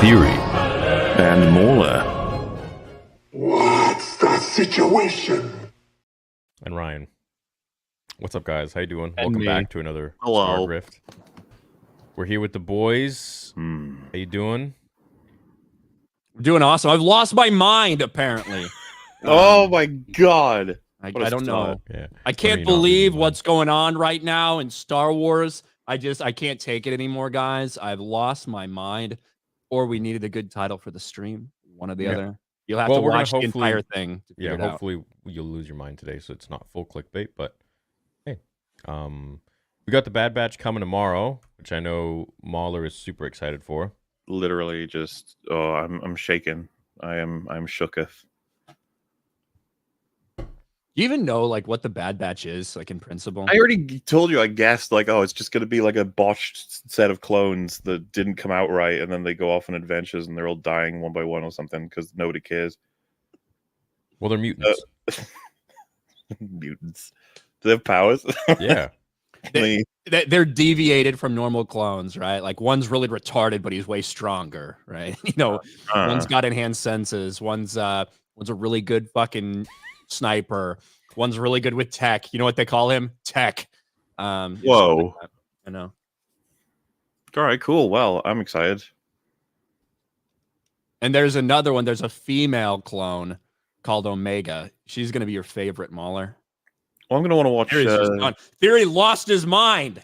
Theory, and MauLer. What's the situation? And Ryan. What's up, guys? How you doing? And Welcome me. back to another Hello. Star Grift. We're here with the boys. How you doing? I'm doing awesome. I've lost my mind, apparently. Oh my god. I What a don't know. Yeah. I can't Funny, not believe losing what's going on right now in Star Wars. I can't take it anymore, guys. I've lost my mind. Or we needed a good title for the stream. One or the Yeah. other. You'll have Well, to we're gonna watch the hopefully- entire thing to figure Yeah, it out. hopefully you'll lose your mind today, so it's not full clickbait. But hey, we got the Bad Batch coming tomorrow, which I know MauLer is super excited for. Literally just I'm shaken. I'm shooketh. Do you even know like what the Bad Batch is, like in principle? I already told you, I guessed like, oh, it's just gonna be like a botched set of clones that didn't come out right, and then they go off on adventures and they're all dying one by one or something because nobody cares. Well, they're mutants. Mutants. Do they have powers? Yeah. They're deviated from normal clones, right? Like one's really retarded, but he's way stronger, right? You know, one's got enhanced senses. One's a really good fucking sniper. One's really good with tech. You know what they call him? Tech. Whoa. Like I know. All right, cool. Well, I'm excited. And there's another one. There's a female clone called Omega. She's gonna be your favorite, MauLer. Well, I'm gonna want to watch. Theory's just gone. Theory lost his mind.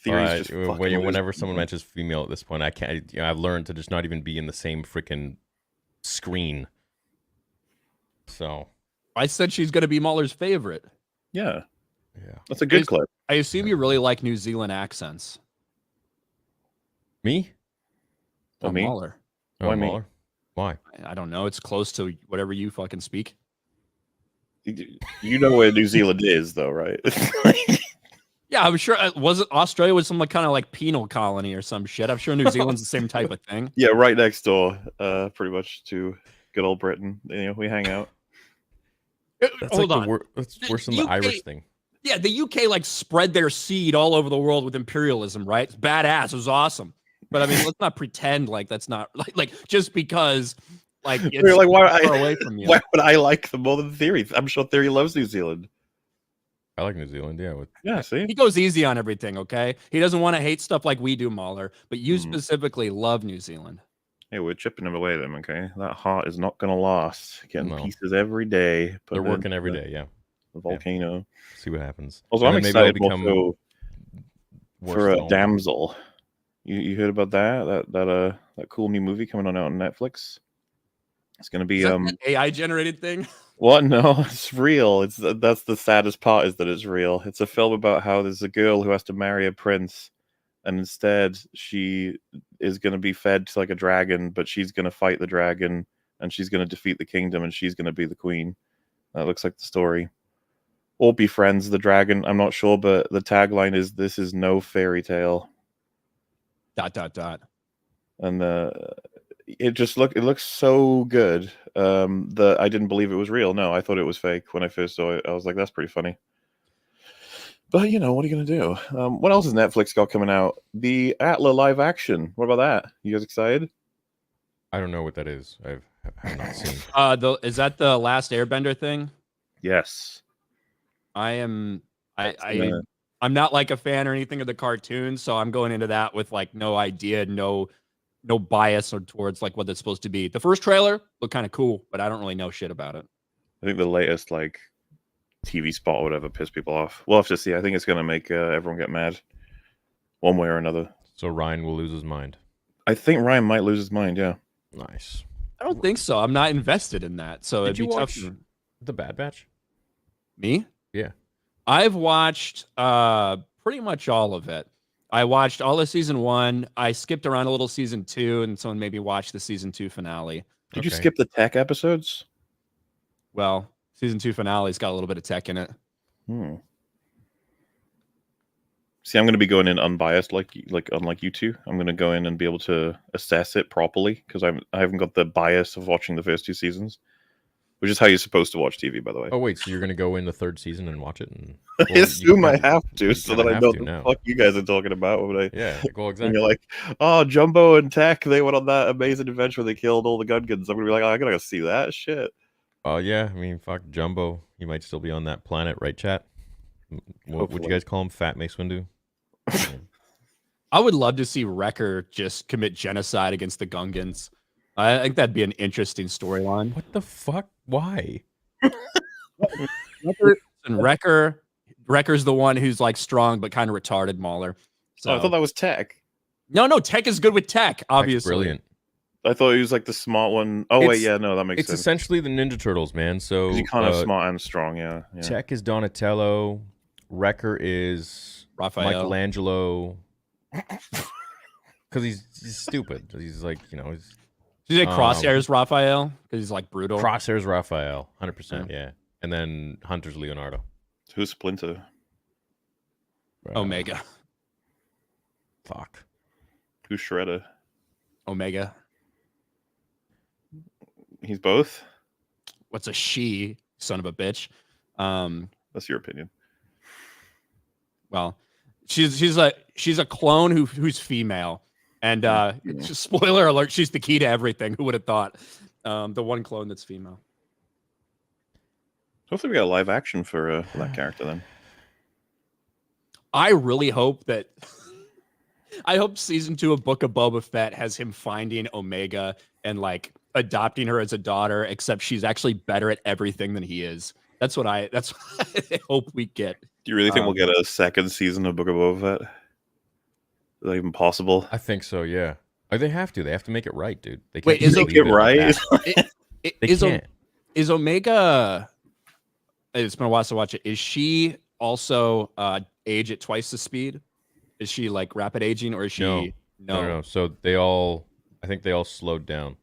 Theory's just fucking whenever losing. someone mentions female at this point, I can't. I've learned to just not even be in the same freaking screen. So I said she's gonna be MauLer's favorite. Yeah, yeah. that's a good Is- clip. I assume you really like New Zealand accents. Me? Oh, me? MauLer. Oh, Why me? MauLer? Why? I don't know. It's close to whatever you fucking speak. You know where New Zealand is, though, right? Yeah, I'm sure. Wasn't Australia was some like kind of like penal colony or some shit? I'm sure New Zealand's the same type of thing. Yeah, right next door, pretty much to good old Britain. You know, we hang out. That's Hold like on. That's The worse than the UK Irish thing. Yeah, the UK like spread their seed all over the world with imperialism, right? It's badass. It was awesome. But I mean, let's not pretend like that's not like just because like it's You're like, why, far away from you. why would I like them more than Theory? I'm sure Theory loves New Zealand. I like New Zealand. Yeah. Yeah, see? He goes easy on everything, okay? He doesn't want to hate stuff like we do, MauLer, but you Mhm. specifically love New Zealand. Hey, we're chipping him away at them, okay? That heart is not going to last. Getting No. pieces every day. They're Put it working in every day. Yeah. The volcano. See what happens. Also, And I'm then maybe excited it'll become also worse for still. Damsel. You heard about that cool new movie coming on out on Netflix? It's going to be Is that an AI generated thing? What? No, it's real. That's the saddest part, is that it's real. It's a film about how there's a girl who has to marry a prince, and instead she is going to be fed to like a dragon, but she's going to fight the dragon, and she's going to defeat the kingdom, and she's going to be the queen. That looks like the story. Or befriends the dragon. I'm not sure, but the tagline is "This is no fairy tale," and it looks so good that I didn't believe it was real. No, I thought it was fake when I first saw it. I was like, that's pretty funny. But you know, what are you gonna do? What else has Netflix got coming out? The Atla live action. What about that? You guys excited? I don't know what that is. I have not seen. Is that the Last Airbender thing? Yes. I'm not like a fan or anything of the cartoon, so I'm going into that with like no idea, no bias or towards like what it's supposed to be. The first trailer looked kind of cool, but I don't really know shit about it. I think the latest like TV spot or whatever pissed people off. We'll have to see. I think it's gonna make everyone get mad, one way or another. So Ryan will lose his mind. I think Ryan might lose his mind. Yeah. Nice. I don't think so. I'm not invested in that. So Did it'd you be watch tough. The Bad Batch? Me? Yeah. I've watched pretty much all of it. I watched all of season 1. I skipped around a little season 2, and someone made me watch the season 2 finale. Did you Okay. skip the tech episodes? Well, season 2 finale's got a little bit of tech in it. See, I'm going to be going in unbiased, like unlike you two. I'm going to go in and be able to assess it properly because I haven't got the bias of watching the first 2 seasons. which is how you're supposed to watch TV, by the way. Oh wait, so you're gonna go in the 3rd season and watch it? And I assume I have to, you so that kinda I know have to what the now. fuck you guys are talking about. When Yeah, well, when exactly. you're like, oh, Jumbo and Tech, they went on that amazing adventure where they killed all the Gungans. I'm gonna be like, oh, I gotta go see that shit. Oh yeah, I mean, fuck Jumbo. He might still be on that planet, right, chat? What would you Hopefully. guys call him? Fat Mace Windu? I would love to see Wrecker just commit genocide against the Gungans. I think that'd be an interesting storyline. What the fuck? Why? Wrecker's the one who's like strong but kind of retarded, MauLer. So Oh, I thought that was Tech. no, Tech is good with tech, That's obviously. brilliant. I thought he was like the smart one. Oh, wait, It's- yeah, no, that makes It's sense. essentially the Ninja Turtles, man. So 'Cause you can't have smart and strong, yeah. Tech is Donatello. Wrecker is Raphael. Michelangelo. Because he's stupid. He's like, you know, he's Did you say Crosshairs Raphael? Because he's like brutal. Crosshairs Raphael, 100%, yeah. And then Hunter's Leonardo. Who's Splinter? Omega. Fuck. Who's Shredder? Omega. He's both? What's a she? Son of a bitch. That's your opinion. Well, she's a clone who's female, and just spoiler alert, she's the key to everything. Who would have thought? The one clone that's female. Hopefully we got a live action for that character then. I really hope that. I hope season 2 of Book of Boba Fett has him finding Omega and like adopting her as a daughter, except she's actually better at everything than he is. That's what I hope we get. Do you really think we'll get a second season of Book of Boba Fett? Is that even possible? I think so, yeah. They have to. They have to make it right, dude. They can't Wait, just is leave it right? like that. They can't. Is Omega? It's been a while to watch it. Is she also age at twice the speed? Is she like rapid aging, or is she No. So I think they all slowed down.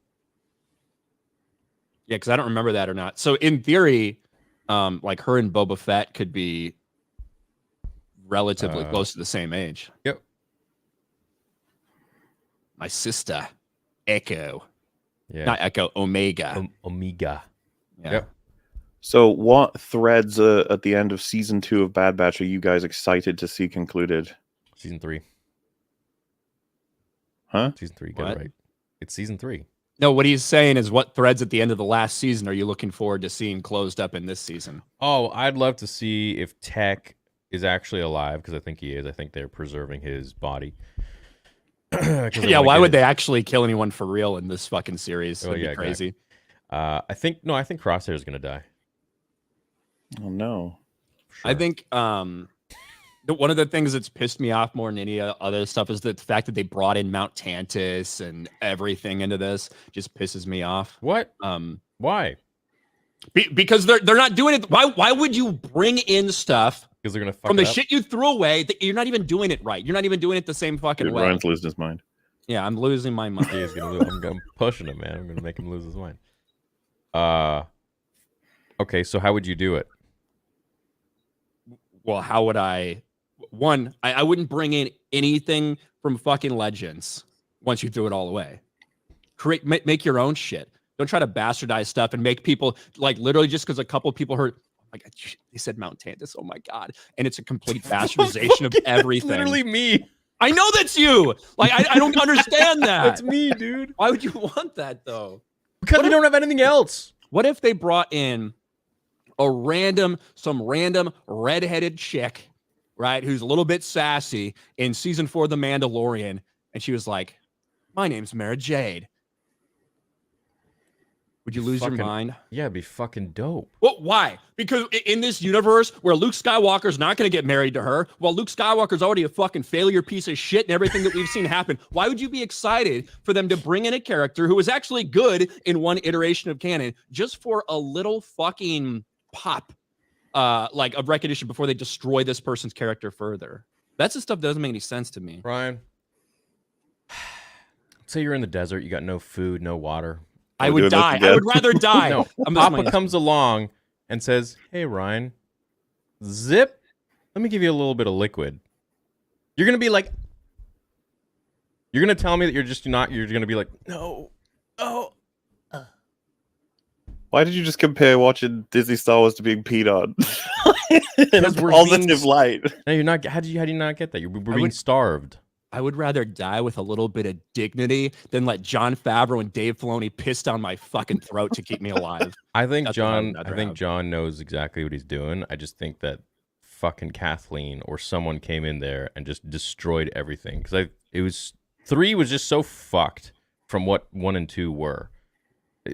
Yeah, because I don't remember that or not. So in theory, like her and Boba Fett could be relatively close to the same age. Yep. My sister, Echo. Yeah. Not Echo, Omega. Omega. Yeah. Yep. So what threads at the end of season 2 of Bad Batch are you guys excited to see concluded? Season 3. Huh? Season 3. Get What? it right. It's season 3. No, what he's saying is what threads at the end of the last season are you looking forward to seeing closed up in this season? Oh, I'd love to see if Tech is actually alive, because I think he is. I think they're preserving his body. Yeah, why would they actually kill anyone for real in this fucking series? That'd be crazy. Exactly. I think Crosshair is going to die. Oh no. I think one of the things that's pissed me off more than any other stuff is the fact that they brought in Mount Tantus and everything into this. Just pisses me off. What? Why? Because they're not doing it. Why would you bring in stuff Because they're going to fuck from the it up? shit you threw away that you're not even doing it right? You're not even doing it the same fucking Dude, way. Ryan's losing his mind. Yeah, I'm losing my mind. He is going to lose. I'm pushing him, man. I'm going to make him lose his mind. Okay, so how would you do it? Well, how would I? One, I wouldn't bring in anything from fucking Legends once you threw it all away. Make your own shit. Don't try to bastardize stuff and make people like literally just because a couple people heard. Oh my god, they said Mount Tantus. Oh my god, and it's a complete bastardization of everything. Literally me. I know that's you. Like I don't understand that. That's me, dude. Why would you want that though? Because we don't have anything else. What if they brought in some random redheaded chick, right, who's a little bit sassy in season 4 of The Mandalorian, and she was like, "My name's Mara Jade." Would you lose your mind? Yeah, it'd be fucking dope. Well, why? Because in this universe where Luke Skywalker's not going to get married to her, while Luke Skywalker's already a fucking failure piece of shit and everything that we've seen happen, why would you be excited for them to bring in a character who was actually good in one iteration of canon just for a little fucking pop like of recognition before they destroy this person's character further? That's the stuff that doesn't make any sense to me. Ryan, say you're in the desert, you got no food, no water. I would die. I would rather die. No, Papa comes along and says, "Hey, Ryan, zip, let me give you a little bit of liquid." You're going to be like, you're going to tell me that you're just not, you're going to be like, no, oh. Why did you just compare watching Disney Star Wars to being peed on? In a Because we're positive being- light. No, you're not. How do you not get that? We're being starved. I would rather die with a little bit of dignity than let Jon Favreau and Dave Filoni piss down my fucking throat to keep me alive. I think That's what I would John. I rather think have. John knows exactly what he's doing. I just think that fucking Kathleen or someone came in there and just destroyed everything. Because it was 3 was just so fucked from what 1 and 2 were.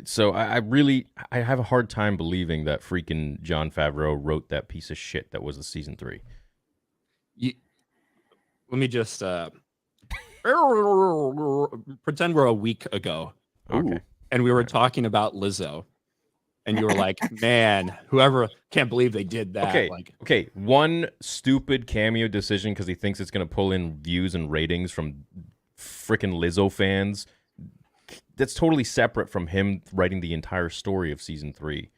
So I really have a hard time believing that freaking Jon Favreau wrote that piece of shit that was the season 3. Let me just pretend we're a week ago. Okay. And we were talking about Lizzo. And you were like, man, whoever can't believe they did that. Okay. Like, Okay. One stupid cameo decision because he thinks it's going to pull in views and ratings from freaking Lizzo fans. That's totally separate from him writing the entire story of season 3.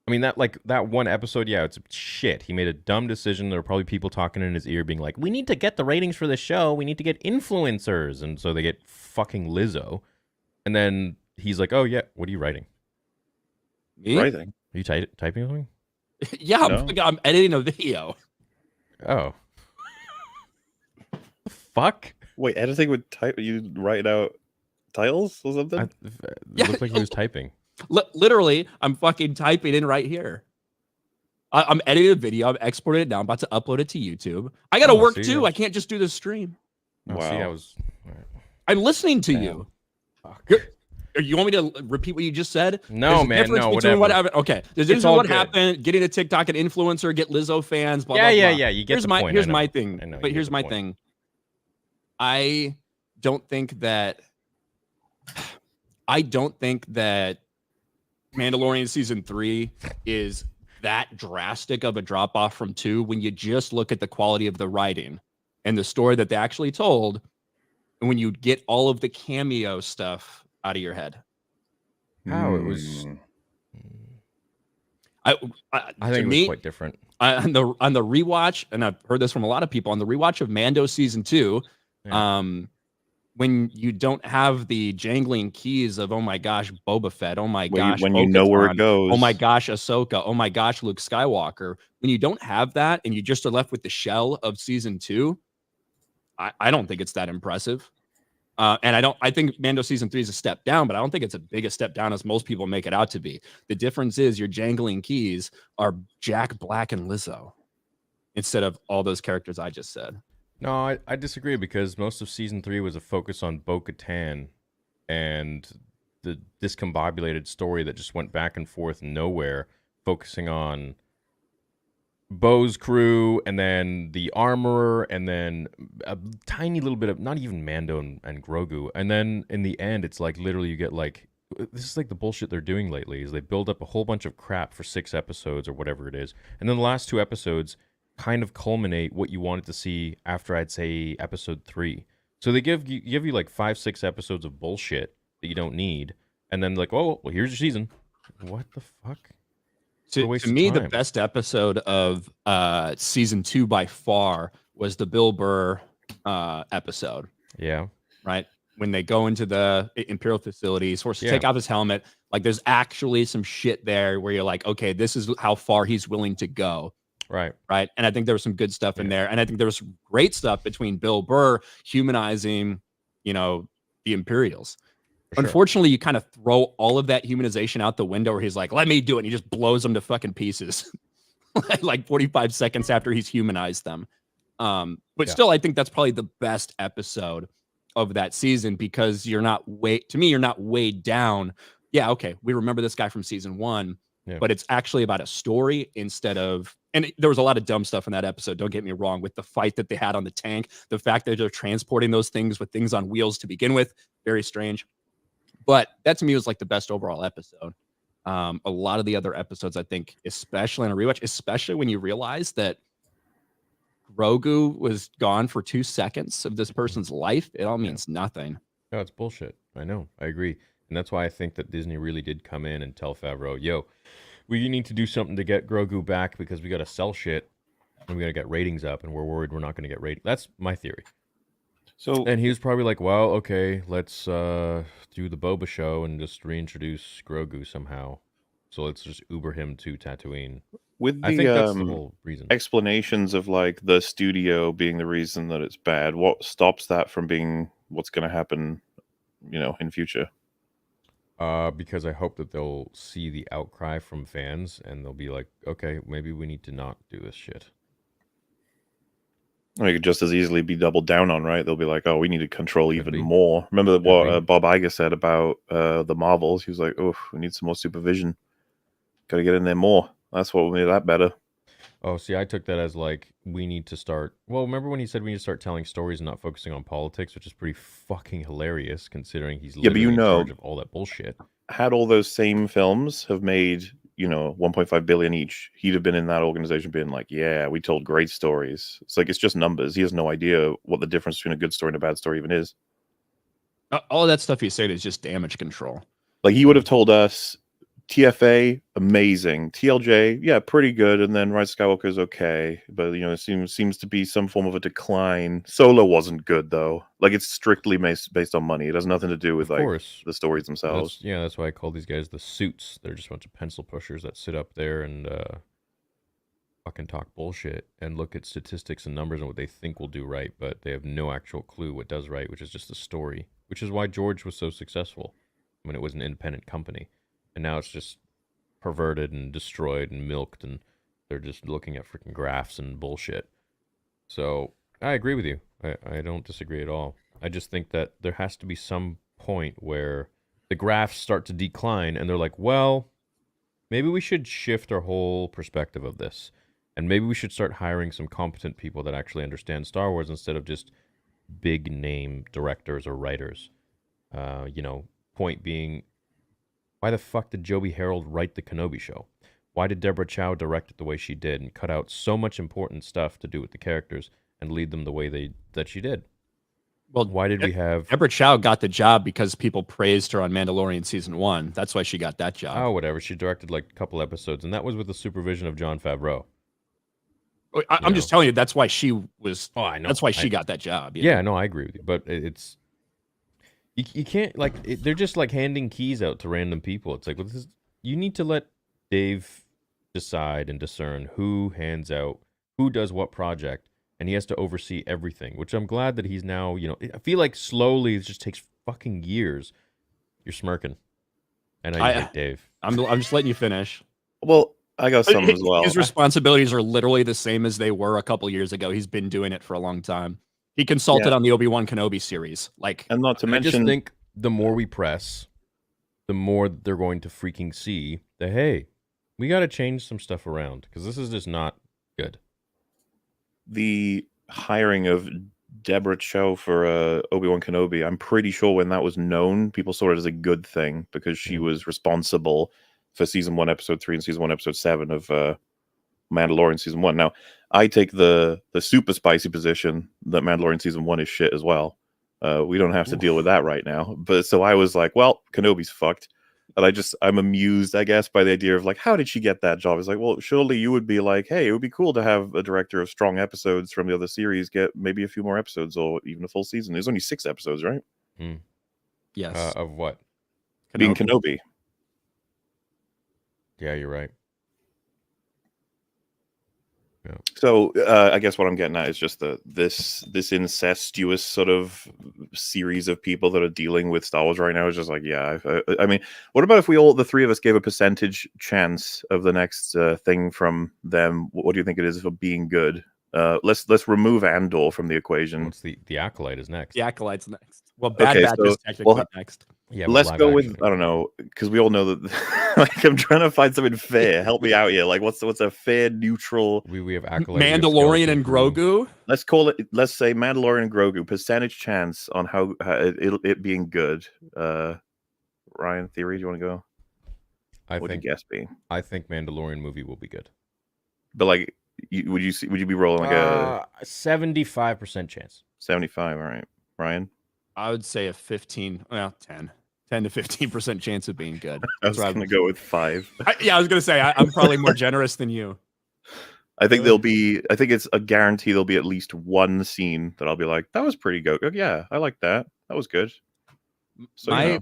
I mean, that one episode, yeah, it's shit. He made a dumb decision. There were probably people talking in his ear being like, we need to get the ratings for the show. We need to get influencers. And so they get fucking Lizzo. And then he's like, oh, yeah, what are you writing? me? Writing. Are you typing something? Yeah, No. I'm editing a video. Oh. The fuck? Wait, editing with type? You write out titles or something? It Yeah. looked like he was typing. Literally, I'm fucking typing in right here. I'm editing a video. I'm exporting it now. I'm about to upload it to YouTube. I got to Oh, work see, too. yeah. I can't just do the stream. Oh, Wow. see, I was... I'm listening to Damn. you. Fuck. You want me to repeat what you just said? No, There's a man, difference no, between whatever. Okay, there's a It's difference all between what good. happened, getting a TikTok, an influencer, get Lizzo fans, blah, Yeah, blah, yeah, blah. yeah, you get Here's the my point. here's I know. my thing. I know, you But get here's the my point. thing. I don't think that Mandalorian season 3 is that drastic of a drop off from 2 when you just look at the quality of the writing and the story that they actually told, and when you get all of the cameo stuff out of your head. How it was... Hmm. I To think it was me, quite different. on the rewatch, and I've heard this from a lot of people on the rewatch of Mando season 2, Yeah. when you don't have the jangling keys of, oh my gosh, Boba Fett, oh my gosh, When you know where it Bo-Katan, goes. oh my gosh, Ahsoka, oh my gosh, Luke Skywalker. When you don't have that and you just are left with the shell of season 2, I don't think it's that impressive. And I think Mando season 3 is a step down, but I don't think it's as big a step down as most people make it out to be. The difference is your jangling keys are Jack Black and Lizzo instead of all those characters I just said. No, I disagree because most of season 3 was a focus on Bo-Katan and the discombobulated story that just went back and forth nowhere, focusing on Bo's crew and then the armorer and then a tiny little bit of not even Mando and Grogu. And then in the end, it's like literally you get like, this is like the bullshit they're doing lately is they build up a whole bunch of crap for 6 episodes or whatever it is. And then the last 2 episodes kind of culminate what you wanted to see after I'd say episode 3. So they give you like 5-6 episodes of bullshit that you don't need, and then like, oh well, here's your season. What the fuck? What a To waste of me, the time. best episode of season 2 by far was the Bill Burr episode, Yeah, right? When they go into the Imperial facilities, forced to Yeah. take off his helmet. Like, there's actually some shit there where you're like, okay, this is how far he's willing to go. right. Right. And I think there was some good stuff in Yeah. there. And I think there was great stuff between Bill Burr humanizing, the Imperials. For sure. Unfortunately, you kind of throw all of that humanization out the window where he's like, let me do it. And he just blows them to fucking pieces like 45 seconds after he's humanized them. But Yeah. still, I think that's probably the best episode of that season because you're not weighed down. Yeah, okay, we remember this guy from season 1, Yeah. but it's actually about a story instead of, and there was a lot of dumb stuff in that episode, don't get me wrong, with the fight that they had on the tank, the fact that they're transporting those things with things on wheels to begin with, very strange. But that to me was like the best overall episode. A lot of the other episodes, I think, especially in a rewatch, especially when you realize that Grogu was gone for 2 seconds of this person's life, it all means nothing. No, it's bullshit. I know. I agree. And that's why I think that Disney really did come in and tell Favreau, yo, we need to do something to get Grogu back because we got to sell shit and we got to get ratings up and we're worried we're not going to get ratings. That's my theory. So And he was probably like, well, okay, let's do the Boba show and just reintroduce Grogu somehow. so let's just Uber him to Tatooine. With I think that's the the whole reason. explanations of like the studio being the reason that it's bad, what stops that from being what's going to happen, in future? Because I hope that they'll see the outcry from fans and they'll be like, okay, maybe we need to not do this shit. I mean, it could just as easily be doubled down on, right? They'll be like, oh, we need to control Could even be. more. Remember Could what be. Bob Iger said about the Marvels? He was like, oh, we need some more supervision. Got to get in there more. That's what will make that better. Oh, see, I took that as like, we need to start. Well, remember when he said we need to start telling stories and not focusing on politics, which is pretty fucking hilarious considering he's Yeah, but literally in charge of all that bullshit. Had all those same films have made, 1.5 billion each, he'd have been in that organization being like, yeah, we told great stories. It's like, it's just numbers. He has no idea what the difference between a good story and a bad story even is. All of that stuff you said is just damage control. Like, he would have told us, TFA, amazing. TLJ, yeah, pretty good. And then Rise of Skywalker is okay. But, it seems to be some form of a decline. Solo wasn't good, though. Like, it's strictly based on money. It has nothing to do with, Of course. the stories themselves. That's why I call these guys the suits. They're just a bunch of pencil pushers that sit up there and fucking talk bullshit and look at statistics and numbers and what they think will do right, but they have no actual clue what does right, which is just the story. Which is why George was so successful when it was an independent company. And now it's just perverted and destroyed and milked, and they're just looking at freaking graphs and bullshit. So I agree with you. I don't disagree at all. I just think that there has to be some point where the graphs start to decline, and they're like, well, maybe we should shift our whole perspective of this. And maybe we should start hiring some competent people that actually understand Star Wars instead of just big name directors or writers. Point being, why the fuck did Joby Harold write the Kenobi show? Why did Deborah Chow direct it the way she did and cut out so much important stuff to do with the characters and lead them the way that she did? Well, why did we have... Deborah Chow got the job because people praised her on Mandalorian season 1. That's why she got that job. Oh, whatever. She directed like a couple episodes, and that was with the supervision of Jon Favreau. I'm just telling you, that's why she was... Oh, I know. That's why she got that job. Yeah, no, I agree with you. But it's... You can't, they're just like handing keys out to random people. It's like, you need to let Dave decide and discern who hands out, who does what project, and he has to oversee everything, which I'm glad that he's now, I feel like slowly it just takes fucking years. You're smirking. And I hate Dave. I'm just letting you finish. Well, I got some as well. His responsibilities are literally the same as they were a couple years ago. He's been doing it for a long time. He consulted on the Obi-Wan Kenobi series. And not to mention... I just think the more we press, the more they're going to freaking see that, hey, we got to change some stuff around because this is just not good. The hiring of Deborah Chow for Obi-Wan Kenobi, I'm pretty sure when that was known, people saw it as a good thing because she was responsible for season 1, episode 3 and season 1, episode 7 of Mandalorian season 1. Now, I take the super spicy position that Mandalorian season 1 is shit as well. We don't have to deal with that right now. But so I was like, well, Kenobi's fucked. And I'm amused, I guess, by the idea of like, how did she get that job? It's like, well, surely you would be like, hey, it would be cool to have a director of strong episodes from the other series get maybe a few more episodes or even a full season. There's only 6 episodes, right? Yes. Of what? Being Kenobi. Yeah, you're right. Yeah. So I guess what I'm getting at is just this incestuous sort of series of people that are dealing with Star Wars right now is just like, yeah. I mean, what about if the 3 of us gave a percentage chance of the next thing from them? What do you think it is for being good? Let's remove Andor from the equation. What's the Acolyte is next? The Acolyte's next. Well, Bad Batch is technically next. Yeah, let's go with, I don't know, because we all know that. Like, I'm trying to find something fair. Help me out here. Like, what's a fair, neutral? We have Acolyte, Mandalorian and Grogu. Let's call it. Let's say Mandalorian and Grogu. Percentage chance on how it being good. Ryan, theory. Do you want to go? What would you guess be? I think Mandalorian movie will be good. But like, would you be rolling like a 75% chance? 75. All right, Ryan. I would say a 10 to 15% chance of being good. I was going to go with 5. I was going to say I'm probably more generous than you. I think I think it's a guarantee there'll be at least one scene that I'll be like, that was pretty good. Yeah, I like that. That was good. So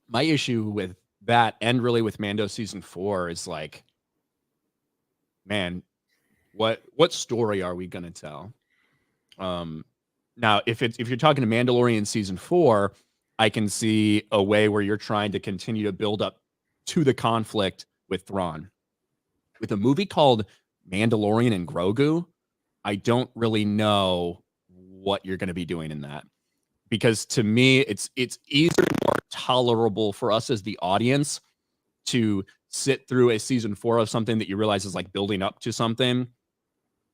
my issue with that and really with Mando season 4 is like, man, what story are we gonna tell? Now if you're talking to Mandalorian season 4, I can see a way where you're trying to continue to build up to the conflict with Thrawn. With a movie called Mandalorian and Grogu, I don't really know what you're going to be doing in that, because to me it's easier and more tolerable for us as the audience to sit through a season 4 of something that you realize is like building up to something,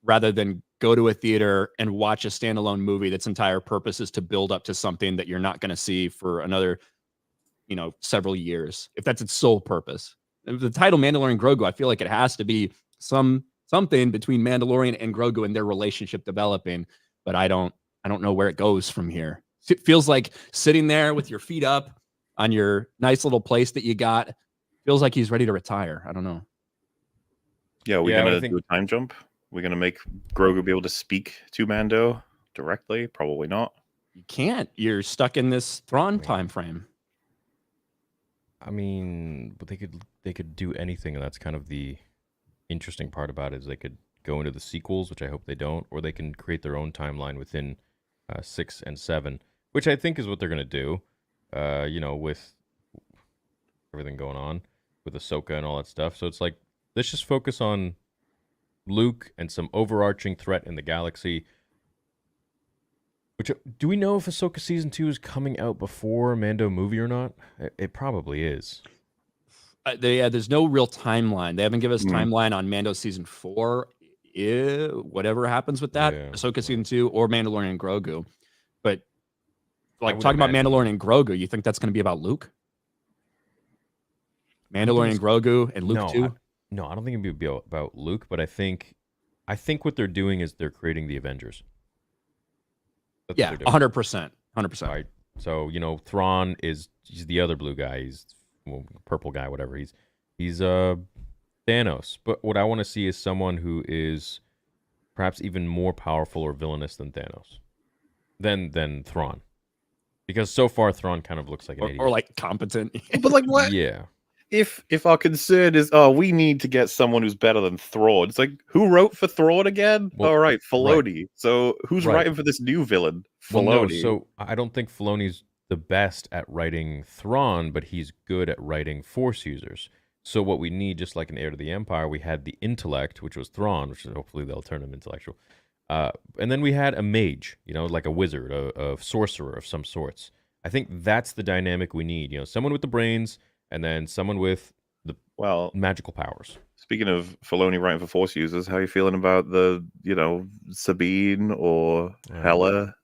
rather than go to a theater and watch a standalone movie that's entire purpose is to build up to something that you're not going to see for another, several years, if that's its sole purpose. The title Mandalorian Grogu, I feel like it has to be something between Mandalorian and Grogu and their relationship developing, but I don't know where it goes from here. It feels like sitting there with your feet up on your nice little place that you got. Feels like he's ready to retire. I don't know. Yeah, we're gonna do a time jump. We're gonna make Grogu be able to speak to Mando directly. Probably not. You can't. You're stuck in this Thrawn time frame. I mean, but they could do anything, and that's kind of the interesting part about it. Is they could go into the sequels, which I hope they don't, or they can create their own timeline within 6 and 7, which I think is what they're gonna do. With everything going on with Ahsoka and all that stuff. So it's like, let's just focus on Luke and some overarching threat in the galaxy. Which, do we know if Ahsoka season 2 is coming out before Mando movie or not? It probably is. There's no real timeline. They haven't given us timeline on Mando season 4. Whatever happens with that, Ahsoka season 2 or Mandalorian and Grogu. But like talking about Mandalorian and Grogu, you think that's going to be about Luke? Mandalorian and Grogu and Luke too? No, I don't think it'd be about Luke, but I think what they're doing is they're creating the Avengers. That's 100%. 100%. Right. So, Thrawn he's the other blue guy. He's purple guy, whatever. He's Thanos. But what I want to see is someone who is perhaps even more powerful or villainous than Thanos. Than Thrawn. Because so far Thrawn kind of looks like an idiot. Or like competent. But like what? Yeah. If our concern is, we need to get someone who's better than Thrawn, it's like, who wrote for Thrawn again? Well, all right, Filoni. Right. So who's writing for this new villain? Filoni. Well, no, so I don't think Filoni's the best at writing Thrawn, but he's good at writing Force users. So what we need, just like in Heir to the Empire, we had the intellect, which was Thrawn, which hopefully they'll turn him intellectual. And then we had a mage, like a wizard, a sorcerer of some sorts. I think that's the dynamic we need. Someone with the brains, and then someone with the magical powers. Speaking of Filoni writing for Force users, how are you feeling about the, Sabine or Hera?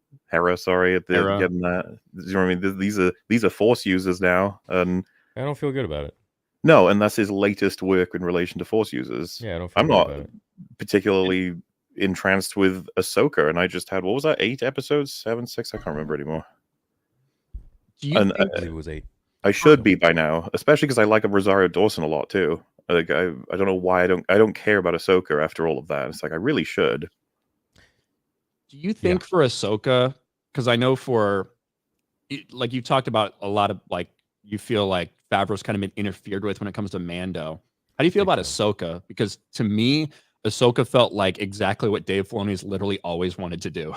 Sorry, at the getting that. You know what I mean? These are Force users now, and I don't feel good about it. No, and that's his latest work in relation to Force users. Yeah, I don't. I'm not particularly entranced with Ahsoka, and I just had, what was that? 8 episodes, 7, 6? I can't remember anymore. Do you think it was 8? I should be by now, especially because I like Rosario Dawson a lot too. Like I don't know why I don't care about Ahsoka after all of that. It's like I really should. Do you think for Ahsoka, because I know like you talked about a lot of like you feel like Favreau's kind of been interfered with when it comes to Mando. How do you feel about Ahsoka? Because to me, Ahsoka felt like exactly what Dave Filoni's literally always wanted to do.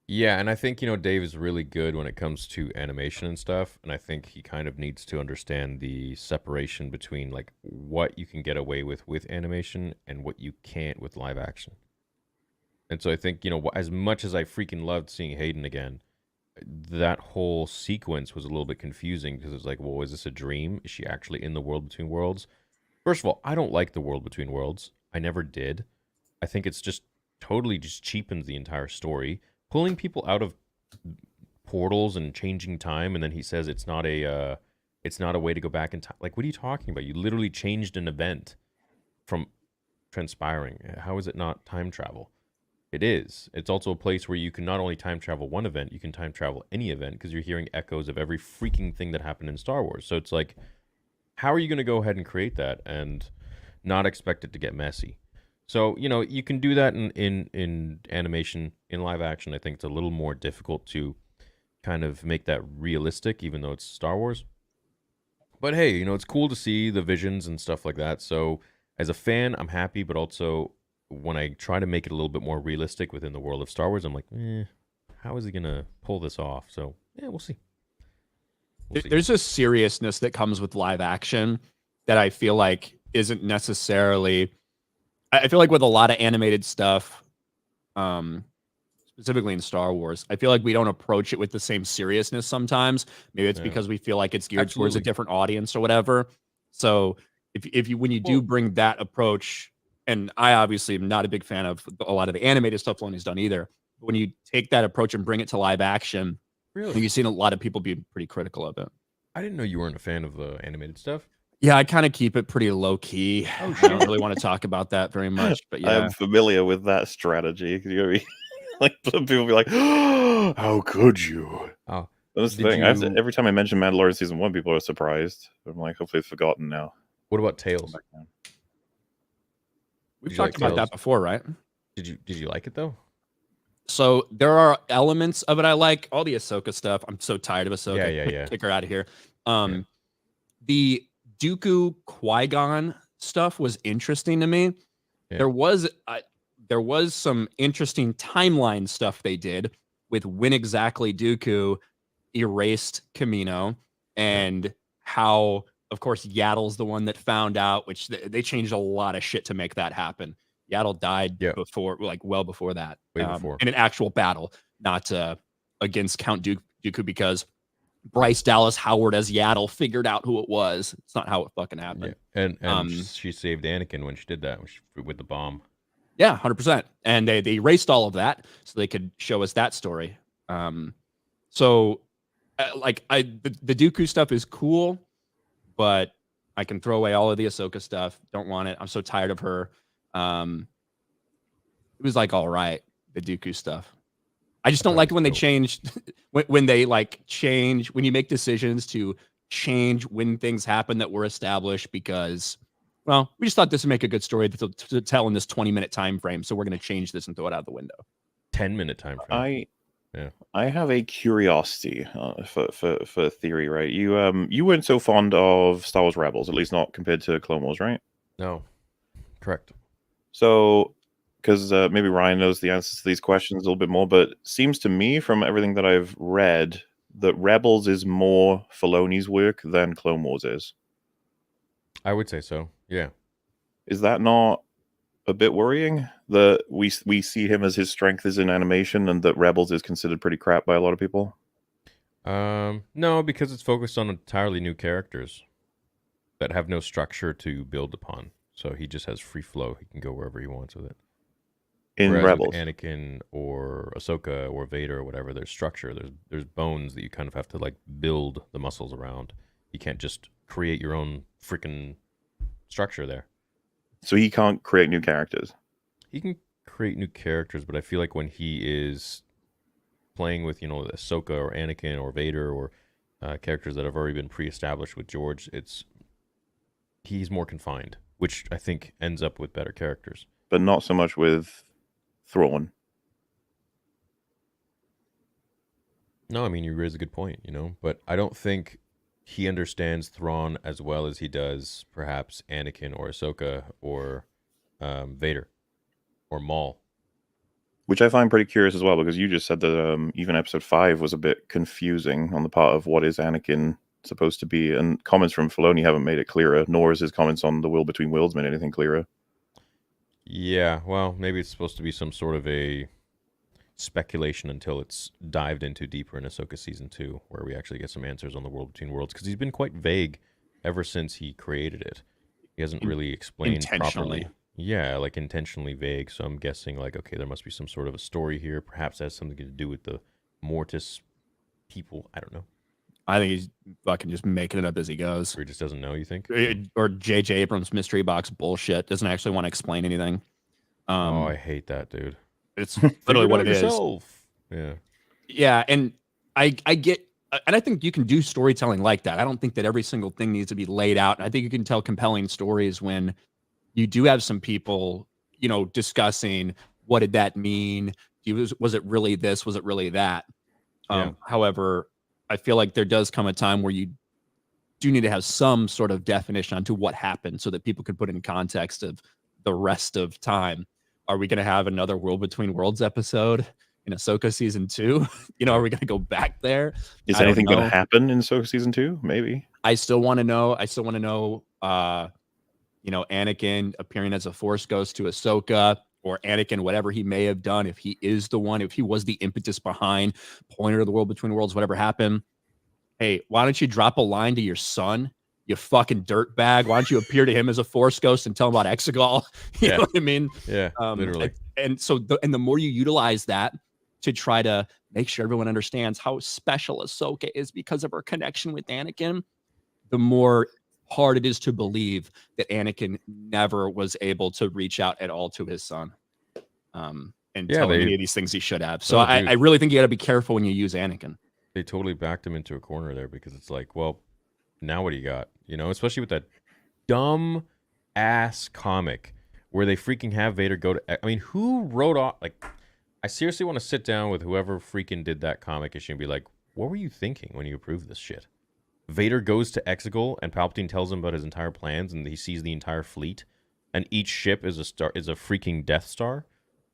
Yeah, and I think, Dave is really good when it comes to animation and stuff, and I think he kind of needs to understand the separation between, like, what you can get away with animation and what you can't with live action. And so I think, as much as I freaking loved seeing Hayden again, that whole sequence was a little bit confusing because it was like, well, is this a dream? Is she actually in the world between worlds? First of all, I don't like the world between worlds. I never did. I think it's just totally just cheapens the entire story. Pulling people out of portals and changing time, and then he says it's not a way to go back in time. Like, what are you talking about? You literally changed an event from transpiring. How is it not time travel? It is. It's also a place where you can not only time travel one event, you can time travel any event because you're hearing echoes of every freaking thing that happened in Star Wars. So it's like, how are you going to go ahead and create that and not expect it to get messy? So, you can do that in animation. In live action, I think it's a little more difficult to kind of make that realistic, even though it's Star Wars. But hey, it's cool to see the visions and stuff like that. So as a fan, I'm happy, but also when I try to make it a little bit more realistic within the world of Star Wars, I'm like, how is he gonna pull this off? So yeah, we'll see. There's a seriousness that comes with live action that I feel like isn't necessarily. I feel like with a lot of animated stuff, specifically in Star Wars, I feel like we don't approach it with the same seriousness sometimes. Maybe it's because we feel like it's geared towards a different audience or whatever. So if you when you do bring that approach, and I obviously am not a big fan of a lot of the animated stuff Filoni's done either. But when you take that approach and bring it to live action, you've seen a lot of people being pretty critical of it. I didn't know you weren't a fan of animated stuff. Yeah, I kind of keep it pretty low key. I don't really want to talk about that very much, but yeah, I'm familiar with that strategy. Like people be like, oh, "How could you?" Oh, that's the thing. Every time I mention Mandalorian season 1, people are surprised. I'm like, hopefully it's forgotten now. What about Tales? We've talked about that before, right? Did you like it though? So there are elements of it I like. All the Ahsoka stuff. I'm so tired of Ahsoka. Yeah. Kick her out of here. The Dooku Qui-Gon stuff was interesting to me. Yeah. There was some interesting timeline stuff they did with when exactly Dooku erased Kamino and how, of course, Yaddle's the one that found out, which they changed a lot of shit to make that happen. Yaddle died before, like well before that, in an actual battle, not against Count Dooku, because Bryce Dallas Howard as Yaddle figured out who it was. It's not how it fucking happened. Yeah. And she saved Anakin when she did that with the bomb. Yeah, 100%. And they erased all of that so they could show us that story. The Dooku stuff is cool, but I can throw away all of the Ahsoka stuff. Don't want it. I'm so tired of her. It was like all right, the Dooku stuff. I just don't like when they changed when they when you make decisions to change when things happen that were established because, well, we just thought this would make a good story to tell in this 20-minute time frame, so we're going to change this and throw it out the window. 10-minute time frame. I have a curiosity for theory, right? You weren't so fond of Star Wars Rebels, at least not compared to Clone Wars, right? No, correct. So, because maybe Ryan knows the answers to these questions a little bit more, but it seems to me from everything that I've read that Rebels is more Filoni's work than Clone Wars is. I would say so. Yeah. Is that not a bit worrying that we see him as his strength is in animation and that Rebels is considered pretty crap by a lot of people? No, because it's focused on entirely new characters that have no structure to build upon. So he just has free flow. He can go wherever he wants with it. In Rebels, Anakin or Ahsoka or Vader or whatever, there's structure. There's bones that you kind of have to build the muscles around. You can't just create your own freaking structure there. So he can't create new characters. He can create new characters, but I feel like when he is playing with, Ahsoka or Anakin or Vader or characters that have already been pre-established with George, he's more confined, which I think ends up with better characters. But not so much with Thrawn. No, I mean, you raise a good point, but I don't think he understands Thrawn as well as he does perhaps Anakin or Ahsoka or Vader or Maul. Which I find pretty curious as well, because you just said that even episode 5 was a bit confusing on the part of what is Anakin supposed to be, and comments from Filoni haven't made it clearer, nor is his comments on the Will Between Worlds made anything clearer. Yeah, well, maybe it's supposed to be some sort of a speculation until it's dived into deeper in Ahsoka Season 2, where we actually get some answers on the World Between Worlds, because he's been quite vague ever since he created it. He hasn't really explained properly. Yeah, intentionally vague, so I'm guessing, okay, there must be some sort of a story here. Perhaps that has something to do with the Mortis people. I don't know. I think he's fucking just making it up as he goes. Or he just doesn't know, you think? Or J.J. Abrams' mystery box bullshit. Doesn't actually want to explain anything. I hate that, dude. It's literally what it yourself. Is. Yeah. Yeah, and I get... And I think you can do storytelling like that. I don't think that every single thing needs to be laid out. I think you can tell compelling stories when you do have some people, discussing what did that mean? Was it really this? Was it really that? However, I feel like there does come a time where do need to have some sort of definition onto what happened so that people could put in context of the rest of time. Are we going to have another World Between Worlds episode in Ahsoka season 2? Are we going to go back there? Is anything going to happen in Ahsoka season 2? Maybe. I still want to know. Anakin appearing as a Force ghost to Ahsoka, or Anakin, whatever he may have done, if he is the one, if he was the impetus behind pulling her to the World Between Worlds, whatever happened. Hey, why don't you drop a line to your son, you fucking dirtbag? Why don't you appear to him as a Force ghost and tell him about Exegol? You know what I mean? Yeah, literally. And the more you utilize that to try to make sure everyone understands how special Ahsoka is because of her connection with Anakin, the more hard it is to believe that Anakin never was able to reach out at all to his son and tell him any of these things he should have. So I really think you got to be careful when you use Anakin. They totally backed him into a corner there, because it's like, well, now what do you got? Especially with that dumb ass comic where they freaking have Vader go to... I mean, who wrote off... Like, I seriously want to sit down with whoever freaking did that comic issue and be like, what were you thinking when you approved this shit? Vader goes to Exegol and Palpatine tells him about his entire plans, and he sees the entire fleet, and each ship is a freaking Death Star,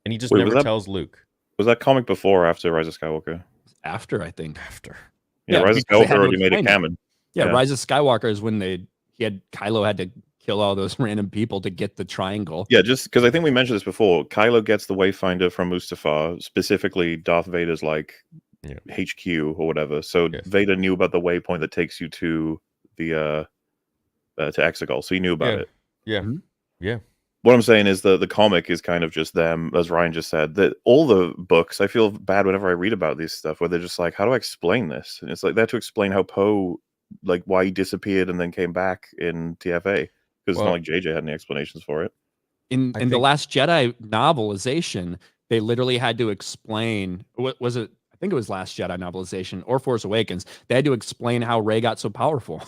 and he just never tells Luke. Was that comic before or after Rise of Skywalker? After, I think. After. Yeah, Rise of Skywalker already made it canon. Yeah, Rise of Skywalker is when Kylo had to kill all those random people to get the triangle. Yeah, just because I think we mentioned this before. Kylo gets the Wayfinder from Mustafar, specifically Darth Vader's HQ or whatever. So Vader knew about the waypoint that takes you to the to Exegol, so he knew about it. Yeah, yeah. What I'm saying is the comic is kind of just them, as Ryan just said. That all the books, I feel bad whenever I read about this stuff, where they're just like, how do I explain this? And it's like they had to explain how Poe, like why he disappeared and then came back in TFA, because it's not like JJ had any explanations for it. In the Last Jedi novelization, they literally had to explain. What was it? I think it was Last Jedi novelization or Force Awakens. They had to explain how Rey got so powerful.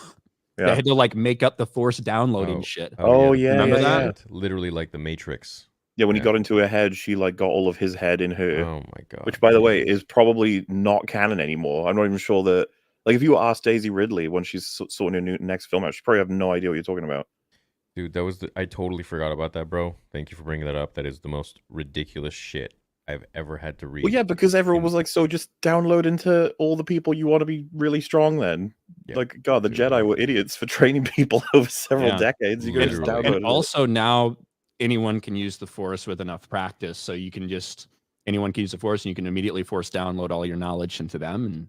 Yeah. They had to make up the Force downloading shit. Remember that? Yeah. Literally like the Matrix. Yeah, when he got into her head, she got all of his head in her. Oh my god! Which, by the way, is probably not canon anymore. I'm not even sure that. If you ask Daisy Ridley when she's sorting her next film out, she probably have no idea what you're talking about. Dude, I totally forgot about that, bro. Thank you for bringing that up. That is the most ridiculous shit I've ever had to read. Well, yeah, because everyone was so just download into all the people you want to be really strong then. Yeah, God, the Jedi were idiots for training people over several decades. You could just download and also now anyone can use the Force with enough practice. So you can anyone can use the Force and you can immediately Force download all your knowledge into them and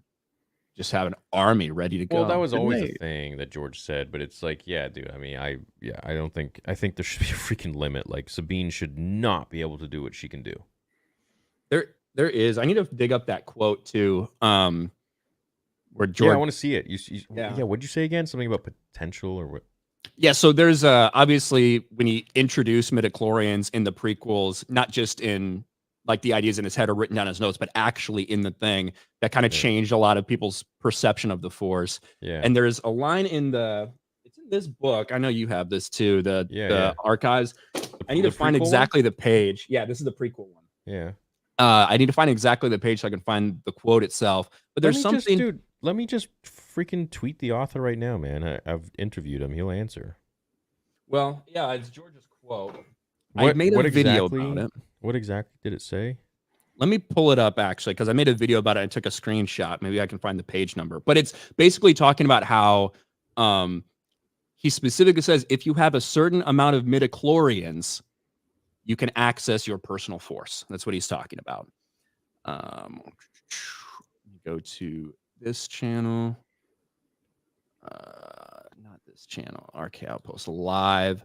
just have an army ready to go. Well, that was always a thing that George said, but it's like, yeah, dude, I mean, I think there should be a freaking limit. Like Sabine should not be able to do what she can do. There is. I need to dig up that quote too. Where George. Yeah, I want to see it. What'd you say again? Something about potential or what? Yeah. So there's obviously when he introduced midichlorians in the prequels, not just in the ideas in his head or written down in his notes, but actually in the thing that kind of changed a lot of people's perception of the Force. Yeah. And there's a line it's in this book. I know you have this too. The archives. I need to find exactly the page. Yeah, this is the prequel one. Yeah. I need to find exactly the page so I can find the quote itself. But there's something. Let me just freaking tweet the author right now, man. I've interviewed him. He'll answer. Well, yeah, it's George's quote. I made a video about it. What exactly did it say? Let me pull it up, actually, because I made a video about it. I took a screenshot. Maybe I can find the page number. But it's basically talking about how he specifically says if you have a certain amount of midichlorians, you can access your personal Force. That's what he's talking about. Go to this channel. Not this channel. RK Outpost Live.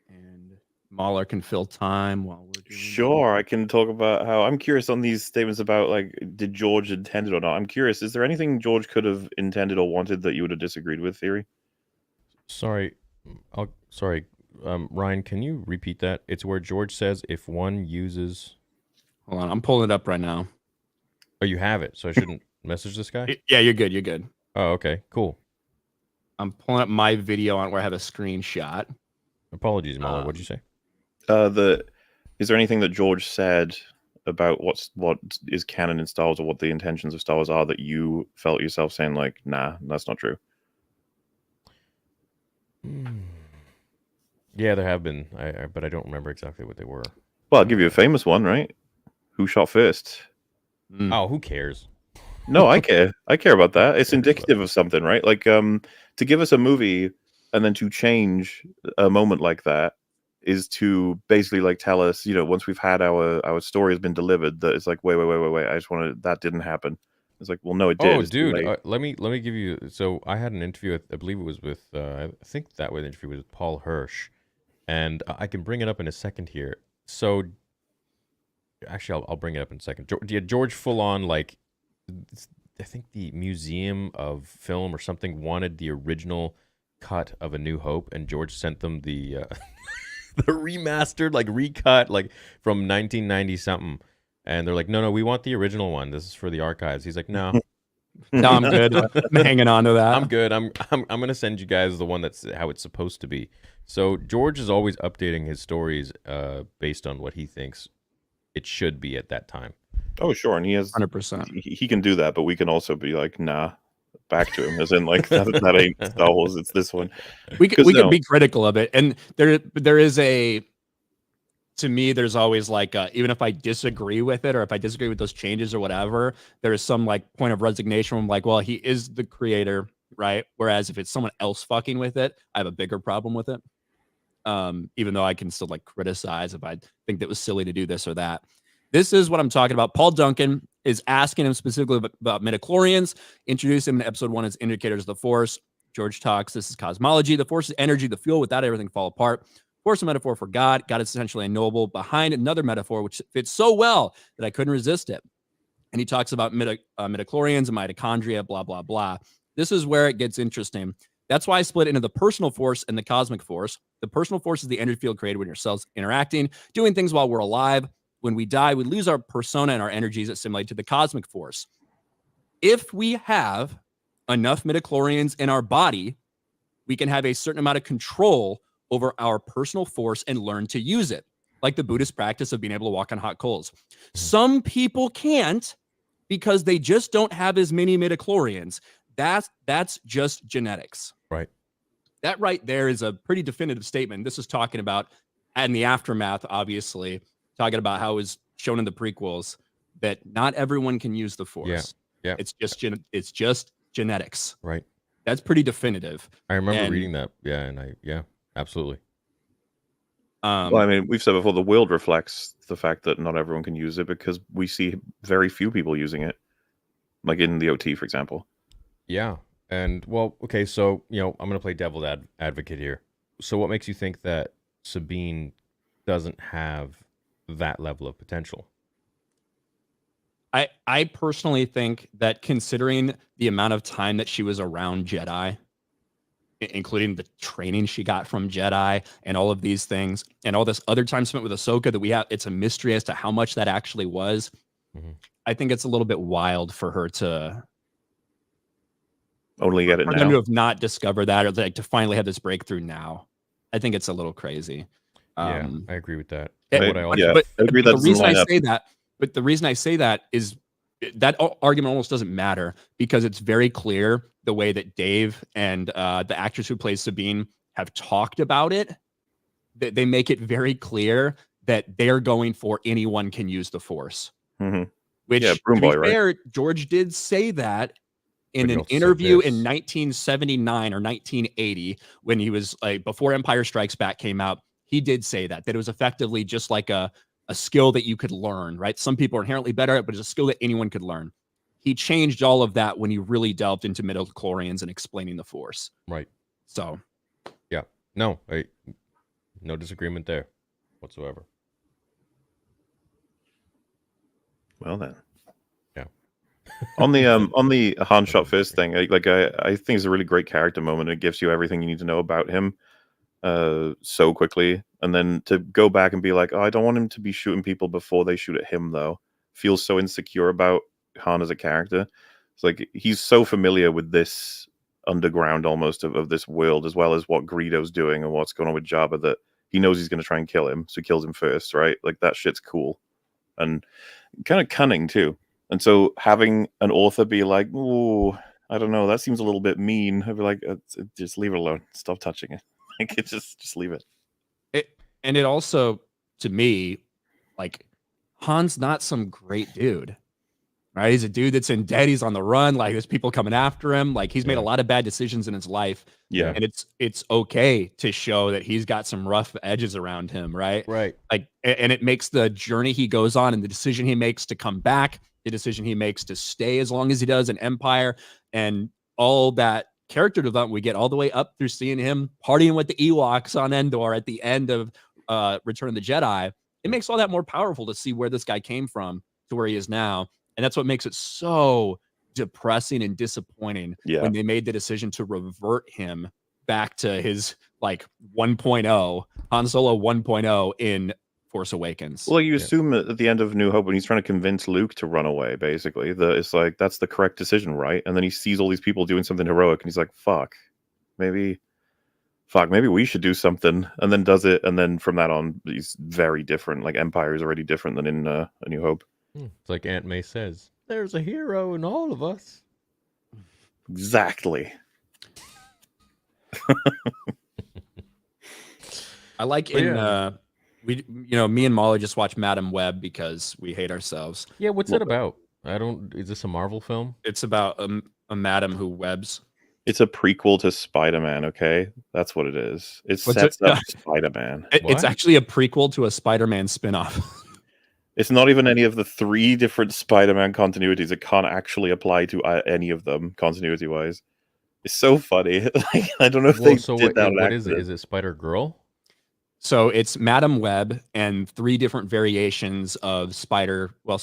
And MauLer can fill time while we're doing Sure, I can talk about how I'm curious on these statements about did George intend it or not. I'm curious, is there anything George could have intended or wanted that you would have disagreed with, Theory? Sorry, Ryan, can you repeat that? It's where George says if one uses... Hold on, I'm pulling it up right now. Oh, you have it, so I shouldn't message this guy? Yeah, you're good, you're good. Oh, okay, cool. I'm pulling up my video on where I have a screenshot. Apologies, MauLer, what'd you say? Is there anything that George said about what is canon in Star Wars or what the intentions of Star Wars are that you felt yourself saying like, nah, that's not true? Yeah, there have been, but I don't remember exactly what they were. Well, I'll give you a famous one, right? Who shot first? Oh, who cares? No, I care. I care about that. It's indicative of something, right? Like, to give us a movie and then to change a moment like that is to basically like tell us, you know, once we've had our story has been delivered, that it's like, wait. I just wanted that didn't happen. It's like, well, no, it did. Oh, It's too dude, late. let me give you. So I had an interview. I believe it was with. I think that was interview with Paul Hirsch, and I can bring it up in a second here. So actually, I'll bring it up in a second. George full on like. I think the Museum of Film or something wanted the original cut of A New Hope, and George sent them the the remastered, like recut, like from 1990 something. And they're like, no, we want the original one. This is for the archives. He's like, no, No, I'm good. I'm hanging on to that. I'm good. I'm gonna send you guys the one that's how it's supposed to be. So George is always updating his stories based on what he thinks it should be at that time. Oh, sure, and he has 100%. he can do that, but we can also be like, nah, back to him, as in like that ain't Star Wars, it's this one. We can be critical of it, and there is a. To me, there's always like, even if I disagree with it or if I disagree with those changes or whatever, there is some like point of resignation from like, well, he is the creator, right? Whereas if it's someone else fucking with it, I have a bigger problem with it. Even though I can still like criticize if I think that was silly to do this or that. This is what I'm talking about. Paul Duncan is asking him specifically about midichlorians. Introduce him in episode 1 as indicators of the Force. George talks, this is cosmology. The Force is energy, the fuel. Without everything fall apart. Force a metaphor for God. God is essentially unknowable. Behind another metaphor, which fits so well that I couldn't resist it. And he talks about midichlorians and mitochondria, blah, blah, blah. This is where it gets interesting. That's why I split into the personal force and the cosmic force. The personal force is the energy field created when your cells interacting, doing things while we're alive. When we die, we lose our persona and our energies that assimilate to the cosmic force. If we have enough midichlorians in our body, we can have a certain amount of control over our personal force and learn to use it, like the Buddhist practice of being able to walk on hot coals. Some people can't because they just don't have as many midichlorians. That's just genetics. Right. That right there is a pretty definitive statement. This is talking about, and the aftermath, obviously, talking about how it was shown in the prequels that not everyone can use the Force. Yeah. It's just genetics. Right. That's pretty definitive. I remember reading that. Yeah, and absolutely. Well, I mean, we've said before, the world reflects the fact that not everyone can use it because we see very few people using it, like in the OT, for example. Yeah. And, well, okay, so, I'm going to play devil's advocate here. So what makes you think that Sabine doesn't have that level of potential? I personally think that considering the amount of time that she was around Jedi, including the training she got from Jedi and all of these things and all this other time spent with Ahsoka that we have, it's a mystery as to how much that actually was. Mm-hmm. I think it's a little bit wild for her to only get it now. For them to have not discovered that, or like to finally have this breakthrough now. I think it's a little crazy. Yeah, I agree with that. I agree that the reason I say that, but the reason I say that is that argument almost doesn't matter because it's very clear the way that Dave and the actress who plays Sabine have talked about it. They make it very clear that they're going for anyone can use the Force. Mm-hmm. Which, yeah, to be fair, right? George did say that in an interview in 1979 or 1980 when he was like before Empire Strikes Back came out. He did say that it was effectively just like a skill that you could learn, right? Some people are inherently better at it, but it's a skill that anyone could learn. He changed all of that when he really delved into midichlorians and explaining the Force. Right. So, yeah, no disagreement there whatsoever. Well then, yeah. on the Han shot first thing, I think it's a really great character moment. It gives you everything you need to know about him so quickly, and then to go back and be like, oh, I don't want him to be shooting people before they shoot at him, though. Feels so insecure about Han as a character. It's like he's so familiar with this underground almost of this world, as well as what Greedo's doing and what's going on with Jabba, that he knows he's going to try and kill him, so he kills him first, right? Like that shit's cool. and kind of cunning too. And so having an author be like, "Ooh, I don't know, that seems a little bit mean," I'd be like, "Just leave it alone. Stop touching it. Like, just leave it." And it also, to me, like, Han's not some great dude. Right? He's a dude that's in debt. He's on the run. Like, there's people coming after him. Like, he's made a lot of bad decisions in his life. Yeah. And it's okay to show that he's got some rough edges around him, right? Right. Like, and it makes the journey he goes on and the decision he makes to come back, the decision he makes to stay as long as he does in Empire, and all that character development we get all the way up through seeing him partying with the Ewoks on Endor at the end of Return of the Jedi. It makes all that more powerful to see where this guy came from to where he is now. And that's what makes it so depressing and disappointing when they made the decision to revert him back to his like 1.0, Han Solo 1.0 in Force Awakens. Well, you assume at the end of New Hope when he's trying to convince Luke to run away, basically, that it's like, that's the correct decision, right? And then he sees all these people doing something heroic and he's like, maybe we should do something, and then does it. And then from that on, he's very different. Like, Empire is already different than in A New Hope. It's like Aunt May says, there's a hero in all of us. Exactly. I like me and MauLer just watched Madam Web because we hate ourselves. Yeah, what's it about? Is this a Marvel film? It's about a madam who webs. It's a prequel to Spider-Man, okay? That's what it is. It sets up Spider-Man. It's actually a prequel to a Spider-Man spinoff. It's not even any of the 3 different Spider-Man continuities. It can't actually apply to any of them continuity-wise. It's so funny. Like, I don't know if they did that. What is it? Is it Spider-Girl? So it's Madam Web and 3 different variations of Spider-Girl,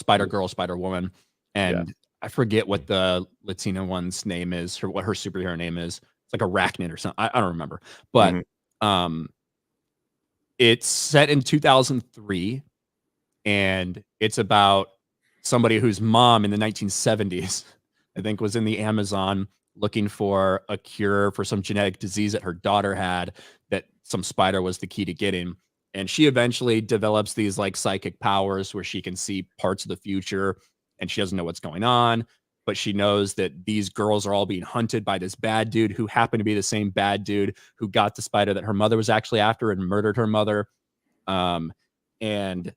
Spider-Woman, and I forget what the Latina one's name is, or what her superhero name is. It's like Arachnid or something. I don't remember. But it's set in 2003. And it's about somebody whose mom in the 1970s, I think, was in the Amazon looking for a cure for some genetic disease that her daughter had, that some spider was the key to getting. And she eventually develops these like psychic powers where she can see parts of the future, and she doesn't know what's going on, but she knows that these girls are all being hunted by this bad dude who happened to be the same bad dude who got the spider that her mother was actually after and murdered her mother. And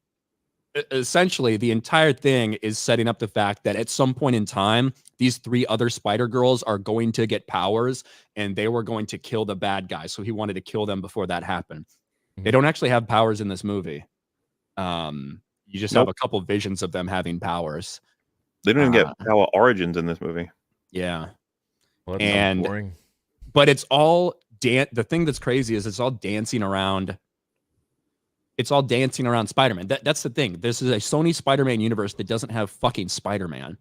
essentially the entire thing is setting up the fact that at some point in time, these 3 other spider girls are going to get powers, and they were going to kill the bad guy. So he wanted to kill them before that happened. They don't actually have powers in this movie. You just have a couple visions of them having powers. They don't even get power origins in this movie. Yeah. Well, that's boring. But it's all the thing that's crazy is it's all dancing around. It's all dancing around Spider-Man. That's the thing. This is a Sony Spider-Man universe that doesn't have fucking Spider-Man.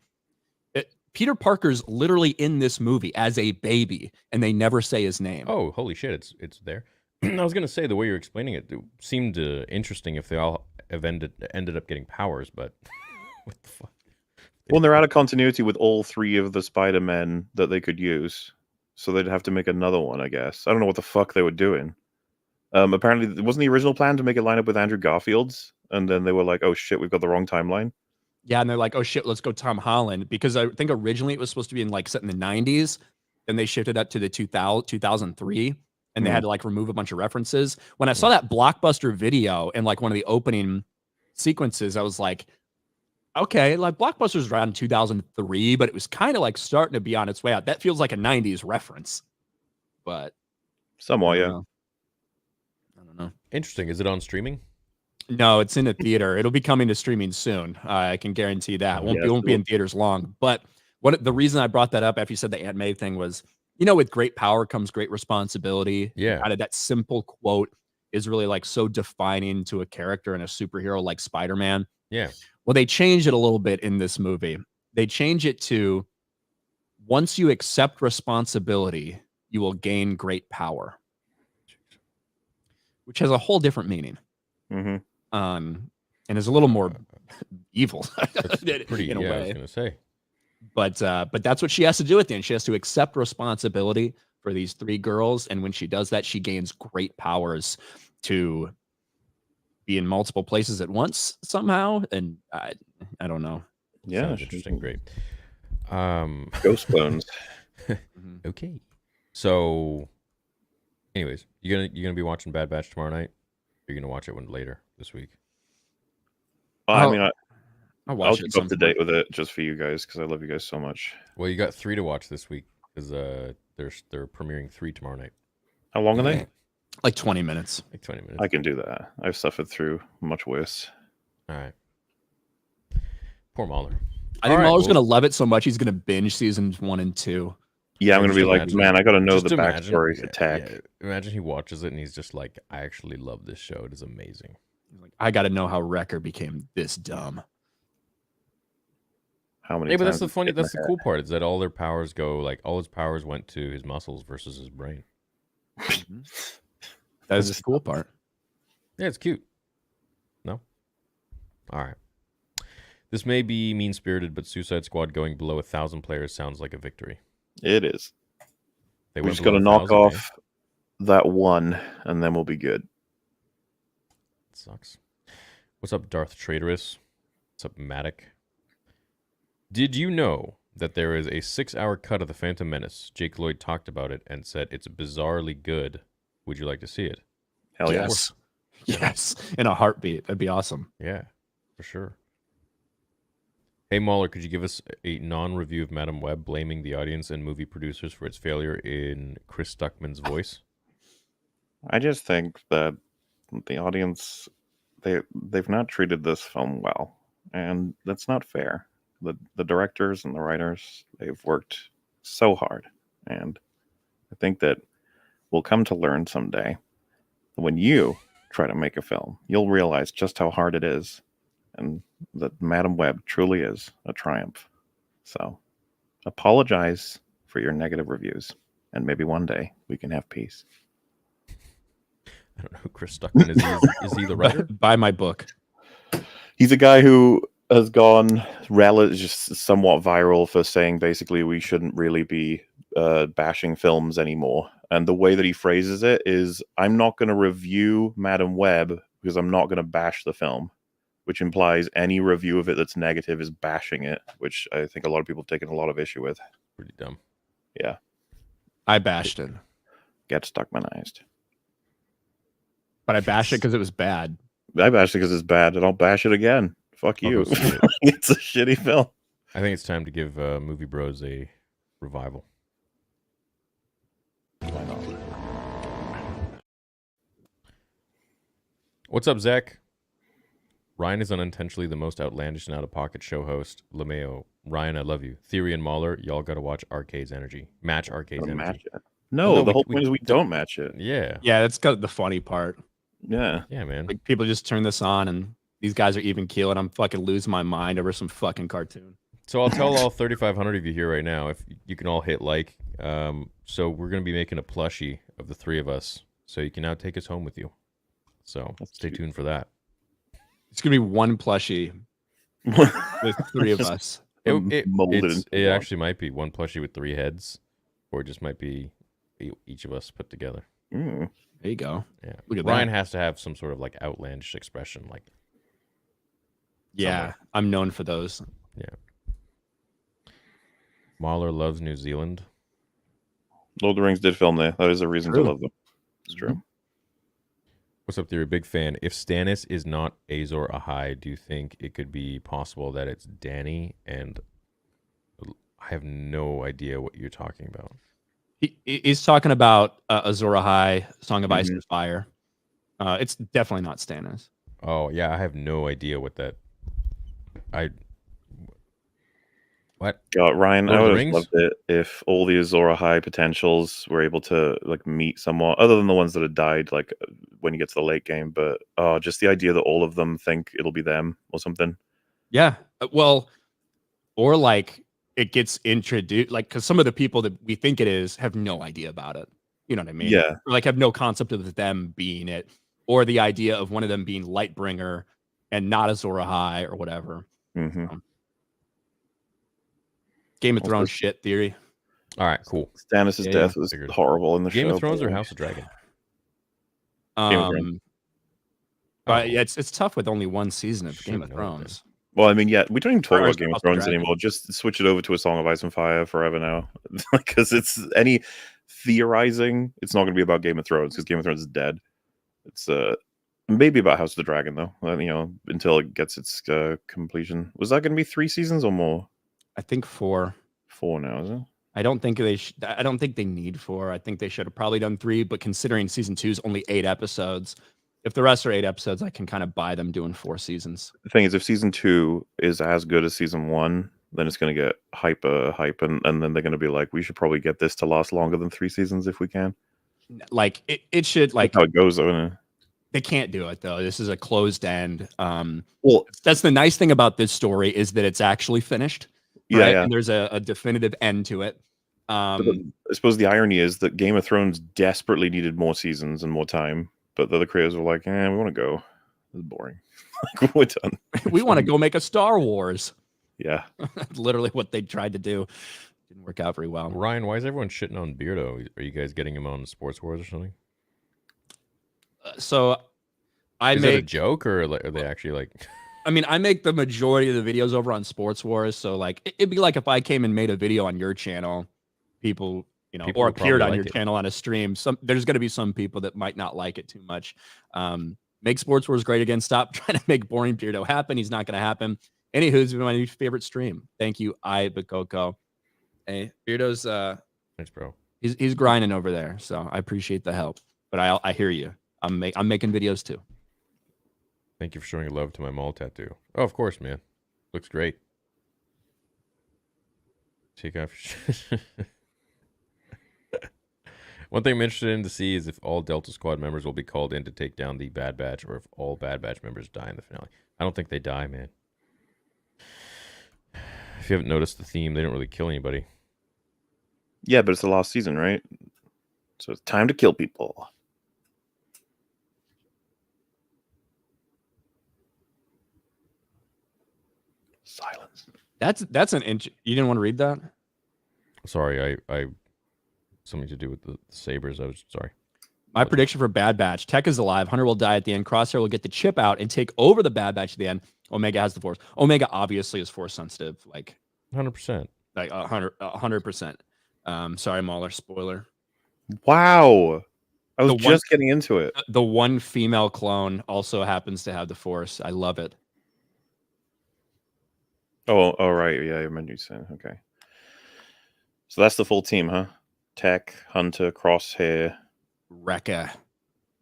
Peter Parker's literally in this movie as a baby, and they never say his name. Oh, holy shit! It's there. I was gonna say, the way you're explaining it seemed interesting if they all ended up getting powers, but what the fuck? Well, they're out of continuity with all 3 of the Spider-Men that they could use, so they'd have to make another one, I guess. I don't know what the fuck they were doing. Apparently, it wasn't the original plan to make it line up with Andrew Garfield's, and then they were like, "Oh shit, we've got the wrong timeline." Yeah, and they're like, "Oh shit, let's go Tom Holland," because I think originally it was supposed to be set in the 90s, then they shifted up to the 2003, and they had to like remove a bunch of references. When I saw that Blockbuster video and like one of the opening sequences, I was like, okay, like Blockbuster's around 2003, but it was kind of like starting to be on its way out. That feels like a 90s reference, but somewhat, yeah. I don't know. Interesting. Is it on streaming? No, it's in a theater. It'll be coming to streaming soon. I can guarantee that. It won't be in theaters long. But the reason I brought that up after you said the Aunt May thing was, with great power comes great responsibility. Yeah. Out of that simple quote is really like so defining to a character and a superhero like Spider-Man. Yeah. Well, they changed it a little bit in this movie. They change it to, once you accept responsibility, you will gain great power, which has a whole different meaning. And is a little more evil pretty, in a way. I was gonna say. But that's what she has to do at the end. She has to accept responsibility for these 3 girls, and when she does that, she gains great powers to be in multiple places at once somehow, and I don't know. Yeah, Sounds interesting. Great. Ghost clones. Okay. So, anyways, you're gonna be watching Bad Batch tomorrow night. Or you're gonna watch it one later this week. I mean, I'll I'll keep up to date with it just for you guys because I love you guys so much. Well, you got 3 to watch this week because they're premiering 3 tomorrow night. How long are they? Like 20 minutes. Like 20 minutes. I can do that. I've suffered through much worse. All right. Poor MauLer. I think Mauler's gonna love it so much he's gonna binge seasons 1 and 2. Yeah, I'm gonna be like, man, I gotta know just the imagine- backstory to yeah, Tech. yeah. Imagine he watches it and he's just like, I actually love this show. It is amazing. He's like, I gotta know how Wrecker became this dumb. How many? Yeah, but that's times the funny. in my That's the head? cool part is that all their powers go like all his powers went to his muscles versus his brain. That is the cool part. Yeah, it's cute. No? All right. This may be mean-spirited, but Suicide Squad going below 1,000 players sounds like a victory. It is. They We went just gotta below knock 1,000, off that one, and then we'll be good. Sucks. What's up, Darth Traitorous? What's up, Matic? Did you know that there is a 6-hour cut of The Phantom Menace? Jake Lloyd talked about it and said it's bizarrely good. Would you like to see it? Hell yes. Yes. In a heartbeat. That'd be awesome. Yeah, for sure. Hey, MauLer, could you give us a non-review of Madam Web blaming the audience and movie producers for its failure in Chris Stuckman's voice? I just think that the audience they've not treated this film well, and that's not fair. The directors and the writers, they've worked so hard, and I think that we'll come to learn someday that when you try to make a film, you'll realize just how hard it is, and that Madam Web truly is a triumph. So apologize for your negative reviews, and maybe one day we can have peace. I don't know who Chris Stuckman is. Is he the writer? Buy my book. He's a guy who has gone just somewhat viral for saying basically we shouldn't really be bashing films anymore. And the way that he phrases it is, I'm not going to review Madam Web because I'm not going to bash the film, which implies any review of it that's negative is bashing it, which I think a lot of people have taken a lot of issue with. Pretty dumb. Yeah. I bashed it. Get Stuckmanized. But I bashed it because it was bad. I bashed it because it's bad, and I'll bash it again. Fuck I'll you. go see it. It's a shitty film. I think it's time to give Movie Bros a revival. What's up, Zach? Ryan is unintentionally the most outlandish and out-of-pocket show host. LeMayo, Ryan, I love you. Theory and MauLer, y'all got to watch Arcade's Energy. Match Arcade's Gotta Energy. match it. No, No, the whole we- point is we don't match it. Yeah. Yeah, that's kind of the funny part. Yeah. Yeah, man. Like people just turn this on and these guys are even keel and I'm fucking losing my mind over some fucking cartoon. So I'll tell all 3,500 of you here right now, if you can all hit like. So we're going to be making a plushie of the 3 of us. So you can now take us home with you. So That's stay cute. tuned for that. It's gonna be one plushie with 3 of us. It actually might be one plushie with 3 heads, or it just might be each of us put together. Mm. There you go. Yeah, Look at Ryan that. has to have some sort of like outlandish expression, like Yeah, somewhere. I'm known for those. MauLer loves New Zealand. Lord of the Rings did film there. That is a reason True. to love them. It's true. What's up, Theory? Big fan. If Stannis is not Azor Ahai, do you think it could be possible that it's Danny? And I have no idea what you're talking about. He's talking about Azor Ahai, Song of Ice and Fire. It's definitely not Stannis. Oh yeah, I have no idea what that. What? God, Ryan, Lord I of the would have Rings? loved it if all the Azor Ahai potentials were able to like meet someone other than the ones that had died, like when you get to the late game. But just the idea that all of them think it'll be them or something. Yeah. Well, or like it gets introduced, like because some of the people that we think it is have no idea about it. You know what I mean? Yeah. Or like have no concept of them being it, or the idea of one of them being Lightbringer and not Azor Ahai or whatever. hmm Game of Also- Thrones shit theory. All right, cool. Stannis' Yeah, death was figured. horrible in the Game show. of Thrones or but- House of Dragon? Game of Thrones. But yeah, it's tough with only one season of Game of Should know Thrones. Well, I mean, yeah, we don't even talk Or about Game of House of Thrones Dragon. anymore. Just switch it over to A Song of Ice and Fire forever now, because it's any theorizing. It's not going to be about Game of Thrones because Game of Thrones is dead. It's maybe about House of the Dragon though. Until it gets its completion. Was that going to be 3 seasons or more? I think 4. 4 now, is it? I don't think I don't think they need 4. I think they should have probably done 3. But considering season 2 is only 8 episodes, if the rest are 8 episodes, I can kind of buy them doing 4 seasons. The thing is, if season 2 is as good as season 1, then it's going to get hype, and then they're going to be like, we should probably get this to last longer than 3 seasons if we can. Like it should like That's how it goes, though, isn't it? They can't do it though. This is a closed end. Well, that's the nice thing about this story is that it's actually finished. Yeah, right? yeah. And there's a definitive end to it. I suppose the irony is that Game of Thrones desperately needed more seasons and more time, but the other creators were like, we want to go. This is boring. We're done. We want to go make a Star Wars. Yeah. Literally what they tried to do. Didn't work out very well. Ryan, why is everyone shitting on Beardo? Are you guys getting him on Sports Wars or something? So is that a joke or are they actually like... I mean, I make the majority of the videos over on Sports Wars. So like, it'd be like if I came and made a video on your channel, people or appeared on your channel on a stream. There's going to be some people that might not like it too much. Make Sports Wars great again. Stop trying to make boring Beardo happen. He's not going to happen. Anywho's been my favorite stream. Thank you, Bakoko. Hey, Beardo's thanks, bro. He's grinding over there, so I appreciate the help. But I hear you. I'm making videos too. Thank you for showing your love to my Maul tattoo. Oh, of course, man. Looks great. Take off. One thing I'm interested in to see is if all Delta Squad members will be called in to take down the Bad Batch, or if all Bad Batch members die in the finale. I don't think they die, man. If you haven't noticed the theme, they don't really kill anybody. Yeah, but it's the last season, right? So it's time to kill people. Silence. That's an inch. You didn't want to read that? Sorry, I something to do with the sabers. I was sorry. My prediction for Bad Batch: Tech is alive. Hunter will die at the end. Crosshair will get the chip out and take over the Bad Batch at the end. Omega has the Force. Omega obviously is Force sensitive, like 100%, like 100%. Sorry, MauLer. Spoiler. Wow, I was just getting into it. The one female clone also happens to have the Force. I love it. Oh, right. Yeah, you mentioned saying. Okay. So that's the full team, huh? Tech, Hunter, Crosshair, Rekka,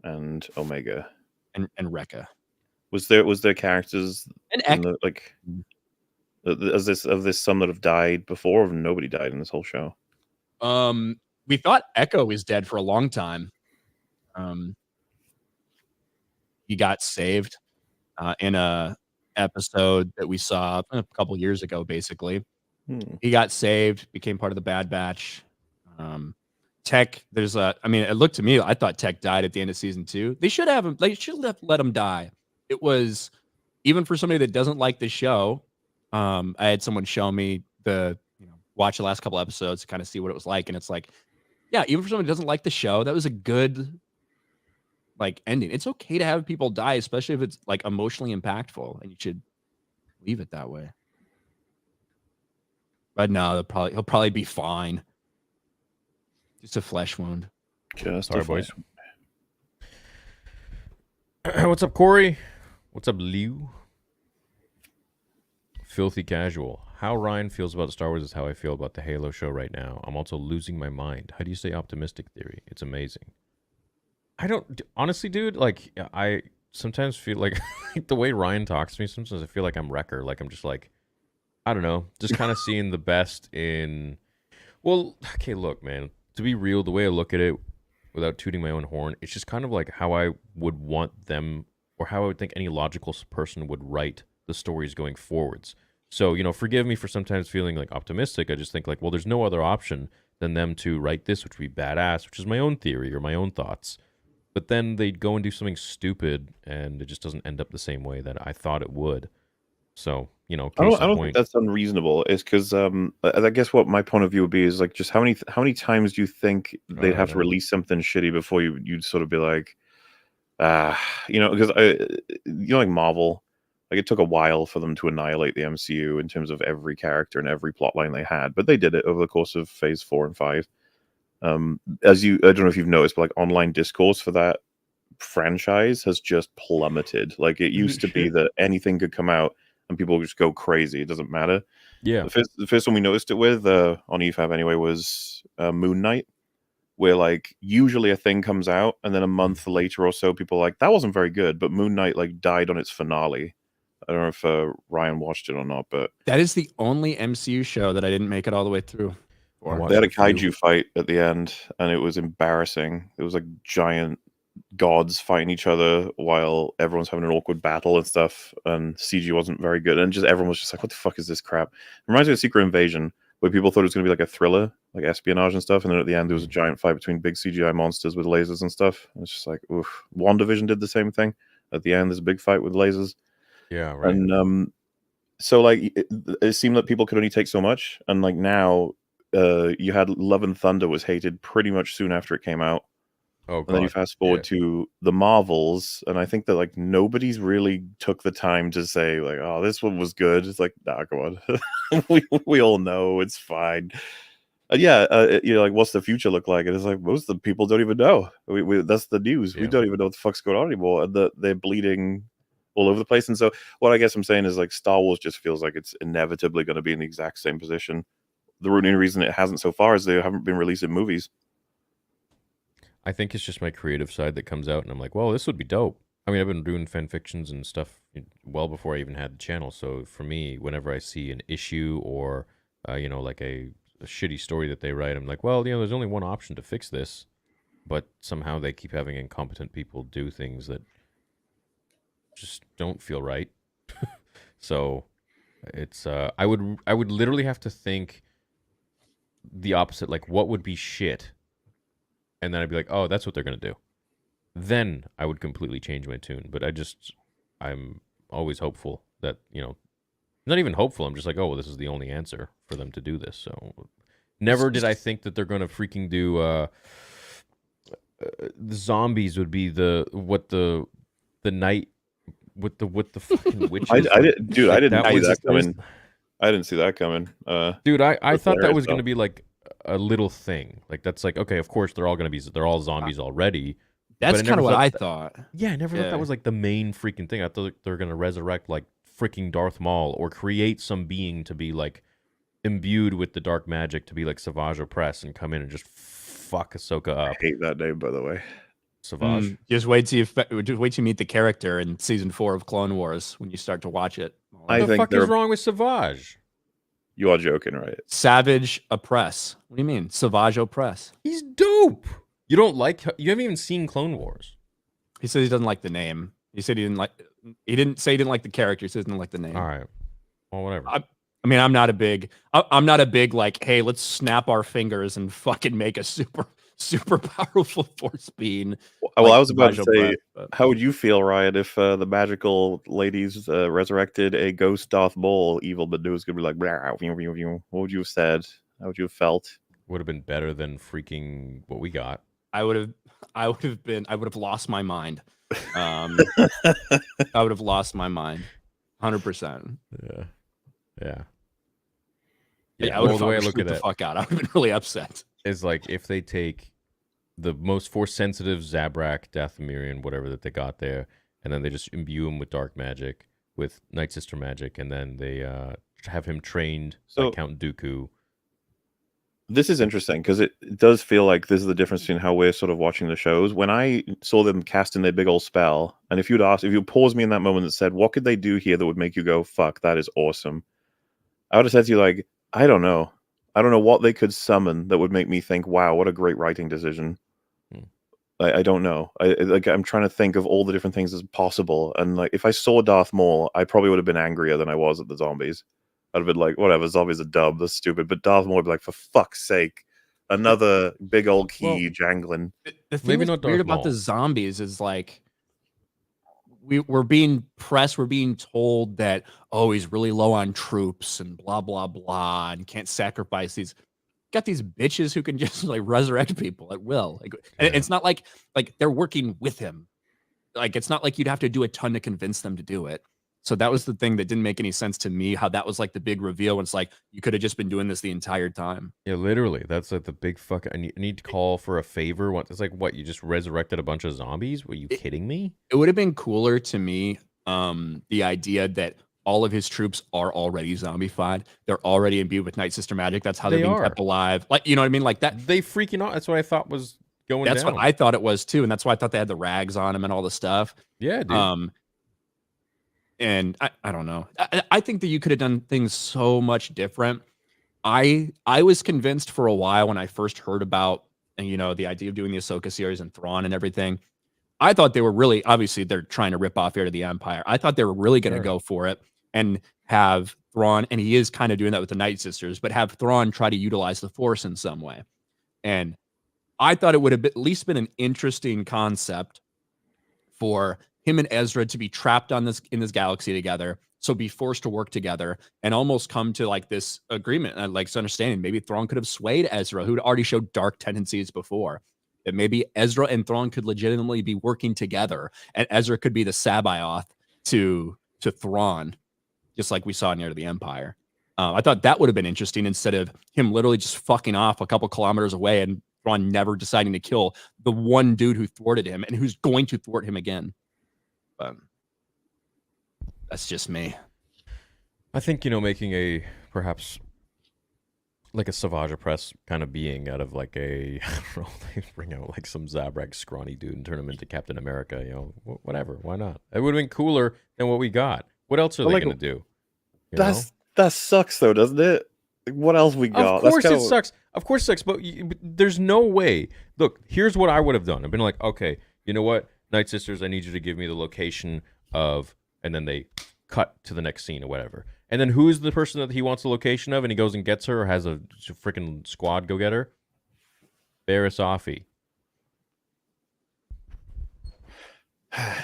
and Omega, and Rekka. Was there characters and of this some that have died before, or nobody died in this whole show? We thought Echo was dead for a long time. He got saved in a episode that we saw a couple years ago. Basically, he got saved, became part of the Bad Batch. Tech, it looked to me, I thought Tech died at the end of season 2. They should have let him die. It was, even for somebody that doesn't like the show, I had someone show me watch the last couple episodes to kind of see what it was like, and it's like, yeah, even for somebody that doesn't like the show, that was a good ending. It's okay to have people die, especially if it's like emotionally impactful, and you should leave it that way. But no, he'll probably be fine. Just a flesh wound. Just sorry, boys. What's up, Corey? What's up, Liu? Filthy Casual. How Ryan feels about Star Wars is how I feel about the Halo show right now. I'm also losing my mind. How do you say optimistic theory? It's amazing. I don't... Honestly, dude, I sometimes feel like the way Ryan talks to me, sometimes I feel like I'm Wrecker. Like, I'm just like... I don't know. Just kind of seeing the best in... Well, okay, look, man. To be real, the way I look at it, without tooting my own horn, it's just kind of like how I would want them, or how I would think any logical person would write the stories going forwards. So, forgive me for sometimes feeling like optimistic. I just think well, there's no other option than them to write this, which would be badass, which is my own theory or my own thoughts. But then they'd go and do something stupid, and it just doesn't end up the same way that I thought it would. So, I don't think that's unreasonable. It's because I guess what my point of view would be is just how many times do you think they'd have to release something shitty before you'd sort of be like, Because like Marvel, like it took a while for them to annihilate the MCU in terms of every character and every plotline they had, but they did it over the course of Phase 4 and 5. I don't know if you've noticed, but like online discourse for that franchise has just plummeted. Like it used to be that anything could come out and people would just go crazy. It doesn't matter. Yeah. The first one we noticed it with on EFAB anyway was Moon Knight, where like usually a thing comes out and then a month later or so people are like, that wasn't very good, but Moon Knight like died on its finale. I don't know if Ryan watched it or not, but that is the only MCU show that I didn't make it all the way through. They had a kaiju fight at the end and it was embarrassing. It was like giant gods fighting each other while everyone's having an awkward battle and stuff, and CG wasn't very good, and just everyone was just like, what the fuck is this crap? It reminds me of Secret Invasion, where people thought it was going to be like a thriller, like espionage and stuff, and then at the end there was a giant fight between big CGI monsters with lasers and stuff. And it's just like, oof. WandaVision did the same thing. At the end there's a big fight with lasers. Yeah, right. And so like it seemed that people could only take so much, and like now you had Love and Thunder was hated pretty much soon after it came out. Oh, God. And then you fast forward to the Marvels, and I think that like nobody's really took the time to say like, "Oh, this one was good." It's like, nah, come on, we all know it's fine. Like, what's the future look like? And it's like most of the people don't even know. That's the news. We don't even know what the fuck's going on anymore, and they're bleeding all over the place. And so, what I guess I'm saying is like, Star Wars just feels like it's inevitably going to be in the exact same position. The only reason it hasn't so far is they haven't been releasing movies. I think it's just my creative side that comes out, and I'm like, well, this would be dope. I mean, I've been doing fan fictions and stuff well before I even had the channel. So for me, whenever I see an issue or, like a shitty story that they write, I'm like, well, there's only one option to fix this. But somehow they keep having incompetent people do things that just don't feel right. So it's, I would literally have to think the opposite, like what would be shit? And then I'd be like, oh, that's what they're going to do. Then I would completely change my tune. But I'm always hopeful that, not even hopeful. I'm just like, oh, well, this is the only answer for them to do this. So never did I think that they're going to freaking do, the zombies would be the night with the fucking witches. I didn't see that coming. I didn't see that coming. Dude, I thought that was going to be like a little thing. Like that's like, okay, of course they're all zombies already. That's kind of what I thought. Yeah, I never thought that was like the main freaking thing. I thought they're going to resurrect like freaking Darth Maul or create some being to be like imbued with the dark magic to be like Savage Opress and come in and just fuck Ahsoka up. I hate that name, by the way. Savage. Just wait till you meet the character in season 4 of Clone Wars when you start to watch it. What the fuck is wrong with Savage? You are joking, right? Savage Oppress. What do you mean? Savage Oppress. He's dope. You haven't even seen Clone Wars. He said he doesn't like the name. He said he didn't say he didn't like the character. He said he didn't like the name. All right. Well, whatever. I mean, I'm not a big like, hey, let's snap our fingers and fucking make a super powerful force being. Well, I was about to say, how would you feel, Ryan, if the magical ladies resurrected a ghost Darth Maul, evil, but it was gonna be like, what would you have said? How would you have felt? Would have been better than freaking what we got. I would have lost my mind. I would have lost my mind, 100%. Yeah. I would have the way I look at it, fuck out. I would have been really upset. Is like if they take the most force sensitive Zabrak, Dathomirian, whatever that they got there, and then they just imbue him with dark magic, with Night Sister magic, and then they have him trained by Count Dooku. This is interesting because it does feel like this is the difference between how we're sort of watching the shows. When I saw them casting their big old spell, and if you paused me in that moment and said, what could they do here that would make you go, fuck, that is awesome? I would have said to you, like, I don't know. I don't know what they could summon that would make me think, wow, what a great writing decision. I don't know. I'm trying to think of all the different things as possible. And like, if I saw Darth Maul, I probably would have been angrier than I was at the zombies. I'd have been like, whatever, zombies are dumb, that's stupid. But Darth Maul would be like, for fuck's sake, another big old key jangling. The thing that's weird about the zombies is like, we're being told that, oh, he's really low on troops and blah, blah, blah, and can't sacrifice these. Got these bitches who can just like resurrect people at will. Like, and it's not like they're working with him. like it's not like you'd have to do a ton to convince them to do it. So that was the thing that didn't make any sense to me, how that was like the big reveal when it's like you could have just been doing this the entire time. Yeah, literally. That's like the big fuck. I need to call for a favor. It's like, what, you just resurrected a bunch of zombies? Were you kidding me? It would have been cooler to me, the idea that all of his troops are already zombified. They're already imbued with Night Sister magic. That's how they're being kept alive. Like, you know what I mean? Like that. They freaking out. That's what I thought was going That's down. what I thought it was too. And that's why I thought they had the rags on him and all the stuff. Yeah, dude. And I don't know. I think that you could have done things so much different. I was convinced for a while when I first heard about, you know, the idea of doing the Ahsoka series and Thrawn and everything. I thought they were really, obviously they're trying to rip off Heir to the Empire. I thought they were really going to go for it and have Thrawn, and he is kind of doing that with the Night Sisters, but have Thrawn try to utilize the Force in some way. And I thought it would have at least been an interesting concept for him and Ezra to be trapped in this galaxy together, so be forced to work together and almost come to like this agreement and like this understanding. Maybe Thrawn could have swayed Ezra, who'd already showed dark tendencies before. That maybe Ezra and Thrawn could legitimately be working together, and Ezra could be the Sabaoth to Thrawn, just like we saw in Heir to the Empire. I thought that would have been interesting instead of him literally just fucking off a couple kilometers away and Thrawn never deciding to kill the one dude who thwarted him and who's going to thwart him again. But that's just me. I think, you know, making a perhaps like a Savage Opress kind of being out of like a, I don't know, they bring out like some Zabrak scrawny dude and turn him into Captain America, you know, whatever, why not? It would have been cooler than what we got. What else are they going to do? That sucks though, doesn't it? What else we got? Of course it sucks. Of course it sucks, but there's no way. Look, here's what I would have done. I've been like, okay, you know what? Night Sisters, I need you to give me the location of, and then they cut to the next scene or whatever. And then who's the person that he wants the location of, and he goes and gets her, or has a freaking squad go get her? Barriss Offee.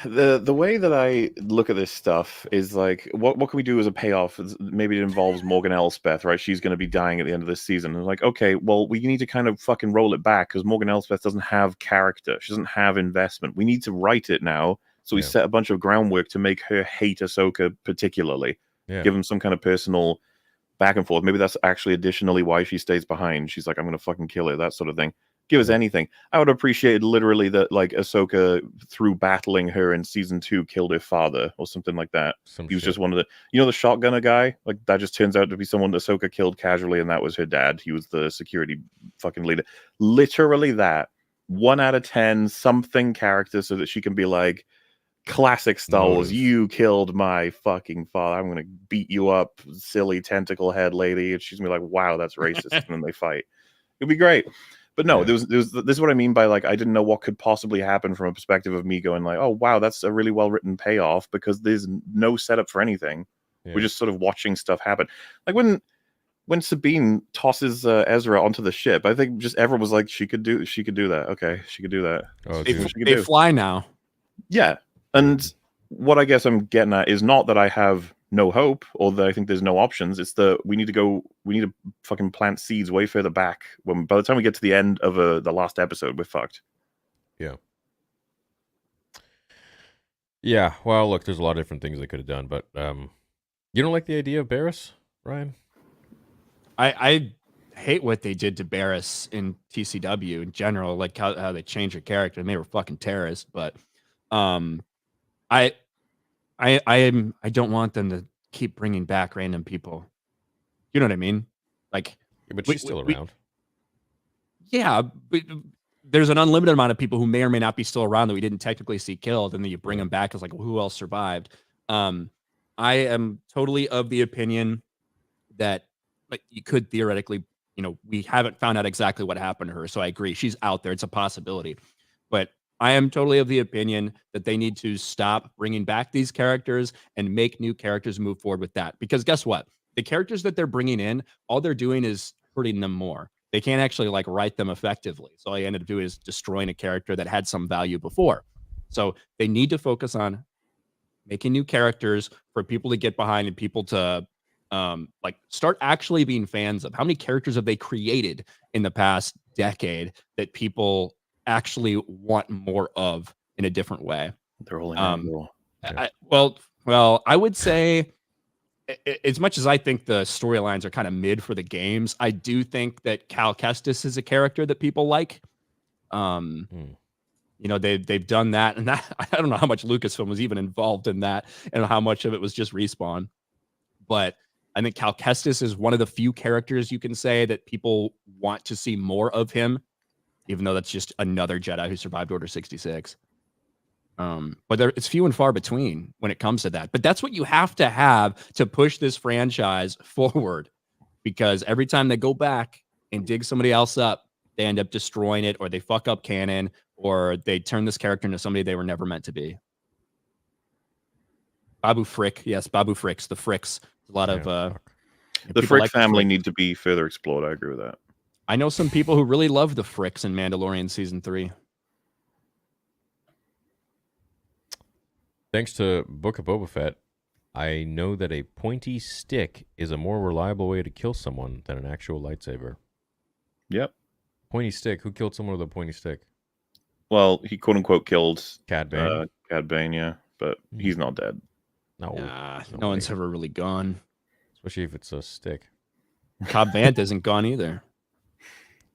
The way that I look at this stuff is like, what can we do as a payoff? Maybe it involves Morgan Elsbeth, right? She's going to be dying at the end of this season. And like, okay, well, we need to kind of fucking roll it back because Morgan Elsbeth doesn't have character. She doesn't have investment. We need to write it now. So we set a bunch of groundwork to make her hate Ahsoka particularly. Give him some kind of personal back and forth. Maybe that's actually additionally why she stays behind. She's like, I'm going to fucking kill her, that sort of thing. Give us anything. I would appreciate literally that, like, Ahsoka, through battling her in season 2, killed her father or something like that. He was just one of the, you know, the shotgunner guy? Like, that just turns out to be someone Ahsoka killed casually, and that was her dad. He was the security fucking leader. Literally that. 1 out of 10 something character so that she can be like, classic Star Wars, you killed my fucking father. I'm going to beat you up, silly tentacle head lady. And she's going to be like, wow, that's racist. And then they fight. It'd be great. But no, this is what I mean by, like, I didn't know what could possibly happen from a perspective of me going like, oh, wow, that's a really well-written payoff because there's no setup for anything. We're just sort of watching stuff happen. Like when Sabine tosses Ezra onto the ship, I think just everyone was like, she could do that. Okay, she could do that. Oh, they fly now. Yeah. And what I guess I'm getting at is not that I have no hope or that I think there's no options. It's that we need to fucking plant seeds way further back. When by the time we get to the end of the last episode, we're fucked. Yeah. Yeah. Well, look, there's a lot of different things they could have done, but you don't like the idea of Barriss, Ryan? I hate what they did to Barriss in TCW in general, like how they changed her character and they were fucking terrorists. But I don't want them to keep bringing back random people. You know what I mean? Like, but she's still around. Yeah, but there's an unlimited amount of people who may or may not be still around that we didn't technically see killed, and then you bring them back as like, well, who else survived? I am totally of the opinion that, like, you could theoretically, you know, we haven't found out exactly what happened to her, so I agree, she's out there, it's a possibility, but I am totally of the opinion that they need to stop bringing back these characters and make new characters move forward with that. Because guess what? The characters that they're bringing in, all they're doing is hurting them more. They can't actually like write them effectively. So all you end up doing is destroying a character that had some value before. So they need to focus on making new characters for people to get behind and people to like start actually being fans of. How many characters have they created in the past decade that people actually want more of in a different way? They're all in Andor. Well, I would say, as much as I think the storylines are kind of mid for the games, I do think that Cal Kestis is a character that people like. You know, they've done that, and that, I don't know how much Lucasfilm was even involved in that, and how much of it was just Respawn. But I think Cal Kestis is one of the few characters you can say that people want to see more of him, even though that's just another Jedi who survived Order 66. But it's few and far between when it comes to that. But that's what you have to push this franchise forward, because every time they go back and dig somebody else up, they end up destroying it, or they fuck up canon, or they turn this character into somebody they were never meant to be. Babu Frick, yes, Babu Fricks, the Fricks. A lot of the Frick family need to be further explored. I agree with that. I know some people who really love the Fricks in Mandalorian season 3. Thanks to Book of Boba Fett, I know that a pointy stick is a more reliable way to kill someone than an actual lightsaber. Yep. Pointy stick. Who killed someone with a pointy stick? Well, he quote unquote killed Cad Bane. Cad Bane, yeah, but he's not dead. No, no one's ever really gone. Especially if it's a stick. Cobb Vanth isn't gone either.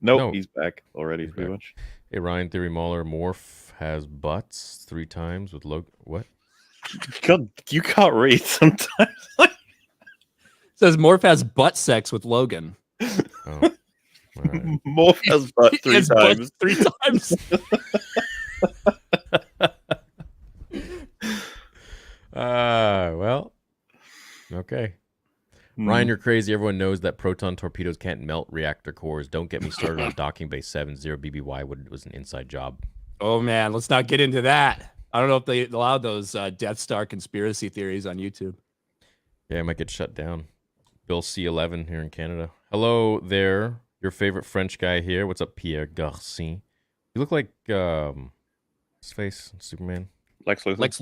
No, he's back already, pretty much. Hey, Ryan, Theory MauLer, Morph has butts 3 times with Logan. What? God, you can't read sometimes. Says Morph has butt sex with Logan. Oh. Right. Morph has butt 3 times. 3 times. Well, okay. Ryan, you're crazy. Everyone knows that proton torpedoes can't melt reactor cores. Don't get me started on docking bay 7. 0 BBY was an inside job. Oh, man. Let's not get into that. I don't know if they allowed those Death Star conspiracy theories on YouTube. Yeah, I might get shut down. Bill C11 here in Canada. Hello there. Your favorite French guy here. What's up, Pierre Garcia? You look like, his face, Superman. Lex Luthor. Lex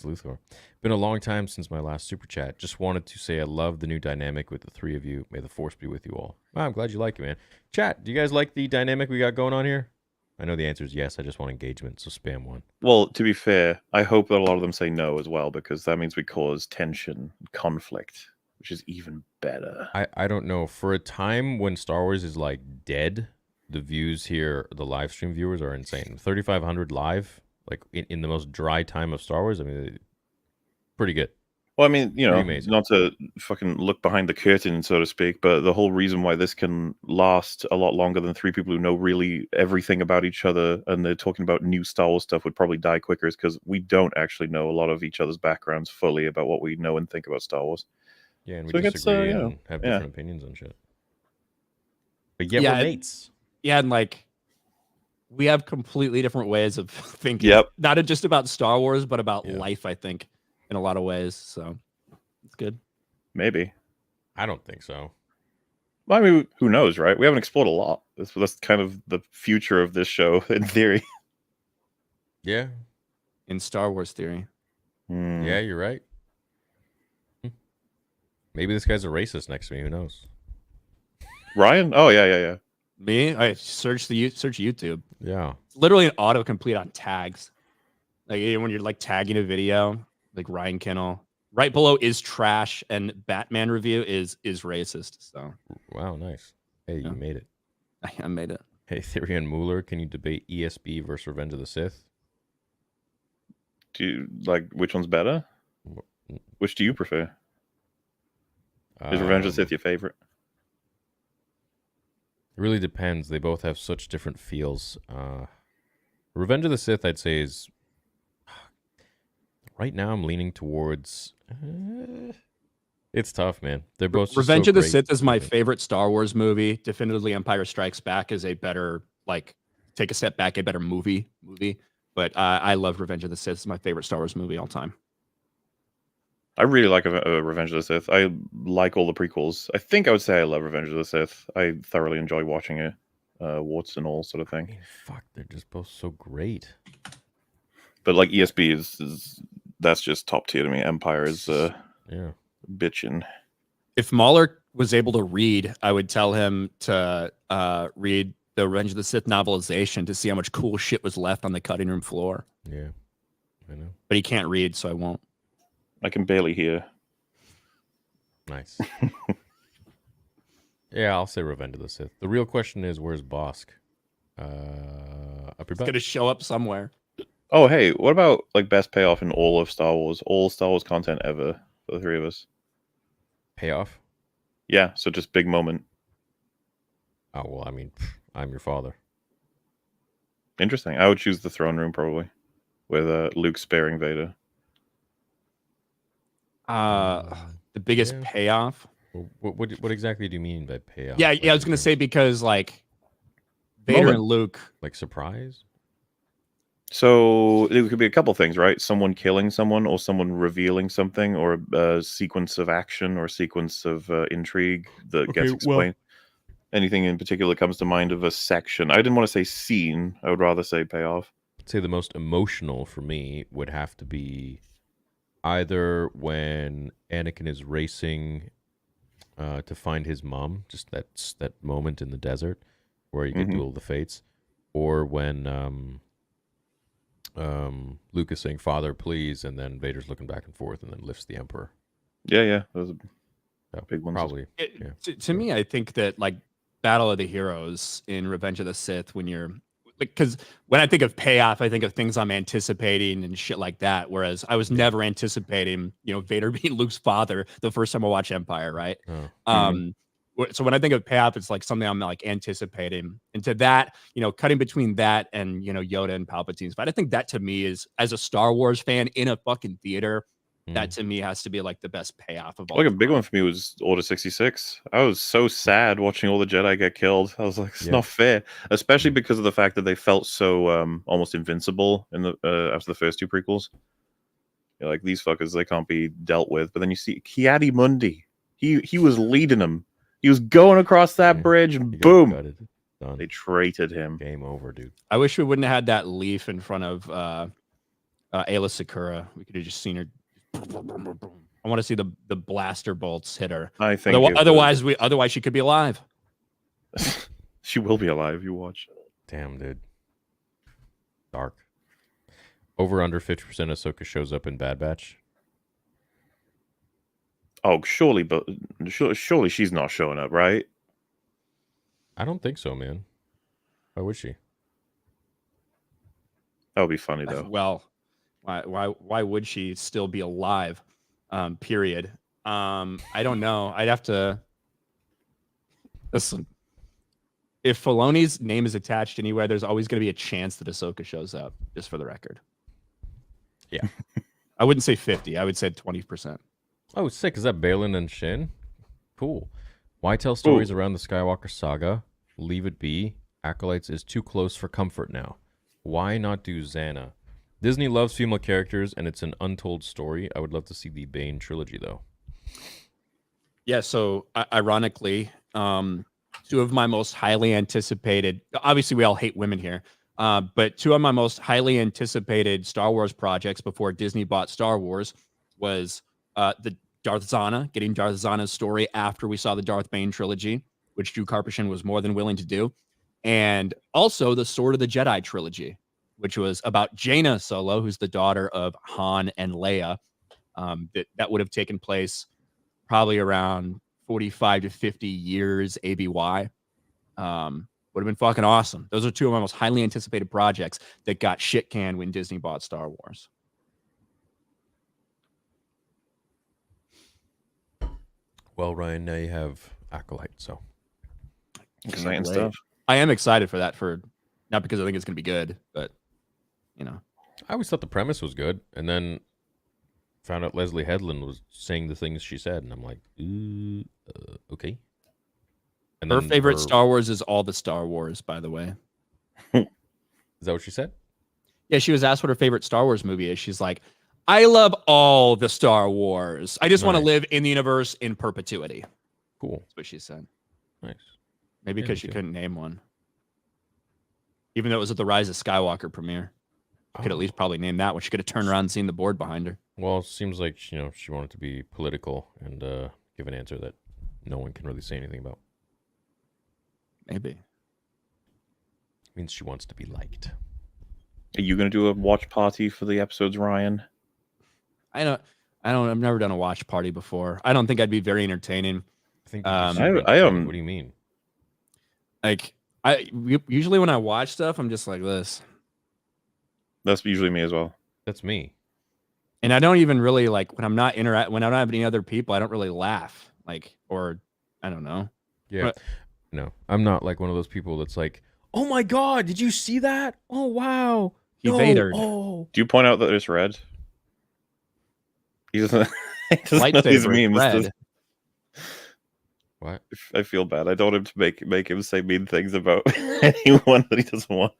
Luthor. Been a long time since my last super chat. Just wanted to say I love the new dynamic with the 3 of you. May the force be with you all. Wow, I'm glad you like it, man. Chat, do you guys like the dynamic we got going on here? I know the answer is yes. I just want engagement, so spam 1. Well, to be fair, I hope that a lot of them say no as well, because that means we cause tension, conflict, which is even better. I don't know. For a time when Star Wars is like dead, the views here, the live stream viewers are insane. 3,500 live, like in the most dry time of Star Wars. I mean, pretty good. Well, I mean, you know, not to fucking look behind the curtain, so to speak, but the whole reason why this can last a lot longer than 3 people who know really everything about each other and they're talking about new Star Wars stuff would probably die quicker is because we don't actually know a lot of each other's backgrounds fully about what we know and think about Star Wars. Yeah, and we disagree and have different opinions on shit. But we're mates. Yeah, and like, we have completely different ways of thinking. Yep. Not just about Star Wars, but about life, I think, in a lot of ways. So it's good. Maybe. I don't think so. Well, I mean, who knows, right? We haven't explored a lot. That's kind of the future of this show, in theory. Yeah. In Star Wars theory. Yeah, you're right. Maybe this guy's a racist next to me. Who knows? Ryan? Oh, yeah. Me? I search YouTube. Yeah. It's literally an autocomplete on tags. Like when you're like tagging a video, like Ryan Kinel. Right below is trash and Batman review is racist. So wow, nice. Hey, you made it. I made it. Hey, Theory and MauLer, can you debate ESB versus Revenge of the Sith? Do you like which one's better? Which do you prefer? Is Revenge of the Sith your favorite? It really depends. They both have such different feels. Revenge of the Sith, I'd say, is... Right now, I'm leaning towards... It's tough, man. They're both Revenge of the Sith is my favorite Star Wars movie. Definitively, Empire Strikes Back is a better, like, take a step back, a better movie. But I love Revenge of the Sith. It's my favorite Star Wars movie all time. I really like Revenge of the Sith. I like all the prequels. I think I would say I love Revenge of the Sith. I thoroughly enjoy watching it. Warts and all sort of thing. I mean, fuck, they're just both so great. But like ESB is that's just top tier to me. Empire is bitching. If MauLer was able to read, I would tell him to read the Revenge of the Sith novelization to see how much cool shit was left on the cutting room floor. Yeah. I know. But he can't read, so I won't. I can barely hear. Nice. Yeah, I'll say Revenge of the Sith. The real question is, where's Bosk? Up your It's butt? gonna show up somewhere. Oh, hey, what about like best payoff in all of Star Wars? All Star Wars content ever for the three of us. Payoff? Yeah, so just big moment. Oh, well, I mean, I'm your father. Interesting. I would choose the throne room probably, with Luke sparing Vader. The biggest Yeah. payoff. What exactly do you mean by payoff? Yeah, Like, I was gonna say because like Vader Moment. and Luke. like surprise? So it could be a couple things, right? Someone killing someone, or someone revealing something, or a sequence of action, or a sequence of intrigue that gets explained. Anything in particular comes to mind of a section? I didn't want to say scene. I would rather say payoff. I'd say the most emotional for me would have to be either when Anakin is racing to find his mom, just that moment in the desert where you get Duel of the Fates, or when Luke is saying "Father, please," and then Vader's looking back and forth, and then lifts the Emperor. Yeah, those are So, big ones. probably. To me, I think that like Battle of the Heroes in Revenge of the Sith, when you're because when I think of payoff, I think of things I'm anticipating and shit like that. Whereas I was never anticipating, Vader being Luke's father the first time I watched Empire, right? Oh. So when I think of payoff, it's like something I'm like anticipating. And to that, cutting between that and Yoda and Palpatine's fight, I think that to me is, as a Star Wars fan in a fucking theater, that to me has to be like the best payoff of all. Like a big one for me was Order 66. I was so sad watching all the Jedi get killed. I was like, it's not fair, especially because of the fact that they felt so almost invincible in the after the first two prequels. You're like, these fuckers, they can't be dealt with. But then you see Kiadi Mundi. He was leading them. He was going across that bridge, and boom, Done. they traited him. Game over, dude. I wish we wouldn't have had that leaf in front of Ayla Sakura. We could have just seen her. I want to see the blaster bolts hit her. I think otherwise she could be alive. She will be alive. You watch. Damn, dude. Dark. Over under 50% Ahsoka shows up in Bad Batch. Oh, surely, but surely she's not showing up, right? I don't think so, man. Why would she? That would be funny though. Well, why would she still be alive? Period. I don't know. I'd have to listen. If Filoni's name is attached anywhere, there's always going to be a chance that Ahsoka shows up. Just for the record. Yeah. I wouldn't say 50. I would say 20%. Oh, sick. Is that Balin and Shin? Cool. Why tell stories around the Skywalker saga? Leave it be. Acolytes is too close for comfort now. Why not do Xana? Disney loves female characters, and it's an untold story. I would love to see the Bane trilogy, though. Yeah, so ironically, two of my most highly anticipated, obviously we all hate women here, but two of my most highly anticipated Star Wars projects before Disney bought Star Wars was the Darth Zana, getting Darth Zana's story after we saw the Darth Bane trilogy, which Drew Karpyshyn was more than willing to do, and also the Sword of the Jedi trilogy, which was about Jaina Solo, who's the daughter of Han and Leia. That would have taken place probably around 45 to 50 years ABY. Would have been fucking awesome. Those are two of my most highly anticipated projects that got shit canned when Disney bought Star Wars. Well, Ryan, now you have Acolyte, so. Exciting stuff. I am excited for that, not because I think it's going to be good, but, I always thought the premise was good, and then found out Leslie Headland was saying the things she said, and I'm like, okay. And her favorite Star Wars is all the Star Wars, by the way. Is that what she said? Yeah, she was asked what her favorite Star Wars movie is. She's like, I love all the Star Wars. I just want to live in the universe in perpetuity. Cool. That's what she said. Nice. Maybe because she couldn't name one. Even though it was at the Rise of Skywalker premiere. Could at least probably name that one. She could have turned around and seen the board behind her. Well, it seems like she wanted to be political and give an answer that no one can really say anything about. Maybe. Means she wants to be liked. Are you going to do a watch party for the episodes, Ryan? I've never done a watch party before. I don't think I'd be very entertaining. I think you'd be Um, super I entertaining. What do you mean? Like, usually when I watch stuff, I'm just like this. That's usually me as well. That's me. And I don't even really like when when I don't have any other people, I don't really laugh. Like, or I don't know. Yeah. But- No, I'm not like one of those people that's like, oh my God, did you see that? Oh, wow. He No, Vadered. Oh. Do you point out that it's red? He doesn't. He doesn't know these Lightsaber, memes. red. What? I feel bad. I don't want him to make him say mean things about anyone that he doesn't want.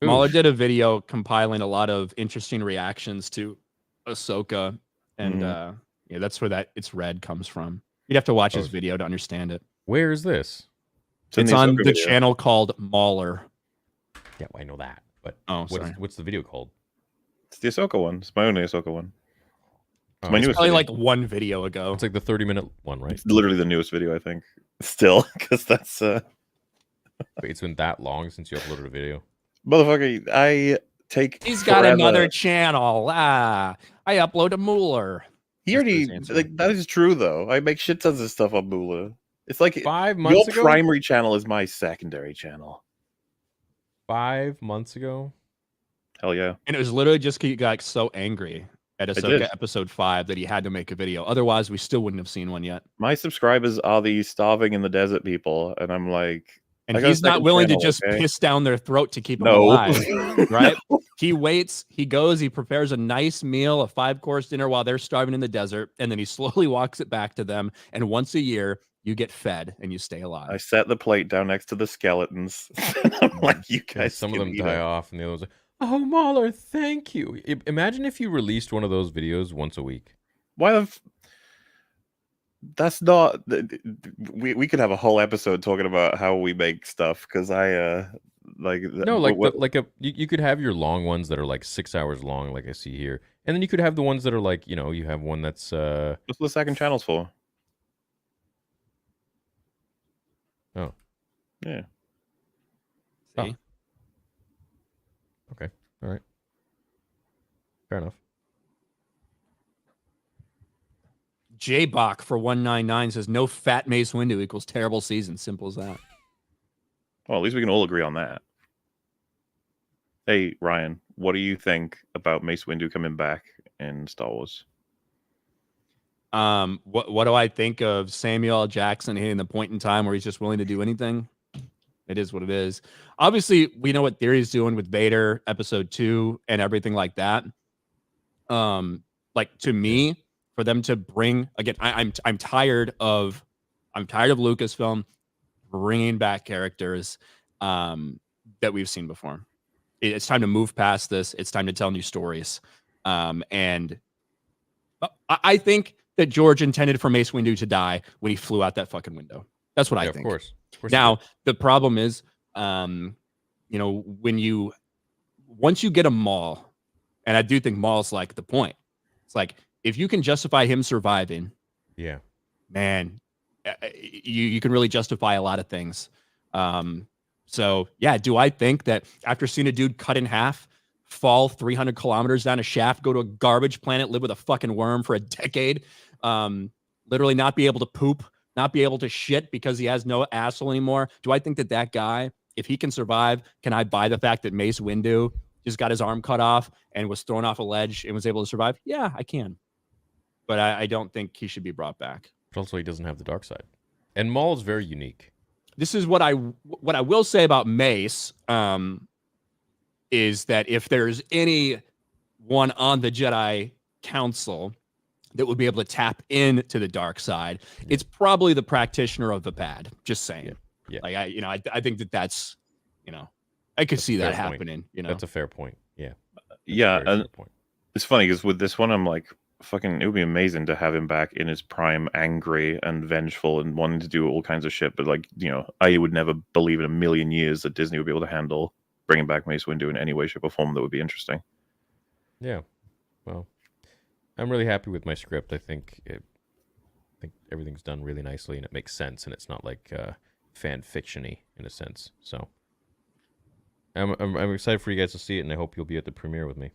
MauLer did a video compiling a lot of interesting reactions to Ahsoka, and yeah, that's where that it's red comes from. You'd have to watch his video to understand it. Where is this? It's on the channel called MauLer. Yeah, I know that. But sorry. what's the video called? It's the Ahsoka one. It's my only Ahsoka one. Oh, my it's newest Probably video. like one video ago. It's like the 30-minute one, right? It's literally the newest video, I think. Still, because that's Wait, it's been that long since you uploaded a video. motherfucker. I take. He's got forever. another channel. I upload a MauLer. He That's already his answer. like that is true though. I make shit tons of stuff on MauLer. It's like 5 months your ago? primary channel is my secondary channel. 5 months ago? Hell yeah. And it was literally just he got so angry at did. Ahsoka episode 5 that he had to make a video. Otherwise, we still wouldn't have seen one yet. My subscribers are the starving in the desert people, and I'm like, And I got a he's not second willing channel, to just okay? piss down their throat to keep them No. alive, right? He waits, he goes, he prepares a nice meal, a 5-course dinner while they're starving in the desert, and then he slowly walks it back to them. And once a year, you get fed and you stay alive. I set the plate down next to the skeletons. I'm like, you Yeah, guys. some of can them eat die it. off, and the others are, oh, MauLer, thank you. Imagine if you released one of those videos once a week. Why the? That's not. We could have a whole episode talking about how we make stuff because I like No, like you could have your long ones that are like 6 hours long, like I see here, and then you could have the ones that are like, you have one that's What's the second channels for? Oh. Yeah. See? Okay, all right, fair enough. J-Bach for 199 says no fat Mace Windu equals terrible season. Simple as that. Well, at least we can all agree on that. Hey, Ryan, what do you think about Mace Windu coming back in Star Wars? What do I think of Samuel L. Jackson hitting the point in time where he's just willing to do anything? It is what it is. Obviously, we know what Theory's doing with Vader episode 2 and everything like that. Like to me, for them to bring again, I'm tired of Lucasfilm bringing back characters that we've seen before. It's time to move past this. It's time to tell new stories. And I think that George intended for Mace Windu to die when he flew out that fucking window. That's what I think. Of course. Now, the problem is, once you get a Maul, and I do think Maul's like the point. It's like, if you can justify him surviving, Yeah. man, you can really justify a lot of things. So yeah, do I think that after seeing a dude cut in half, fall 300 kilometers down a shaft, go to a garbage planet, live with a fucking worm for a decade, literally not be able to poop, not be able to shit because he has no asshole anymore? Do I think that guy, if he can survive, can I buy the fact that Mace Windu just got his arm cut off and was thrown off a ledge and was able to survive? Yeah, I can. But I don't think he should be brought back. But also, he doesn't have the dark side. And Maul is very unique. This is what I will say about Mace, is that if there's anyone on the Jedi Council that would be able to tap into the dark side, it's probably the practitioner of the pad. Just saying. Yeah. Like I think that's, I could see that fair point. happening. That's a fair point. Yeah. Yeah, Very and fair point. it's funny because with this one, I'm like, fucking, it would be amazing to have him back in his prime, angry and vengeful and wanting to do all kinds of shit. But like, I would never believe in a million years that Disney would be able to handle bringing back Mace Windu in any way, shape, or form that would be interesting. Yeah. Well, I'm really happy with my script. I think everything's done really nicely and it makes sense and it's not like fan fiction-y in a sense. So I'm excited for you guys to see it, and I hope you'll be at the premiere with me.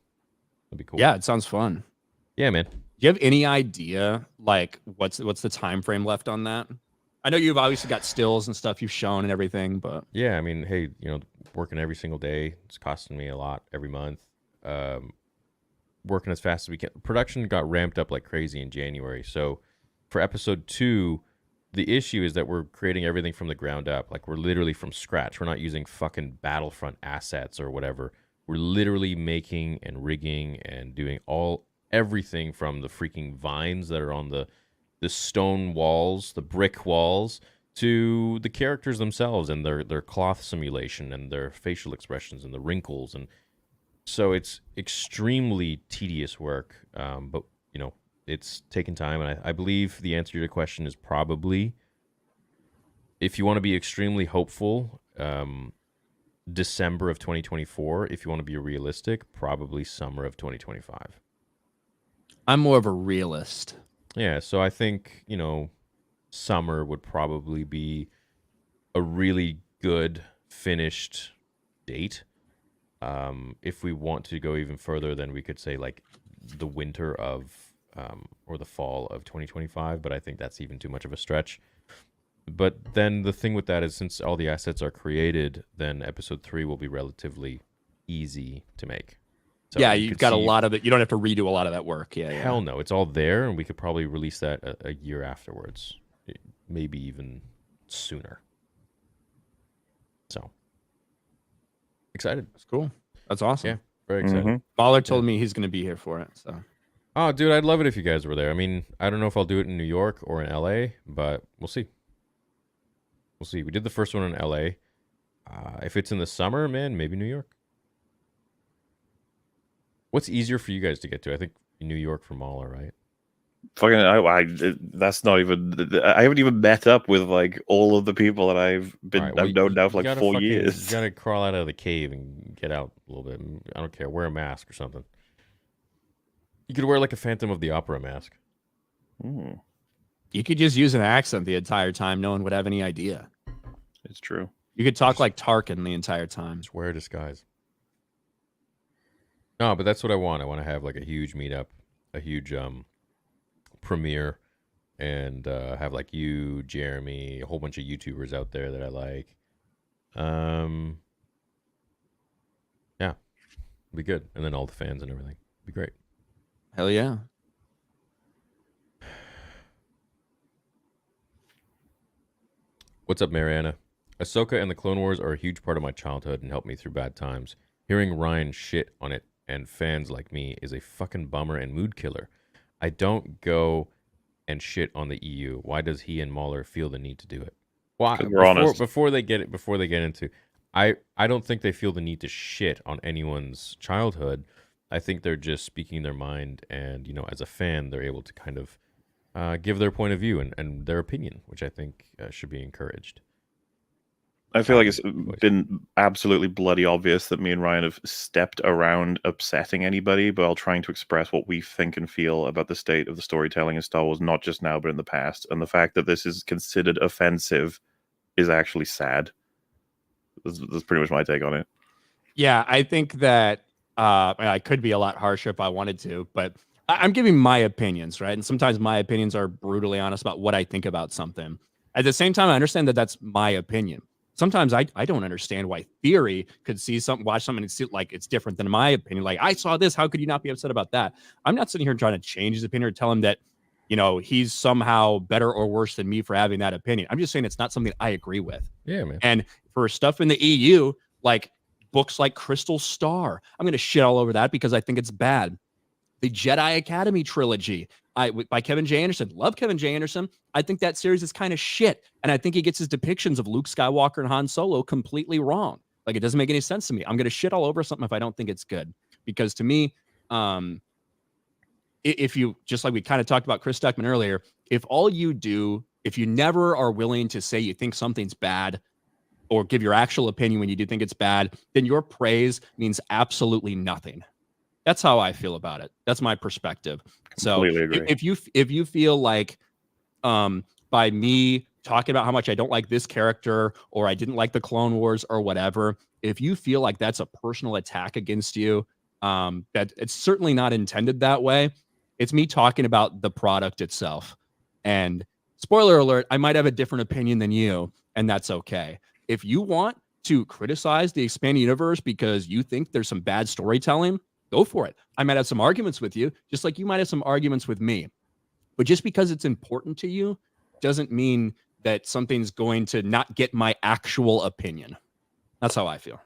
That'd be cool. Yeah, it sounds fun. Yeah, man. Do you have any idea, like, what's the time frame left on that? I know you've obviously got stills and stuff you've shown and everything, but Yeah, I mean, hey, working every single day, it's costing me a lot every month. Working as fast as we can. Production got ramped up like crazy in January. So for episode 2, the issue is that we're creating everything from the ground up. Like, we're literally from scratch. We're not using fucking Battlefront assets or whatever. We're literally making and rigging and doing everything from the freaking vines that are on the stone walls, the brick walls, to the characters themselves and their cloth simulation and their facial expressions and the wrinkles. And so it's extremely tedious work, but it's taken time. And I believe the answer to your question is probably, if you want to be extremely hopeful, December of 2024. If you want to be realistic, probably summer of 2025. I'm more of a realist. Yeah, so I think, summer would probably be a really good finished date. If we want to go even further, then we could say like the winter of or the fall of 2025, but I think that's even too much of a stretch. But then the thing with that is, since all the assets are created, then episode 3 will be relatively easy to make. So yeah, you've got a lot of it. You don't have to redo a lot of that work. Yeah, hell no. It's all there, and we could probably release that a year afterwards. Maybe even sooner. So, excited. That's cool. That's awesome. Yeah, very excited. Mm-hmm. MauLer told me he's going to be here for it. So. Oh, dude, I'd love it if you guys were there. I mean, I don't know if I'll do it in New York or in LA, but we'll see. We'll see. We did the first one in LA. If it's in the summer, man, maybe New York. What's easier for you guys to get to? I think New York for MauLer, right? Fucking, that's not even. I haven't even met up with like all of the people that I've known now for like 4 years. You gotta crawl out of the cave and get out a little bit. I don't care. Wear a mask or something. You could wear like a Phantom of the Opera mask. You could just use an accent the entire time. No one would have any idea. It's true. You could talk like Tarkin the entire time. Just wear a disguise. No, but that's what I want. I want to have like a huge meetup, a huge premiere, and have like you, Jeremy, a whole bunch of YouTubers out there that I like. Yeah, it'd be good. And then all the fans and everything. It'd be great. Hell yeah. What's up, Mariana? Ahsoka and the Clone Wars are a huge part of my childhood and helped me through bad times. Hearing Ryan shit on it and fans like me is a fucking bummer and mood killer. I don't go and shit on the EU. Why does he and MauLer feel the need to do it? Well, before they get into, I don't think they feel the need to shit on anyone's childhood. I think they're just speaking their mind, and as a fan, they're able to kind of give their point of view and their opinion, which I think should be encouraged. I feel like it's been absolutely bloody obvious that me and Ryan have stepped around upsetting anybody while trying to express what we think and feel about the state of the storytelling in Star Wars, not just now, but in the past. And the fact that this is considered offensive is actually sad. That's pretty much my take on it. Yeah, I think that I could be a lot harsher if I wanted to, but I'm giving my opinions, right? And sometimes my opinions are brutally honest about what I think about something. At the same time, I understand that that's my opinion. Sometimes I don't understand why theory could watch something and see like it's different than my opinion. Like, I saw this, how could you not be upset about that? I'm not sitting here trying to change his opinion or tell him that, he's somehow better or worse than me for having that opinion. I'm just saying it's not something I agree with. Yeah, man. And for stuff in the EU, like books like Crystal Star, I'm going to shit all over that because I think it's bad. The Jedi Academy trilogy by Kevin J. Anderson. Love Kevin J. Anderson. I think that series is kind of shit. And I think he gets his depictions of Luke Skywalker and Han Solo completely wrong. Like, it doesn't make any sense to me. I'm going to shit all over something if I don't think it's good. Because to me, if you, just like we kind of talked about Chris Stuckman earlier, if you never are willing to say you think something's bad or give your actual opinion when you do think it's bad, then your praise means absolutely nothing. That's how I feel about it. That's my perspective. So if you feel like by me talking about how much I don't like this character or I didn't like the Clone Wars or whatever, if you feel like that's a personal attack against you, that it's certainly not intended that way. It's me talking about the product itself. And spoiler alert, I might have a different opinion than you, and that's okay. If you want to criticize the expanded universe because you think there's some bad storytelling, go for it. I might have some arguments with you, just like you might have some arguments with me. But just because it's important to you doesn't mean that something's going to not get my actual opinion. That's how I feel.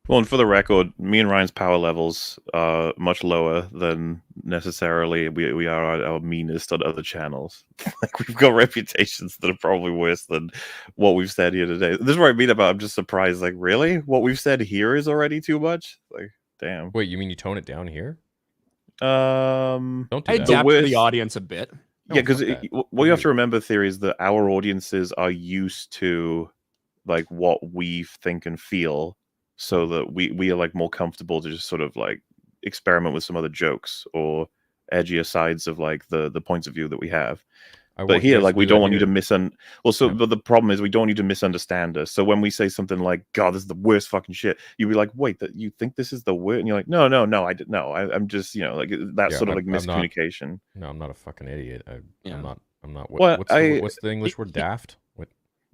Well, and for the record, me and Ryan's power levels are much lower than necessarily we are at our meanest on other channels. Like, we've got reputations that are probably worse than what we've said here today. This is what I mean about I'm just surprised. Like, really? What we've said here is already too much? Like, damn. Wait, you mean you tone it down here? Don't do I that. adapt to the audience a bit. Yeah, because fuck that. what you have to remember, Theory, is that our audiences are used to like what we think and feel, so that we are like more comfortable to just sort of like experiment with some other jokes or edgier sides of like the points of view that we have. But here, like, we don't want you to but the problem is we don't want you to misunderstand us. So when we say something like, God, this is the worst fucking shit, you'll be like, wait, that you think this is the worst? And you're like, no, I'm just, like that sort of like miscommunication. I'm not a fucking idiot. I'm not. What's the English word? Daft? What?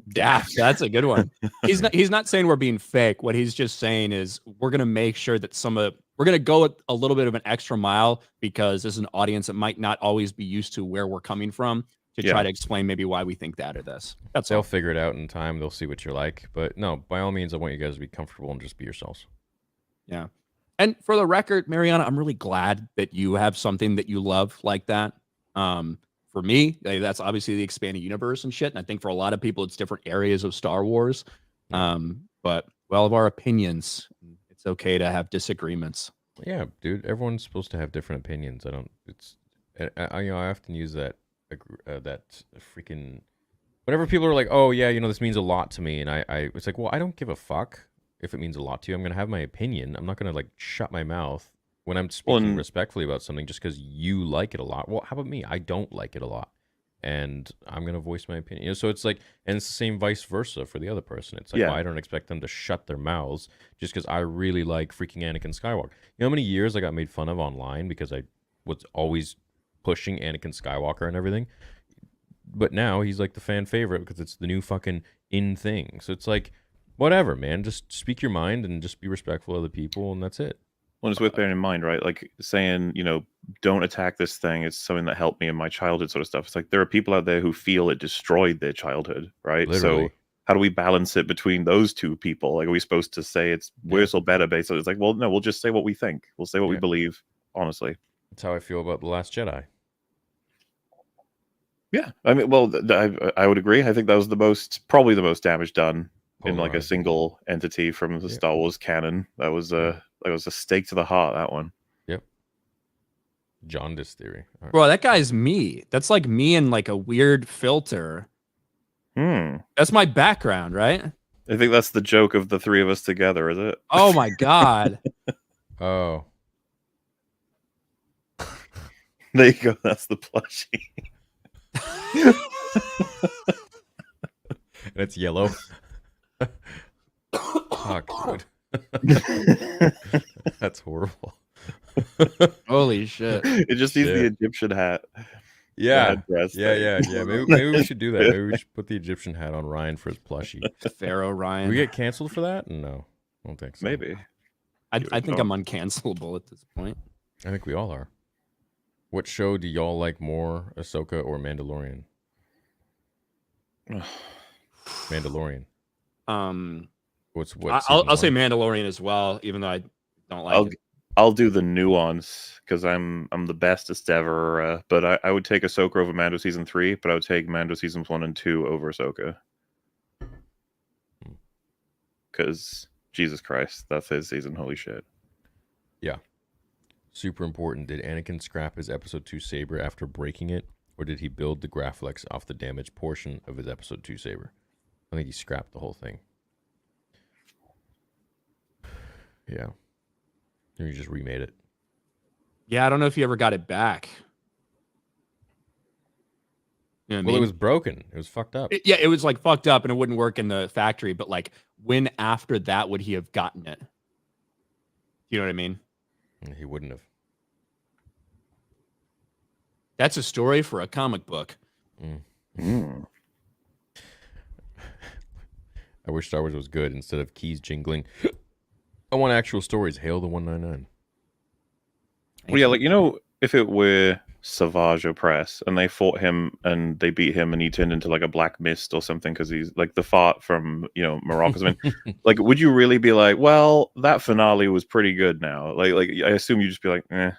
Daft. That's a good one. He's not saying we're being fake. What he's just saying is we're going to make sure that we're going to go a little bit of an extra mile because there's an audience that might not always be used to where we're coming from, to try to explain maybe why we think that or this. They'll figure it out in time. They'll see what you're like. But no, by all means, I want you guys to be comfortable and just be yourselves. Yeah. And for the record, Mariana, I'm really glad that you have something that you love like that. For me, that's obviously the expanded universe and shit. And I think for a lot of people, it's different areas of Star Wars. But we all have our opinions. It's okay to have disagreements. Yeah, dude. Everyone's supposed to have different opinions. I often use that freaking, whenever people are like, oh yeah, this means a lot to me, and it's like, well, I don't give a fuck if it means a lot to you. I'm gonna have my opinion. I'm not gonna like shut my mouth when I'm speaking respectfully about something just because you like it a lot. Well, how about me? I don't like it a lot, and I'm gonna voice my opinion. So it's like, and it's the same vice versa for the other person. It's like, well, I don't expect them to shut their mouths just because I really like freaking Anakin Skywalker. You know how many years I got made fun of online because I was always pushing Anakin Skywalker and everything, but now he's like the fan favorite because it's the new fucking in thing. So it's like, whatever, man, just speak your mind and just be respectful of the people, and that's it. Well, it's worth bearing in mind, right? Like saying, don't attack this thing. It's something that helped me in my childhood, sort of stuff. It's like there are people out there who feel it destroyed their childhood, right? Literally. So how do we balance it between those two people? Like, are we supposed to say it's worse or better based on? It's like, well, no, we'll just say what we think. We'll say what we believe, honestly. That's how I feel about The Last Jedi. Yeah, I mean, well, I would agree. I think that was probably the most damage done in like a single entity from the Star Wars canon. That was a stake to the heart. That one. Yep. Jaundice theory. Right. Bro, that guy's me. That's like me in like a weird filter. That's my background, right? I think that's the joke of the three of us together, is it? Oh my god. Oh. There you go. That's the plushie. And it's yellow. Fuck, dude. That's horrible. Holy shit. It just needs the Egyptian hat. Yeah. Maybe we should do that. Maybe we should put the Egyptian hat on Ryan for his plushie. Pharaoh Ryan. Do we get canceled for that? No, I don't think so. Maybe. I think I'm uncancelable at this point. I think we all are. What show do y'all like more, Ahsoka or Mandalorian? Mandalorian. I'll say Mandalorian as well, even though I don't like it. I'll do the nuance because I'm the bestest ever. But I would take Ahsoka over Mando season 3, but I would take Mando seasons 1 and 2 over Ahsoka. Because Jesus Christ, that's his season. Holy shit. Yeah. Super important. Did Anakin scrap his episode 2 saber after breaking it, or did he build the Graflex off the damaged portion of his episode 2 saber? I think he scrapped the whole thing. Yeah. Or he just remade it. Yeah, I don't know if he ever got it back. You know what I Well, it mean? was broken. It was fucked up. Yeah, it was like fucked up and it wouldn't work in the factory. But like, when after that would he have gotten it? You know what I mean? He wouldn't have. That's a story for a comic book. Mm. I wish Star Wars was good instead of keys jingling. I want actual stories. Hail the 199. Well, yeah, like, you know, if it were Savage Opress and they fought him and they beat him and he turned into like a black mist or something because he's like the fart from, you know, Morocco. I mean, like, would you really be like, well, that finale was pretty good now? Like I assume you'd just be like, eh.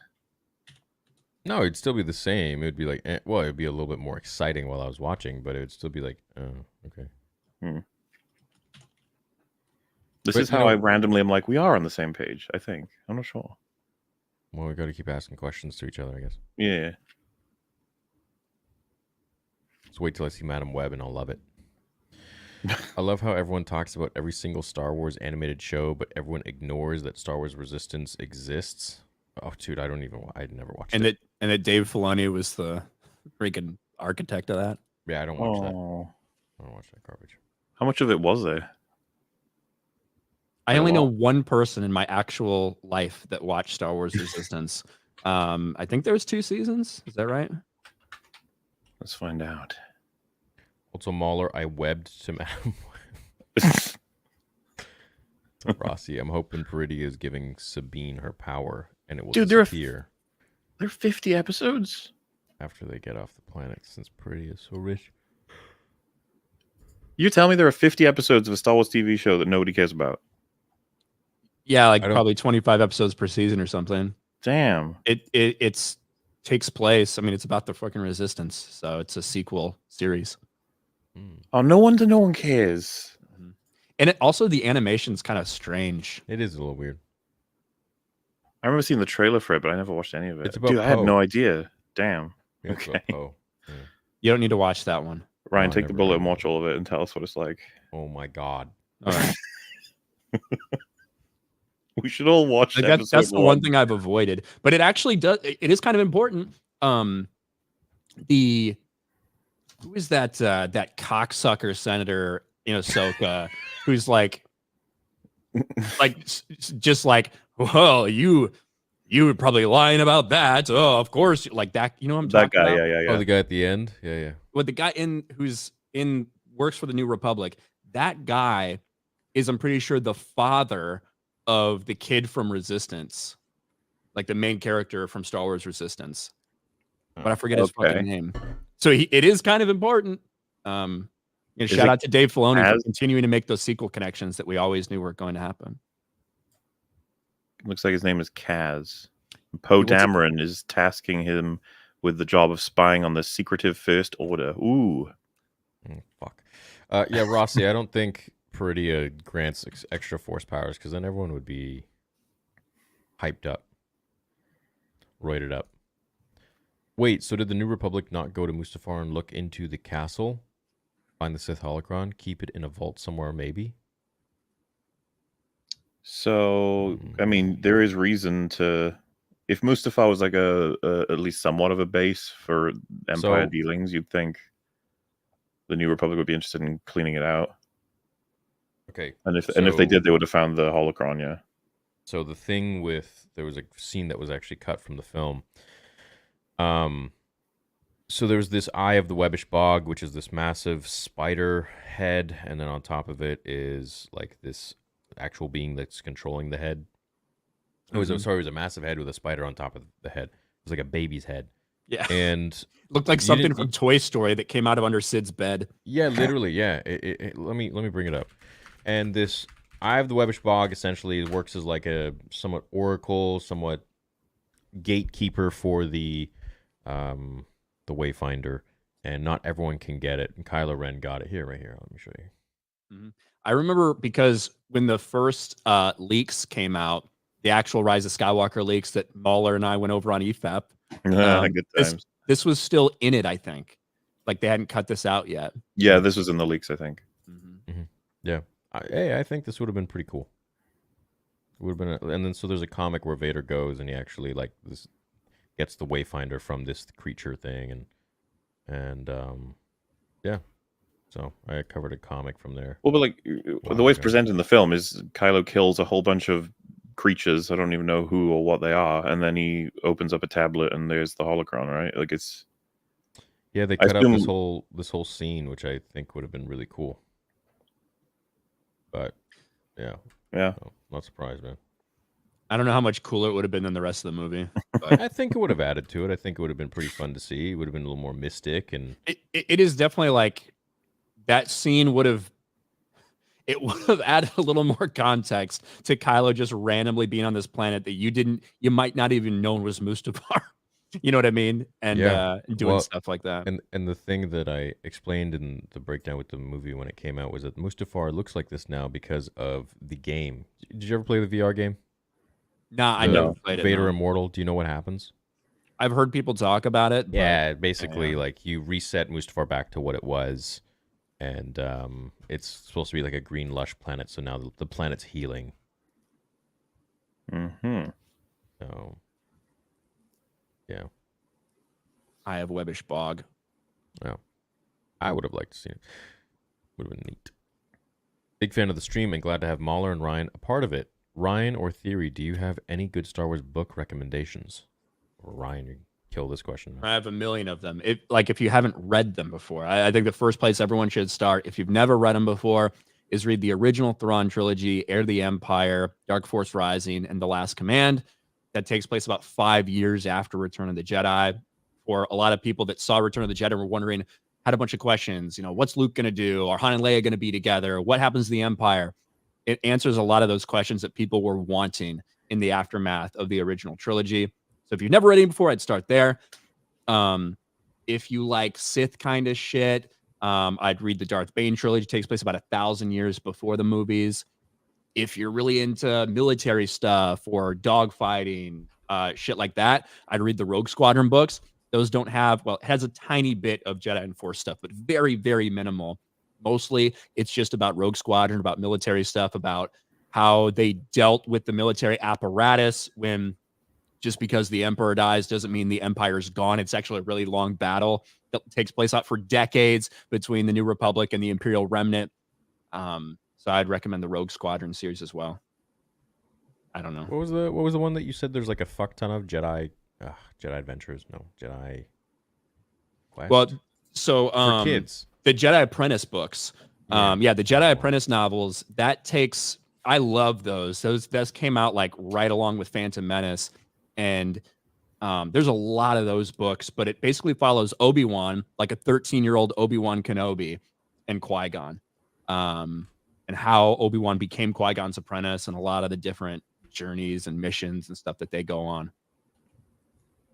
No, it'd still be the same. It would be like, well, it'd be a little bit more exciting while I was watching, but it would still be like, oh, okay. This But, is you how know- I randomly am like, we are on the same page, I think. I'm not sure. Well, we got to keep asking questions to each other, I guess. Yeah. Let's wait till I see Madam Web and I'll love it. I love how everyone talks about every single Star Wars animated show, but everyone ignores that Star Wars Resistance exists. Oh, dude, I never watched it. And that Dave Filoni was the freaking architect of that. Yeah, I don't watch that. Oh. I don't watch that garbage. How much of it was there? I only know one person in my actual life that watched Star Wars Resistance. I think there's 2 seasons. Is that right? Let's find out. Also, MauLer, I webbed to Madam Web. Rossi, I'm hoping Peridia is giving Sabine her power, and it will Dude, there are disappear There are 50 episodes? after they get off the planet, since Peridia is so rich. You tell me there are 50 episodes of a Star Wars TV show that nobody cares about. Yeah, like I don't- probably 25 episodes per season or something. Damn. It's takes place. I mean, it's about the fucking Resistance, so it's a sequel series. Oh, no one cares. And it also the animation's kind of strange. It is a little weird. I remember seeing the trailer for it, but I never watched any of it. It's about Dude, I had Poe. no idea. Damn. Yeah, it's about Okay. Poe. Yeah. You don't need to watch that one. Ryan, I take the never bullet heard and of watch all of it and tell us what it's like. Oh my god. All right. We should all watch Like episode that's the one thing I've avoided, but it actually does. It is kind of important. Who is that? That cocksucker senator in Ahsoka, who's like, just like, well, you were probably lying about that. Oh, of course, like that. You know what I'm That talking guy, about? yeah. Oh, the guy at the end? Yeah, yeah. Well, the guy who's works for the New Republic. That guy is, I'm pretty sure, the father of the kid from Resistance, like the main character from Star Wars Resistance. But I forget his Okay. fucking name. So it is kind of important. Shout out to Dave Filoni for Kaz? continuing to make those sequel connections that we always knew were going to happen. Looks like his name is Kaz. Poe What's it- Dameron is tasking him with the job of spying on the secretive First Order. Ooh. Fuck. Yeah, Rossi, I don't think Peridia grants extra force powers, because then everyone would be hyped up. Roided up. Wait, so did the New Republic not go to Mustafar and look into the castle? Find the Sith holocron? Keep it in a vault somewhere, maybe? So, I mean, there is reason to... If Mustafar was like at least somewhat of a base for Empire So- dealings, you'd think the New Republic would be interested in cleaning it out. Okay. And if they So- did, they would have found the holocron, yeah. So the thing with, there was a scene that was actually cut from the film. So there's this Eye of the Webbish Bog, which is this massive spider head, and then on top of it is like this actual being that's controlling the head. It was a massive head with a spider on top of the head. It was like a baby's head. Yeah. And Looked like You something didn't- from Toy Story that came out of under Sid's bed. yeah, literally, yeah. Let me bring it up. And this Eye of the Webbish Bog essentially works as like a somewhat oracle, somewhat gatekeeper for the Wayfinder, and not everyone can get it. And Kylo Ren got it right here. Let me show you. I remember because when the first leaks came out, the actual Rise of Skywalker leaks that MauLer and I went over on EFAP, Good times. this was still in it, I think. Like they hadn't cut this out yet. Yeah, this was in the leaks, I think. Yeah, I think this would have been pretty cool. It would have been, and then so there's a comic where Vader goes and he actually like this gets the Wayfinder from this creature thing, and yeah. So I covered a comic from there. Well, but like the way it's presented in the film is Kylo kills a whole bunch of creatures. I don't even know who or what they are, and then he opens up a tablet and there's the holocron, right? Like it's. Yeah, they cut out this whole scene, which I think would have been really cool. But yeah, so, not surprised, man. I don't know how much cooler it would have been than the rest of the movie. But I think it would have added to it. I think it would have been pretty fun to see. It would have been a little more mystic, and it is definitely like that scene would have added a little more context to Kylo just randomly being on this planet that you might not even know was Mustafar. You know what I mean? And doing stuff like that. And the thing that I explained in the breakdown with the movie when it came out was that Mustafar looks like this now because of the game. Did you ever play the VR game? Nah, I never played it. Vader Immortal. Do you know what happens? I've heard people talk about it. Yeah, basically, like you reset Mustafar back to what it was, and it's supposed to be like a green lush planet. So now the planet's healing. Mm-hmm. So. Yeah. I have Webbish Bog. Yeah. I would have liked to see it. Would have been neat. Big fan of the stream and glad to have MauLer and Ryan a part of it. Ryan or Theory, do you have any good Star Wars book recommendations? Or Ryan, you kill this question. I have a million of them. If you haven't read them before, I think the first place everyone should start, if you've never read them before, is read the original Thrawn trilogy, Heir to the Empire, Dark Force Rising, and The Last Command. That takes place about 5 years after Return of the Jedi. For a lot of people that saw Return of the Jedi were wondering, had a bunch of questions, what's Luke going to do? Are Han and Leia going to be together? What happens to the Empire? It answers a lot of those questions that people were wanting in the aftermath of the original trilogy. So if you've never read it before, I'd start there. If you like Sith kind of shit, I'd read the Darth Bane trilogy. It takes place about 1,000 years before the movies. If you're really into military stuff or dogfighting, shit like that, I'd read the Rogue Squadron books. Those don't have, it has a tiny bit of Jedi and Force stuff, but very, very minimal. Mostly, it's just about Rogue Squadron, about military stuff, about how they dealt with the military apparatus when just because the Emperor dies doesn't mean the Empire's gone. It's actually a really long battle that takes place out for decades between the New Republic and the Imperial Remnant. So I'd recommend the Rogue Squadron series as well. I don't know. What was the one that you said there's like a fuck ton of Jedi Adventures? No, Jedi Quest? Well, so for kids. The Jedi Apprentice books. The Jedi Apprentice novels, I love those. Those came out like right along with Phantom Menace. And there's a lot of those books, but it basically follows Obi-Wan, like a 13-year-old Obi-Wan Kenobi and Qui-Gon. And how Obi-Wan became Qui-Gon's apprentice and a lot of the different journeys and missions and stuff that they go on.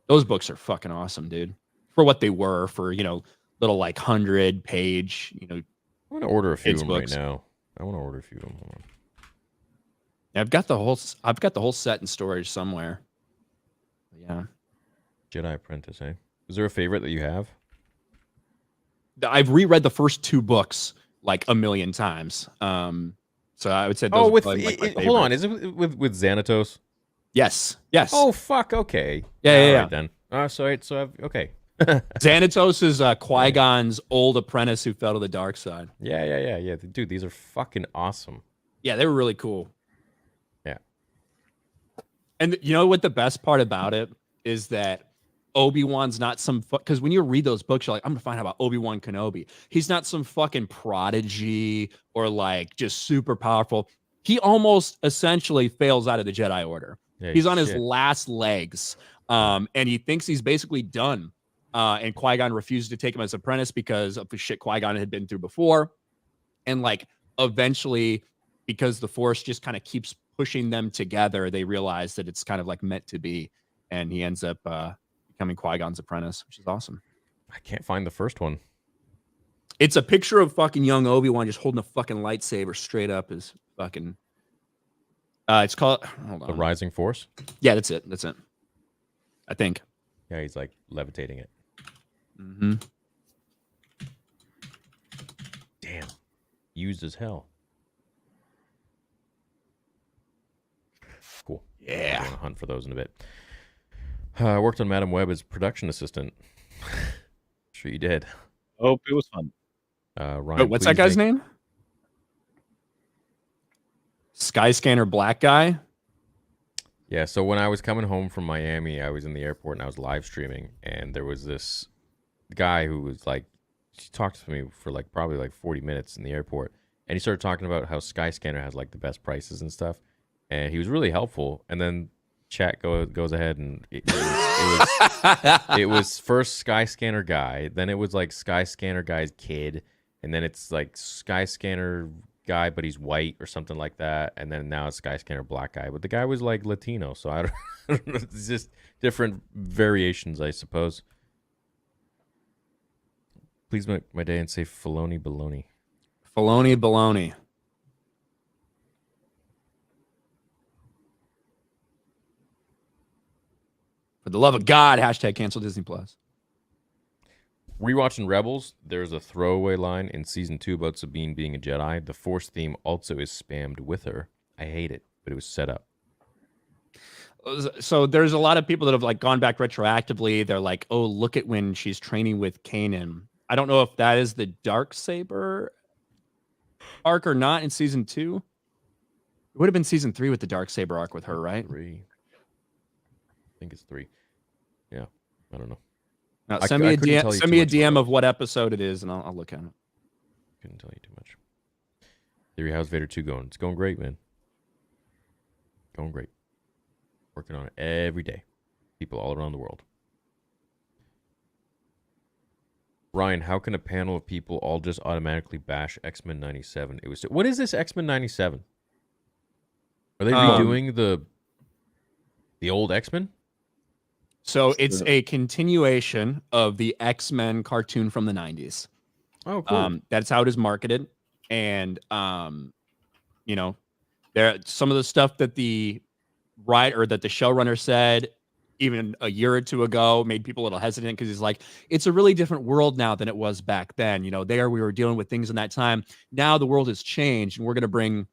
Those books are fucking awesome, dude. For what they were, for, little like 100-page, I want to order a few of them right now. I want to order a few of them. Hold on. Yeah, I've got the whole set in storage somewhere. Yeah. Jedi Apprentice, eh? Is there a favorite that you have? I've reread the first 2 books like a million times. So I would say those hold on, is it with Xanatos? Yes. Oh fuck, okay. Yeah. Right, then. Okay. Xanatos is Qui-Gon's old apprentice who fell to the dark side. Yeah. Dude, these are fucking awesome. Yeah, they were really cool. Yeah. And you know what the best part about it is that Obi-Wan's not some because when you read those books, you're like, I'm gonna find out about Obi-Wan Kenobi. He's not some fucking prodigy or like just super powerful. He almost essentially fails out of the Jedi Order. Yeah, he's on his last legs, and he thinks he's basically done. And Qui-Gon refused to take him as apprentice because of the shit Qui-Gon had been through before. And like eventually, because the Force just kind of keeps pushing them together, they realize that it's kind of like meant to be, and he ends up becoming Qui-Gon's apprentice, which is awesome. I can't find the first one. It's a picture of fucking young Obi-Wan just holding a fucking lightsaber straight up his fucking. It's called. Hold on. The Rising Force. Yeah, that's it. I think. Yeah, he's like levitating it. Mm-hmm. Damn. Used as hell. Cool. Yeah. I'm going to hunt for those in a bit. I worked on Madam Web as production assistant. what you did. Hope it was fun. Ryan, Wait, what's that guy's name? Skyscanner Black Guy? Yeah, so when I was coming home from Miami, I was in the airport and I was live streaming, and there was this guy who was like, he talked to me for like probably like 40 minutes in the airport, and he started talking about how Skyscanner has like the best prices and stuff, and he was really helpful. And then chat goes ahead, and it was first Skyscanner guy, then it was like Skyscanner guy's kid, and then it's like Skyscanner guy, but he's white or something like that, and then now it's Skyscanner Black Guy, but the guy was like Latino, so I don't know. It's just different variations, I suppose. Please make my day and say Filoni baloney. Filoni baloney. For the love of God, hashtag cancel Disney Plus. Rewatching Rebels, there's a throwaway line in season 2 about Sabine being a Jedi. The Force theme also is spammed with her. I hate it, but it was set up. So there's a lot of people that have like gone back retroactively. They're like, oh, look at when she's training with Kanan. I don't know if that is the Darksaber arc or not in season 2. It would have been season 3 with the Darksaber arc with her, right? 3. I think it's 3. Yeah, I don't know. Now, send me a DM of what episode it is, and I'll look at it. Couldn't tell you too much. Theory, how's Vader 2 going? It's going great, man. Going great. Working on it every day. People all around the world. Ryan, how can a panel of people all just automatically bash X-Men 97? What is this X-Men 97? Are they redoing the old X-Men? So it's a continuation of the X-Men cartoon from the 90s. Oh, cool. That's how it is marketed. And, you know, there some of the stuff that the showrunner said even a year or two ago made people a little hesitant because he's like, it's a really different world now than it was back then. You know, we were dealing with things in that time. Now the world has changed, and we're going to bring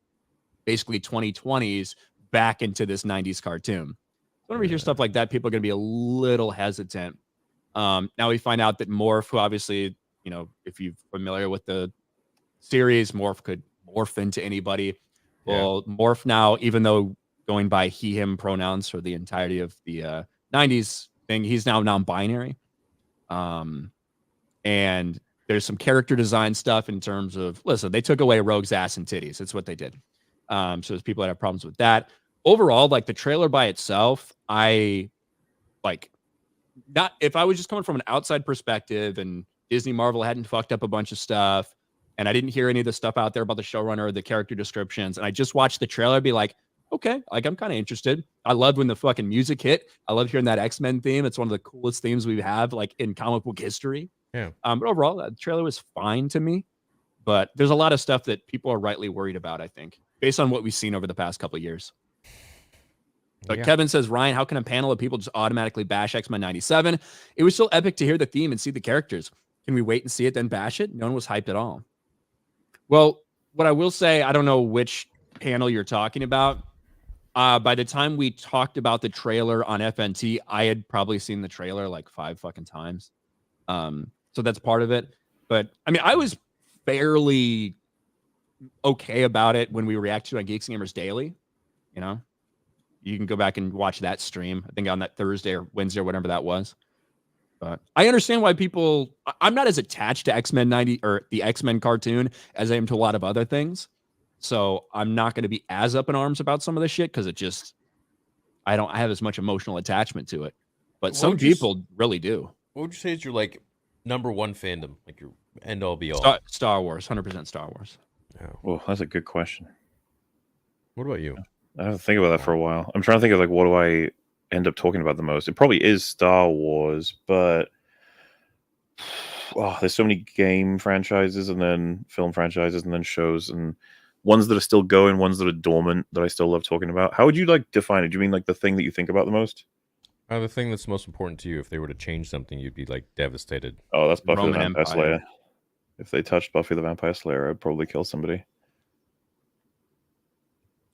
basically 2020s back into this 90s cartoon. Whenever we hear stuff like that, people are going to be a little hesitant. Now we find out that Morph, who obviously, you know, if you're familiar with the series, Morph could morph into anybody. Well, Morph now, even though going by he, him pronouns for the entirety of the 90s thing, he's now non-binary. And there's some character design stuff in terms of, listen, they took away Rogue's ass and titties. That's what they did. So there's people that have problems with that. Overall, like the trailer by itself, I like not if I was just coming from an outside perspective and Disney Marvel hadn't fucked up a bunch of stuff and I didn't hear any of the stuff out there about the showrunner or the character descriptions, and I just watched the trailer, I'd be like, okay, like I'm kind of interested. I loved when the fucking music hit. I love hearing that X-Men theme. It's one of the coolest themes we have like in comic book history. Yeah. But overall, the trailer was fine to me. But there's a lot of stuff that people are rightly worried about, I think, based on what we've seen over the past couple of years. But Kevin says, Ryan, how can a panel of people just automatically bash X-Men 97? It was still epic to hear the theme and see the characters. Can we wait and see it, then bash it? No one was hyped at all. Well, what I will say, I don't know which panel you're talking about. By the time we talked about the trailer on FNT, I had probably seen the trailer like 5 fucking times. So that's part of it. But I mean, I was fairly okay about it when we reacted to it on Geeks and Gamers Daily. You know, you can go back and watch that stream. I think on that Thursday or Wednesday or whatever that was. But I understand why I'm not as attached to X-Men 90 or the X-Men cartoon as I am to a lot of other things. So I'm not going to be as up in arms about some of this shit because I don't have as much emotional attachment to it. But some people really do. What would you say is your like number one fandom, like your end all be all? Star Wars, 100% Star Wars. Yeah. Oh, that's a good question. What about you? I have to think about that for a while. I'm trying to think of like what do I end up talking about the most. It probably is Star Wars, but there's so many game franchises and then film franchises and then shows and ones that are still going, ones that are dormant that I still love talking about. How would you like define it? Do you mean like the thing that you think about the most? The thing that's most important to you. If they were to change something, you'd be like devastated. Oh, that's Buffy Roman the Vampire Empire. Slayer. If they touched Buffy the Vampire Slayer, I'd probably kill somebody.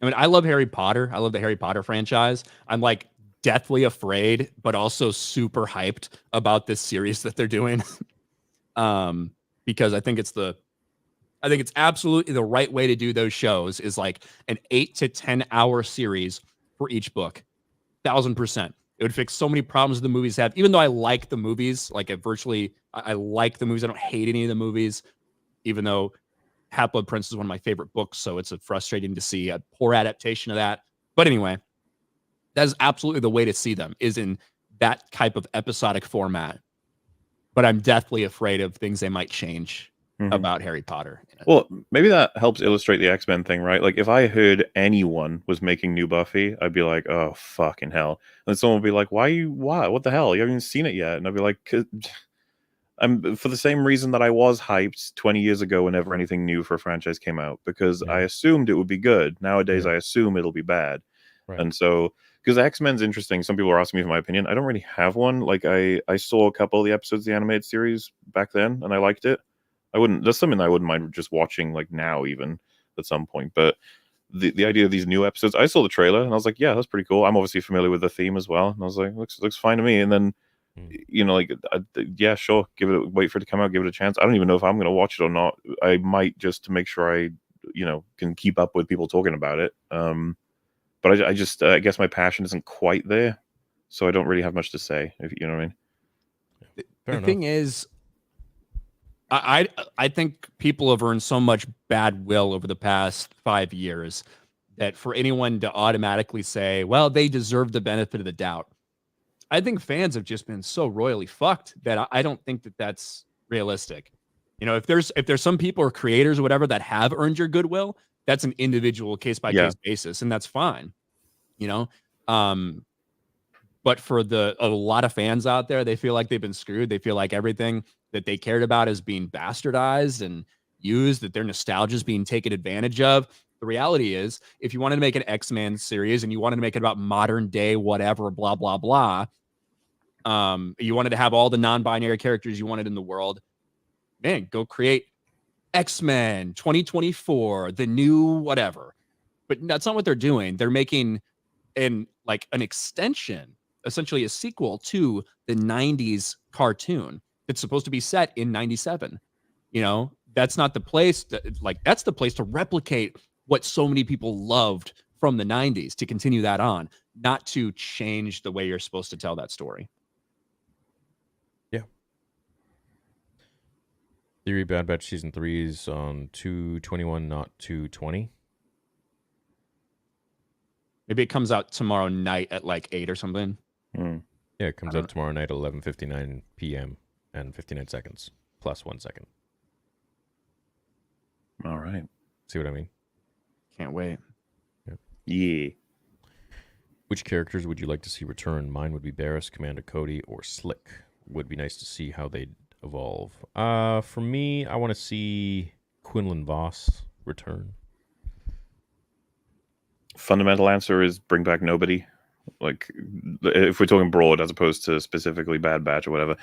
I mean, I love Harry Potter. I love the Harry Potter franchise. I'm like deathly afraid, but also super hyped about this series that they're doing. Because I think it's absolutely the right way to do those shows is like an 8 to 10 hour series for each book. 1000%. It would fix so many problems the movies have. Even though I like the movies, like I like the movies. I don't hate any of the movies, even though Half-Blood Prince is one of my favorite books. So it's frustrating to see a poor adaptation of that. But anyway, that is absolutely the way to see them, is in that type of episodic format. But I'm deathly afraid of things they might change about Harry Potter. Well, maybe that helps illustrate the X-Men thing, right? Like, if I heard anyone was making new Buffy, I'd be like, oh, fucking hell. And someone would be like, why? What the hell? You haven't even seen it yet. And I'd be like, I'm for the same reason that I was hyped 20 years ago whenever anything new for a franchise came out, because I assumed it would be good. Nowadays, I assume it'll be bad. Right. And so, because X-Men's interesting, some people are asking me for my opinion. I don't really have one. Like, I saw a couple of the episodes of the animated series back then, and I liked it. That's something I wouldn't mind just watching, like, now even at some point. But the idea of these new episodes, I saw the trailer and I was like, yeah, that's pretty cool. I'm obviously familiar with the theme as well, and I was like, looks fine to me. And then, you know, like, yeah, sure, wait for it to come out, give it a chance. I don't even know if I'm going to watch it or not. I might, just to make sure I, you know, can keep up with people talking about it. But I just, I guess my passion isn't quite there, so I don't really have much to say, if you know what I mean. The thing is, I think people have earned so much bad will over the past 5 years that for anyone to automatically say, well, they deserve the benefit of the doubt, I think fans have just been so royally fucked that I don't think that that's realistic. You know, if there's some people or creators or whatever that have earned your goodwill, that's an individual case by case basis, and that's fine. You know, but for a lot of fans out there, they feel like they've been screwed. They feel like everything that they cared about is being bastardized and used, that their nostalgia is being taken advantage of. The reality is, if you wanted to make an X-Men series and you wanted to make it about modern day, whatever, blah, blah, blah, you wanted to have all the non-binary characters you wanted in the world, man, go create X-Men 2024, the new whatever. But that's not what they're doing. They're making an extension, essentially a sequel to the 90s cartoon. It's supposed to be set in 97. You know, that's not the place that's the place to replicate what so many people loved from the 90s, to continue that on, not to change the way you're supposed to tell that story. Yeah. Theory Bad Batch Season 3 is on 2/21, not 2/20. Maybe it comes out tomorrow night at like 8 or something. Yeah, it comes out tomorrow night at 11:59 p.m. and 59 seconds, plus 1 second. All right. See what I mean? Can't wait. Yeah. Which characters would you like to see return? Mine would be Barriss, Commander Cody, or Slick. Would be nice to see how they'd evolve. For me, I want to see Quinlan Voss return. Fundamental answer is bring back nobody. Like, if we're talking broad as opposed to specifically Bad Batch or whatever,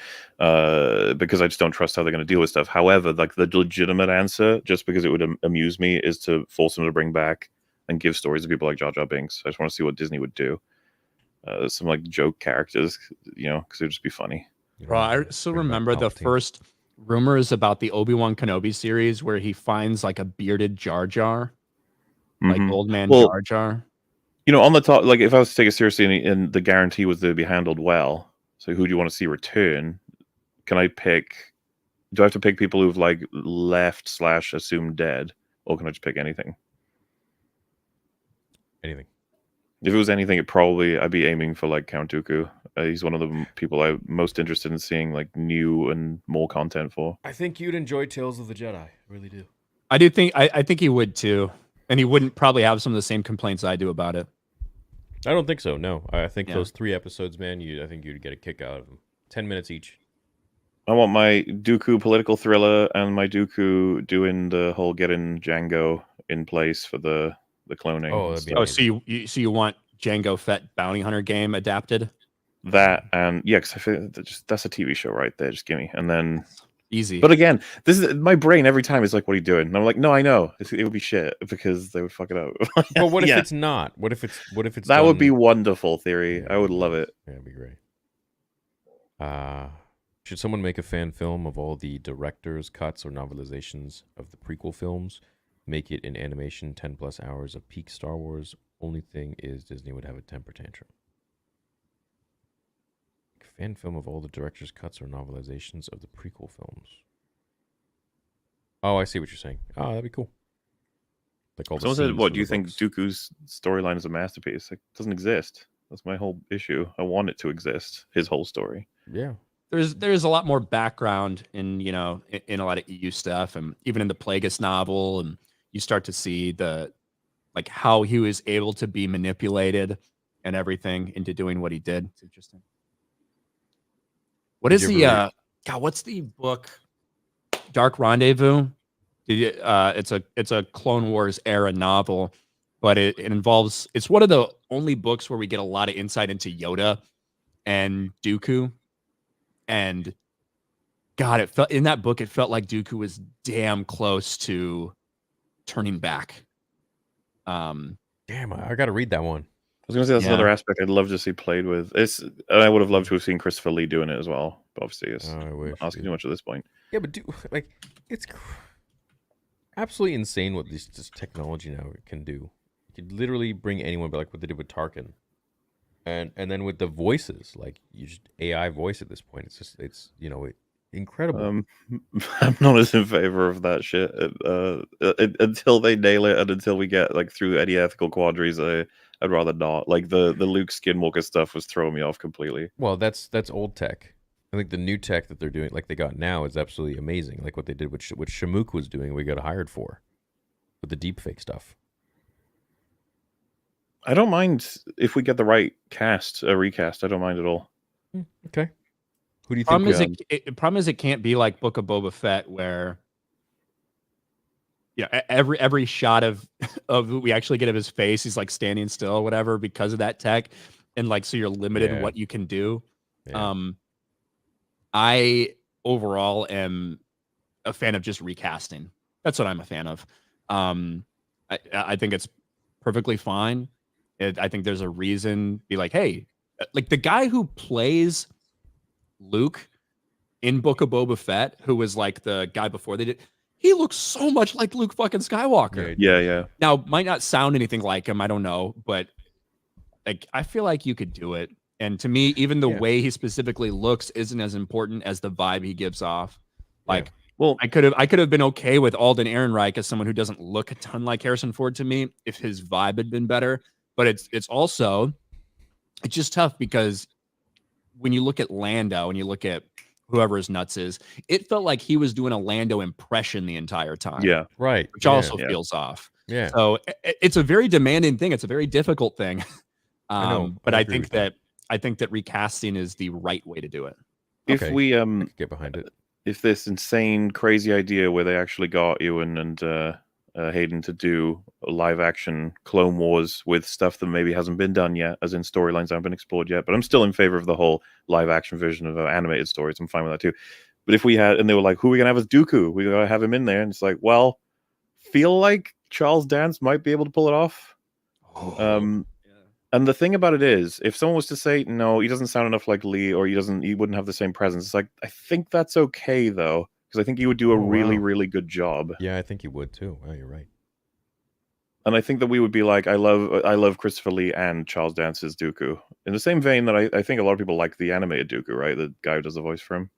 because I just don't trust how they're going to deal with stuff. However, like, the legitimate answer, just because it would amuse me, is to force them to bring back and give stories to people like Jar Jar Binks. I just want to see what Disney would do. Some like joke characters, you know, because it would just be funny. Bro, I still remember the first rumors about the Obi-Wan Kenobi series where he finds like a bearded Jar Jar, like old man Jar Jar. You know, on the top, like, if I was to take it seriously and the guarantee was to be handled well, so who do you want to see return? Do I have to pick people who've like left / assumed dead, or can I just pick anything? Anything. If it was anything, I'd be aiming for like Count Dooku. He's one of the people I'm most interested in seeing like new and more content for. I think you'd enjoy Tales of the Jedi. I really do. I do think I think he would too, and he wouldn't probably have some of the same complaints I do about it. I don't think so. No, I think those 3 episodes, man. I think you'd get a kick out of them. 10 minutes each. I want my Dooku political thriller and my Dooku doing the whole getting Django in place for the cloning. So you want Jango Fett Bounty Hunter game adapted? That, and yeah, because I feel that's a TV show right there. Just give me, and then easy. But again, this is my brain every time is like, "What are you doing?" And I'm like, "No, I know it would be shit because they would fuck it up." But what if it's not? What if it's that would be wonderful theory. I would love it. Yeah, it'd be great. Should someone make a fan film of all the director's cuts or novelizations of the prequel films? Make it in animation, 10 plus hours of peak Star Wars. Only thing is Disney would have a temper tantrum. Fan film of all the director's cuts or novelizations of the prequel films. Oh, I see what you're saying. Oh, that'd be cool. Like all the Someone said, scenes "What from do you the think? books. Dooku's storyline is a masterpiece. Like, it doesn't exist. That's my whole issue. I want it to exist. His whole story. Yeah. There's a lot more background in in a lot of EU stuff, and even in the Plagueis novel, and you start to see the like how he was able to be manipulated and everything into doing what he did. It's interesting. What Did is you the ever God? What's the book? Dark Rendezvous. It's a Clone Wars era novel, but it involves. It's one of the only books where we get a lot of insight into Yoda and Dooku. And God, it felt in that book, it felt like Dooku was damn close to turning back. Damn, I got to read that one. I was gonna say that's Yeah. another aspect I'd love to see played with. It's and I would have loved to have seen Christopher Lee doing it as well. But obviously, it's I wish. asking too much at this point. Yeah, but like it's absolutely insane what this technology now can do. You could literally bring anyone, but like what they did with Tarkin, and then with the voices, like you just AI voice at this point. It's incredible. I'm not as in favor of that shit until they nail it, and until we get like through any ethical quandaries. I'd rather not. Like the Luke Skinwalker stuff was throwing me off completely. Well, that's old tech. I think the new tech that they're doing, like they got now, is absolutely amazing. Like what they did with what Shamook was doing, we got hired for with the deepfake stuff. I don't mind if we get the right recast. I don't mind at all. Okay. Who do you think? Problem is it can't be like Book of Boba Fett where every shot of we actually get of his face, he's like standing still or whatever because of that tech, and like so you're limited in what you can do. Yeah. I overall am a fan of just recasting. That's what I'm a fan of. I think it's perfectly fine. I think there's a reason. Be like, hey, like the guy who plays Luke in Book of Boba Fett, who was like the guy before they did, he looks so much like Luke fucking Skywalker. Yeah. Now, might not sound anything like him, I don't know, but like I feel like you could do it. And to me, even the way he specifically looks isn't as important as the vibe he gives off. Like, well, I could have been okay with Alden Ehrenreich as someone who doesn't look a ton like Harrison Ford to me if his vibe had been better. But it's just tough because when you look at Lando and you look at whoever his nuts is, it felt like he was doing a Lando impression the entire time. Yeah, right. Which also feels off. Yeah. So it's a very demanding thing. It's a very difficult thing. I know. But I think that recasting is the right way to do it. If we I could get behind it. If this insane, crazy idea where they actually got Ewan and Hayden to do a live action Clone Wars with stuff that maybe hasn't been done yet, as in storylines that haven't been explored yet, but I'm still in favor of the whole live action version of animated stories. I'm fine with that too. But if we had, and they were like, who are we gonna have as Dooku? We gotta have him in there, and it's like, well, feel like Charles Dance might be able to pull it off. And the thing about it is, if someone was to say, no, he doesn't sound enough like Lee, or he wouldn't have the same presence, it's like, I think that's okay, though, because I think he would do a really good job. Yeah, I think he would, too. Oh, you're right. And I think that we would be like, I love Christopher Lee and Charles Dance's Dooku. In the same vein that I think a lot of people like the animated Dooku, right? The guy who does the voice for him.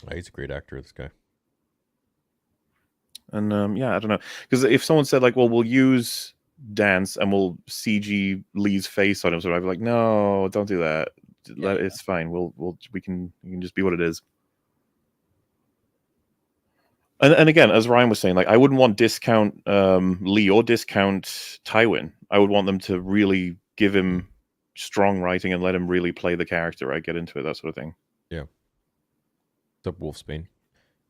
Oh, he's a great actor, this guy. And, I don't know. Because if someone said, like, well, we'll use Dance and we'll CG Lee's face on him, so I'd be like, no, don't do that. It's fine. You can just be what it is. And again, as Ryan was saying, like I wouldn't want discount Lee or discount Tywin. I would want them to really give him strong writing and let him really play the character, right? Get into it, that sort of thing. Yeah. What's up, Wolfsbane?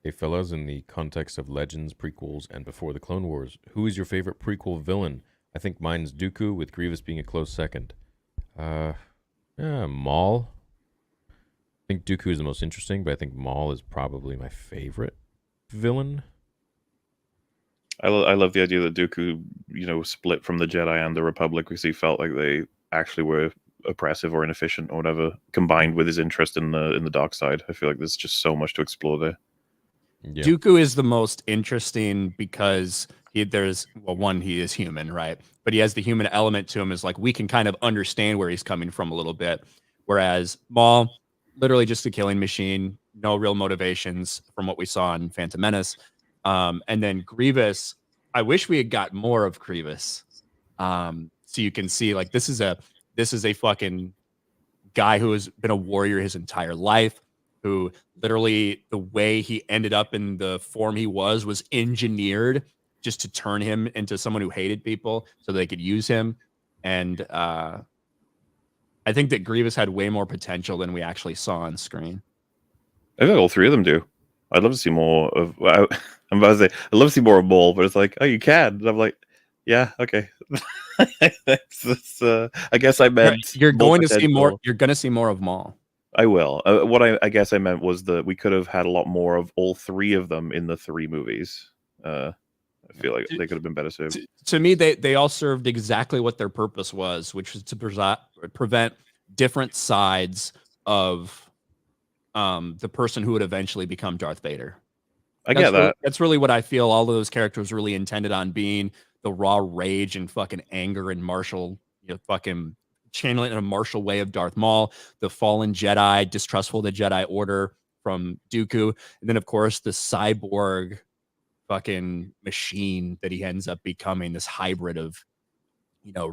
Hey, fellas, in the context of Legends, prequels, and before the Clone Wars, who is your favorite prequel villain? I think mine's Dooku, with Grievous being a close second. Maul. I think Dooku is the most interesting, but I think Maul is probably my favorite villain. I love the idea that Dooku, split from the Jedi and the Republic because he felt like they actually were oppressive or inefficient or whatever, combined with his interest in the dark side. I feel like there's just so much to explore there. Yeah. Dooku is the most interesting because he is human, right? But he has the human element to him. Is like we can kind of understand where he's coming from a little bit. Whereas Maul, literally just a killing machine, no real motivations from what we saw in Phantom Menace. And then Grievous, I wish we had got more of Grievous. So you can see like this is a fucking guy who has been a warrior his entire life, who literally the way he ended up in the form he was engineered just to turn him into someone who hated people so they could use him. And I think that Grievous had way more potential than we actually saw on screen. I think all three of them do. I'd love to see more of. I'm about to say I'd love to see more of Maul, but it's like, oh, you can. And I'm like, yeah, okay. I guess I meant You're going to see potential. more. You're going to see more of Maul. I will. What I guess I meant was that we could have had a lot more of all three of them in the three movies. I feel like they could have been better served. To me, they all served exactly what their purpose was, which was to prevent different sides of the person who would eventually become Darth Vader. I get that. That's really what I feel all of those characters really intended on being, the raw rage and fucking anger and martial, fucking channel it in a martial way of Darth Maul, the fallen Jedi, distrustful of the Jedi Order from Dooku, and then of course the cyborg fucking machine that he ends up becoming, this hybrid of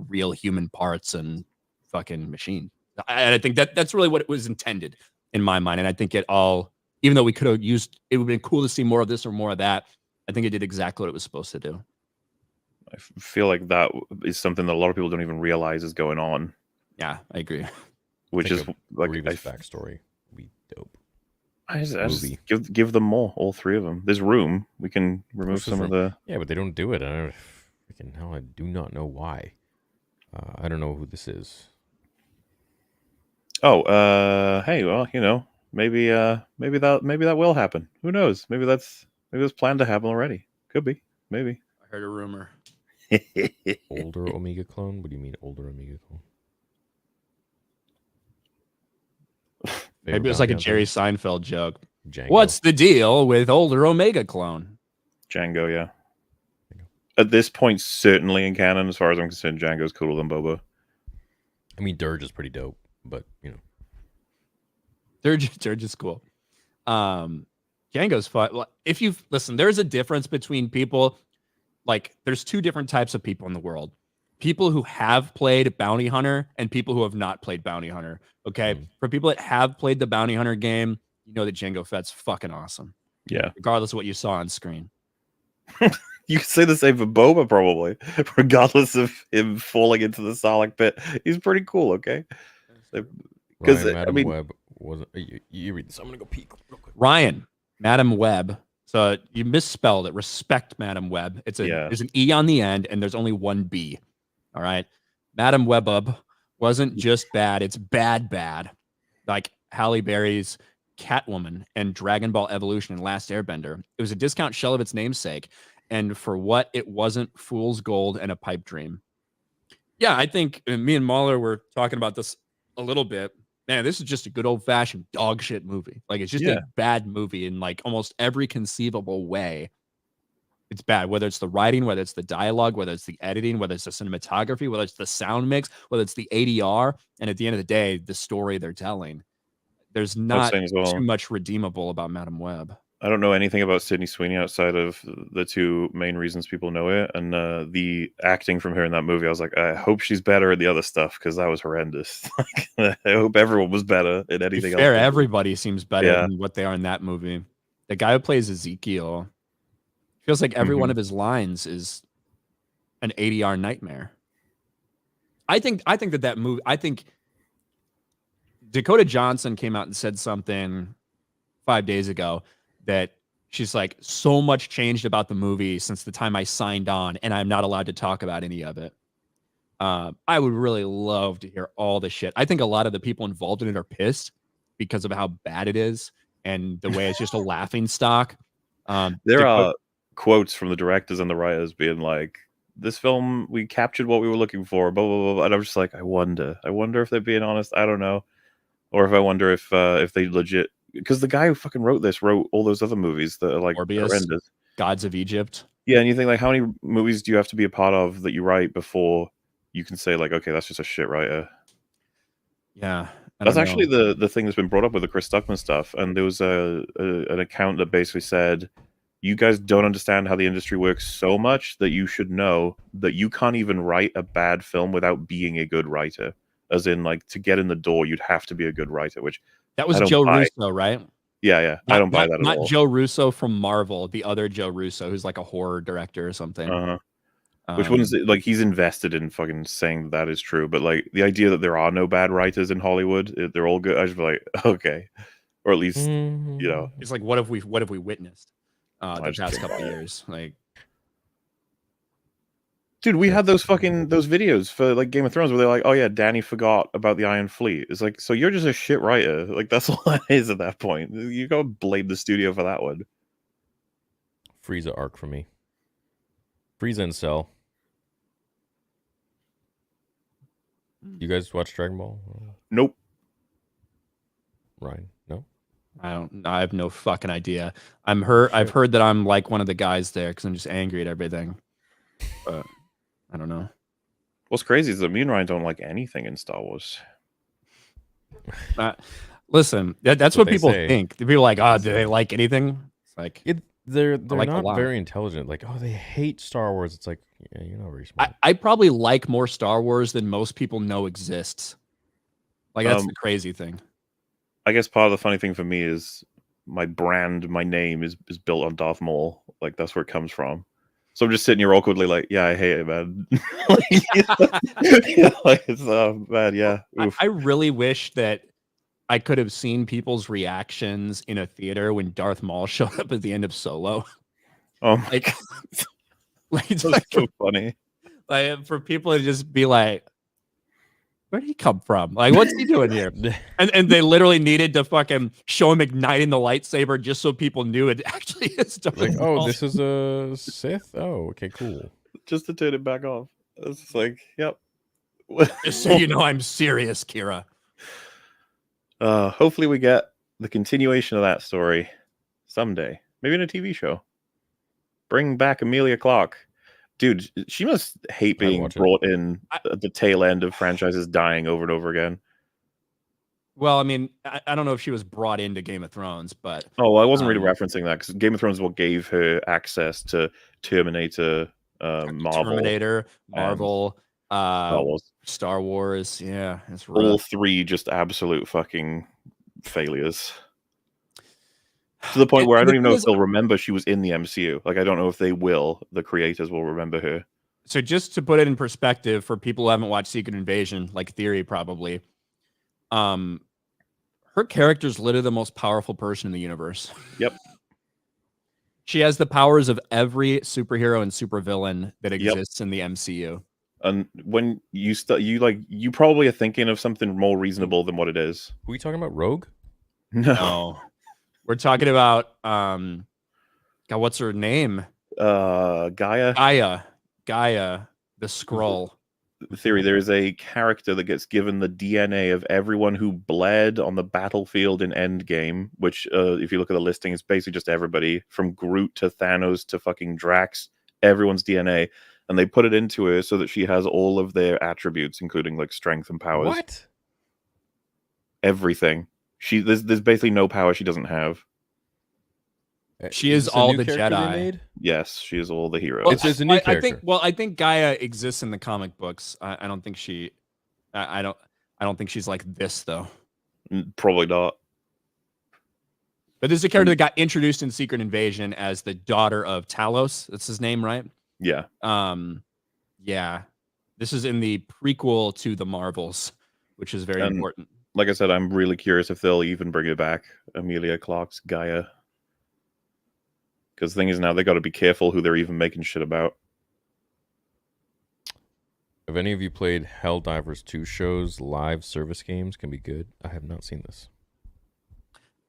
real human parts and fucking machine. And I think that's really what it was intended in my mind. And I think it all, even though we could have used, it would have been cool to see more of this or more of that, I think it did exactly what it was supposed to do. I feel like that is something that a lot of people don't even realize is going on. Yeah, I agree. Which is like Grievous backstory would be dope. I just give them more, all three of them. There's room. We can remove some of the. Yeah, but they don't do it. I do not know why. I don't know who this is. Oh, hey, well, maybe that will happen. Who knows? Maybe that's planned to happen already. Could be. Maybe. I heard a rumor. Older Omega clone? What do you mean older Omega clone? Maybe it's like a Jerry Seinfeld joke. Django. What's the deal with older Omega clone? Django, yeah. At this point, certainly in canon, as far as I'm concerned, Django's cooler than Boba. I mean, Dirge is pretty dope, but Dirge is cool. Django's fun. If you listen, there's a difference between people. Like, there's two different types of people in the world. People who have played Bounty Hunter and people who have not played Bounty Hunter. Okay. For people that have played the Bounty Hunter game, you know that Jango Fett's fucking awesome. Yeah. Regardless of what you saw on screen. You can say the same for Boba, probably. Regardless of him falling into the Sarlacc pit. He's pretty cool, okay? Because Madam Web wasn't. You read this. I'm gonna go peek real quick. Ryan, Madam Web. So you misspelled it. Respect Madam Web. There's an E on the end, and there's only one B. All right. Madam Webub wasn't just bad. It's bad. Like Halle Berry's Catwoman and Dragon Ball Evolution and Last Airbender. It was a discount shell of its namesake. And for what it wasn't, fool's gold and a pipe dream. Yeah, I think me and MauLer were talking about this a little bit. Man, this is just a good old-fashioned dog shit movie. Like, it's just a bad movie in like almost every conceivable way. It's bad, whether it's the writing, whether it's the dialogue, whether it's the editing, whether it's the cinematography, whether it's the sound mix, whether it's the ADR. And at the end of the day, the story they're telling. There's not too much redeemable about Madam Web. I don't know anything about Sydney Sweeney outside of the two main reasons people know it. And the acting from her in that movie, I was like, I hope she's better at the other stuff because that was horrendous. I hope everyone was better at anything else. Everybody seems better than what they are in that movie. The guy who plays Ezekiel feels like every one of his lines is an ADR nightmare. I think that movie. I think Dakota Johnson came out and said something 5 days ago that she's like, so much changed about the movie since the time I signed on, and I'm not allowed to talk about any of it. I would really love to hear all the shit. I think a lot of the people involved in it are pissed because of how bad it is and the way it's just a laughing stock. There are quotes from the directors and the writers being like, this film, we captured what we were looking for, blah blah blah. And I'm just like, I wonder if they're being honest. I don't know, or if I wonder if they legit, because the guy who fucking wrote this wrote all those other movies that are like Morbius, horrendous. Gods of Egypt. Yeah, and you think like, how many movies do you have to be a part of that you write before you can say like, okay, that's just a shit writer? Yeah, that's actually the thing that's been brought up with the Chris Stuckman stuff. And there was an account that basically said, you guys don't understand how the industry works so much that you should know that you can't even write a bad film without being a good writer. As in, like, to get in the door, you'd have to be a good writer, which that was Joe Russo, right? Yeah. I don't buy that at all. Not Joe Russo from Marvel, the other Joe Russo, who's like a horror director or something. Which one is it? Like, he's invested in fucking saying that is true, but like the idea that there are no bad writers in Hollywood, they're all good. I just be like, okay, or at least you know, it's like, what have we witnessed the past couple of years? Like, dude, we had those videos for like Game of Thrones where they're like, oh yeah, Danny forgot about the Iron Fleet. It's like, so you're just a shit writer. Like, that's all it is at that point. You go blame the studio for that one. Frieza arc for me. Frieza and Cell. You guys watch Dragon Ball? Nope. Ryan, no. I have no fucking idea. I've heard that I'm like one of the guys there because I'm just angry at everything. But I don't know. What's crazy is that me and Ryan don't like anything in Star Wars. Listen, that's what people think. People are like, oh, do they like anything? It's like they're like not very intelligent. Like, oh, they hate Star Wars. It's like, yeah, you're not very smart. I probably like more Star Wars than most people know exists. Like, that's the crazy thing. I guess part of the funny thing for me is my brand, my name is built on Darth Maul. Like, that's where it comes from. So I'm just sitting here awkwardly like, yeah, I hate it, man. Like, it's bad, yeah. I really wish that I could have seen people's reactions in a theater when Darth Maul showed up at the end of Solo. Oh, like, it's like, so funny. Like, for people to just be like, where did he come from? Like, what's he doing here? And they literally needed to fucking show him igniting the lightsaber just so people knew it actually is Darth like, Maul. oh, this is a Sith? Oh, okay, cool. Just to turn it back off. It's just like, yep. Just so you know, I'm serious, Kira. Hopefully we get the continuation of that story someday. Maybe in a TV show. Bring back Emilia Clarke. Dude, she must hate being brought in at the tail end of franchises dying over and over again. Well, I mean, I don't know if she was brought into Game of Thrones, but... Oh, well, I wasn't really referencing that, because Game of Thrones is what gave her access to Terminator, Marvel. Terminator, Marvel, Star Wars. Yeah, it's rough. All three just absolute fucking failures. To the point where I don't even know if they'll remember she was in the MCU. Like, I don't know if they will. The creators will remember her. So just to put it in perspective for people who haven't watched Secret Invasion, like Theory probably, her character's literally the most powerful person in the universe. Yep. She has the powers of every superhero and supervillain that exists in the MCU. And when you you probably are thinking of something more reasonable than what it is. Are we talking about Rogue? No. We're talking about God, what's her name? Gaia, the Skrull. Theory, there is a character that gets given the DNA of everyone who bled on the battlefield in Endgame, which if you look at the listing, it's basically just everybody from Groot to Thanos to fucking Drax, everyone's DNA. And they put it into her so that she has all of their attributes, including like strength and powers. What? Everything. There's basically no power she doesn't have. She is all the Jedi. Yes, she is all the heroes. Well, it's a new character. I think Gaia exists in the comic books. I don't think she. I don't think she's like this though. Probably not. But this is a character that got introduced in Secret Invasion as the daughter of Talos. That's his name, right? Yeah. Yeah. This is in the prequel to the Marvels, which is very important. Like I said, I'm really curious if they'll even bring it back, Emilia Clarke's Gaia. Because the thing is now they got to be careful who they're even making shit about. Have any of you played Helldivers 2 shows? Live service games can be good. I have not seen this.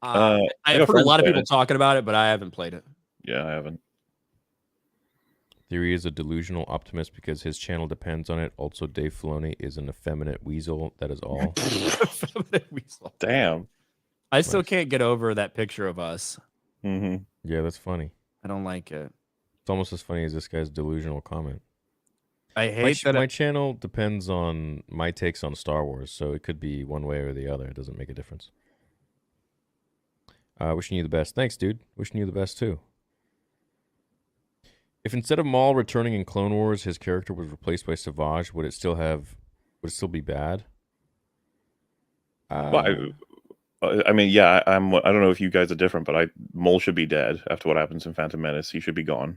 I've heard a lot of people talking about it, but I haven't played it. Yeah, I haven't. Theory is a delusional optimist because his channel depends on it. Also, Dave Filoni is an effeminate weasel. That is all. Effeminate weasel. Damn. I still can't get over that picture of us. Mm-hmm. Yeah, that's funny. I don't like it. It's almost as funny as this guy's delusional comment. I hate that my channel depends on my takes on Star Wars, so it could be one way or the other. It doesn't make a difference. Wishing you the best. Thanks, dude. Wishing you the best, too. If instead of Maul returning in Clone Wars, his character was replaced by Savage, would it still be bad? Well, I mean, yeah, I don't know if you guys are different, but Maul should be dead after what happens in Phantom Menace. He should be gone.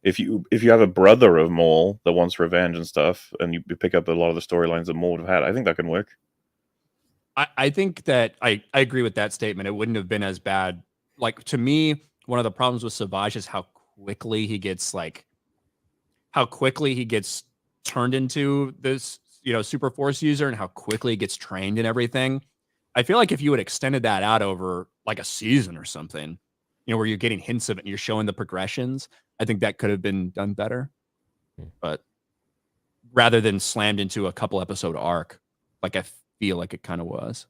If you have a brother of Maul that wants revenge and stuff, and you pick up a lot of the storylines that Maul would have had, I think that can work. I think that I agree with that statement. It wouldn't have been as bad. Like, to me, one of the problems with Savage is how quickly he gets turned into this, super force user, and how quickly he gets trained and everything. I feel like if you had extended that out over like a season or something, where you're getting hints of it and you're showing the progressions, I think that could have been done better. But rather than slammed into a couple episode arc, like I feel like it kind of was.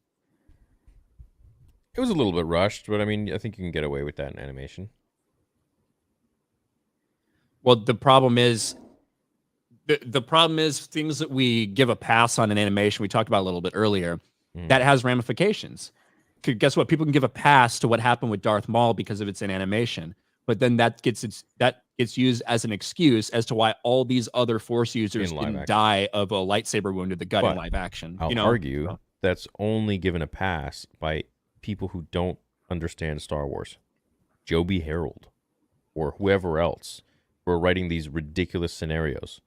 It was a little bit rushed, but I mean, I think you can get away with that in animation. Well, the problem is things that we give a pass on in animation, we talked about a little bit earlier, that has ramifications. Guess what? People can give a pass to what happened with Darth Maul because of it's in animation, but then that gets used as an excuse as to why all these other Force users didn't die of a lightsaber wound to the gut in live action. I'll argue that's only given a pass by people who don't understand Star Wars. Joby Harold or whoever else who are writing these ridiculous scenarios.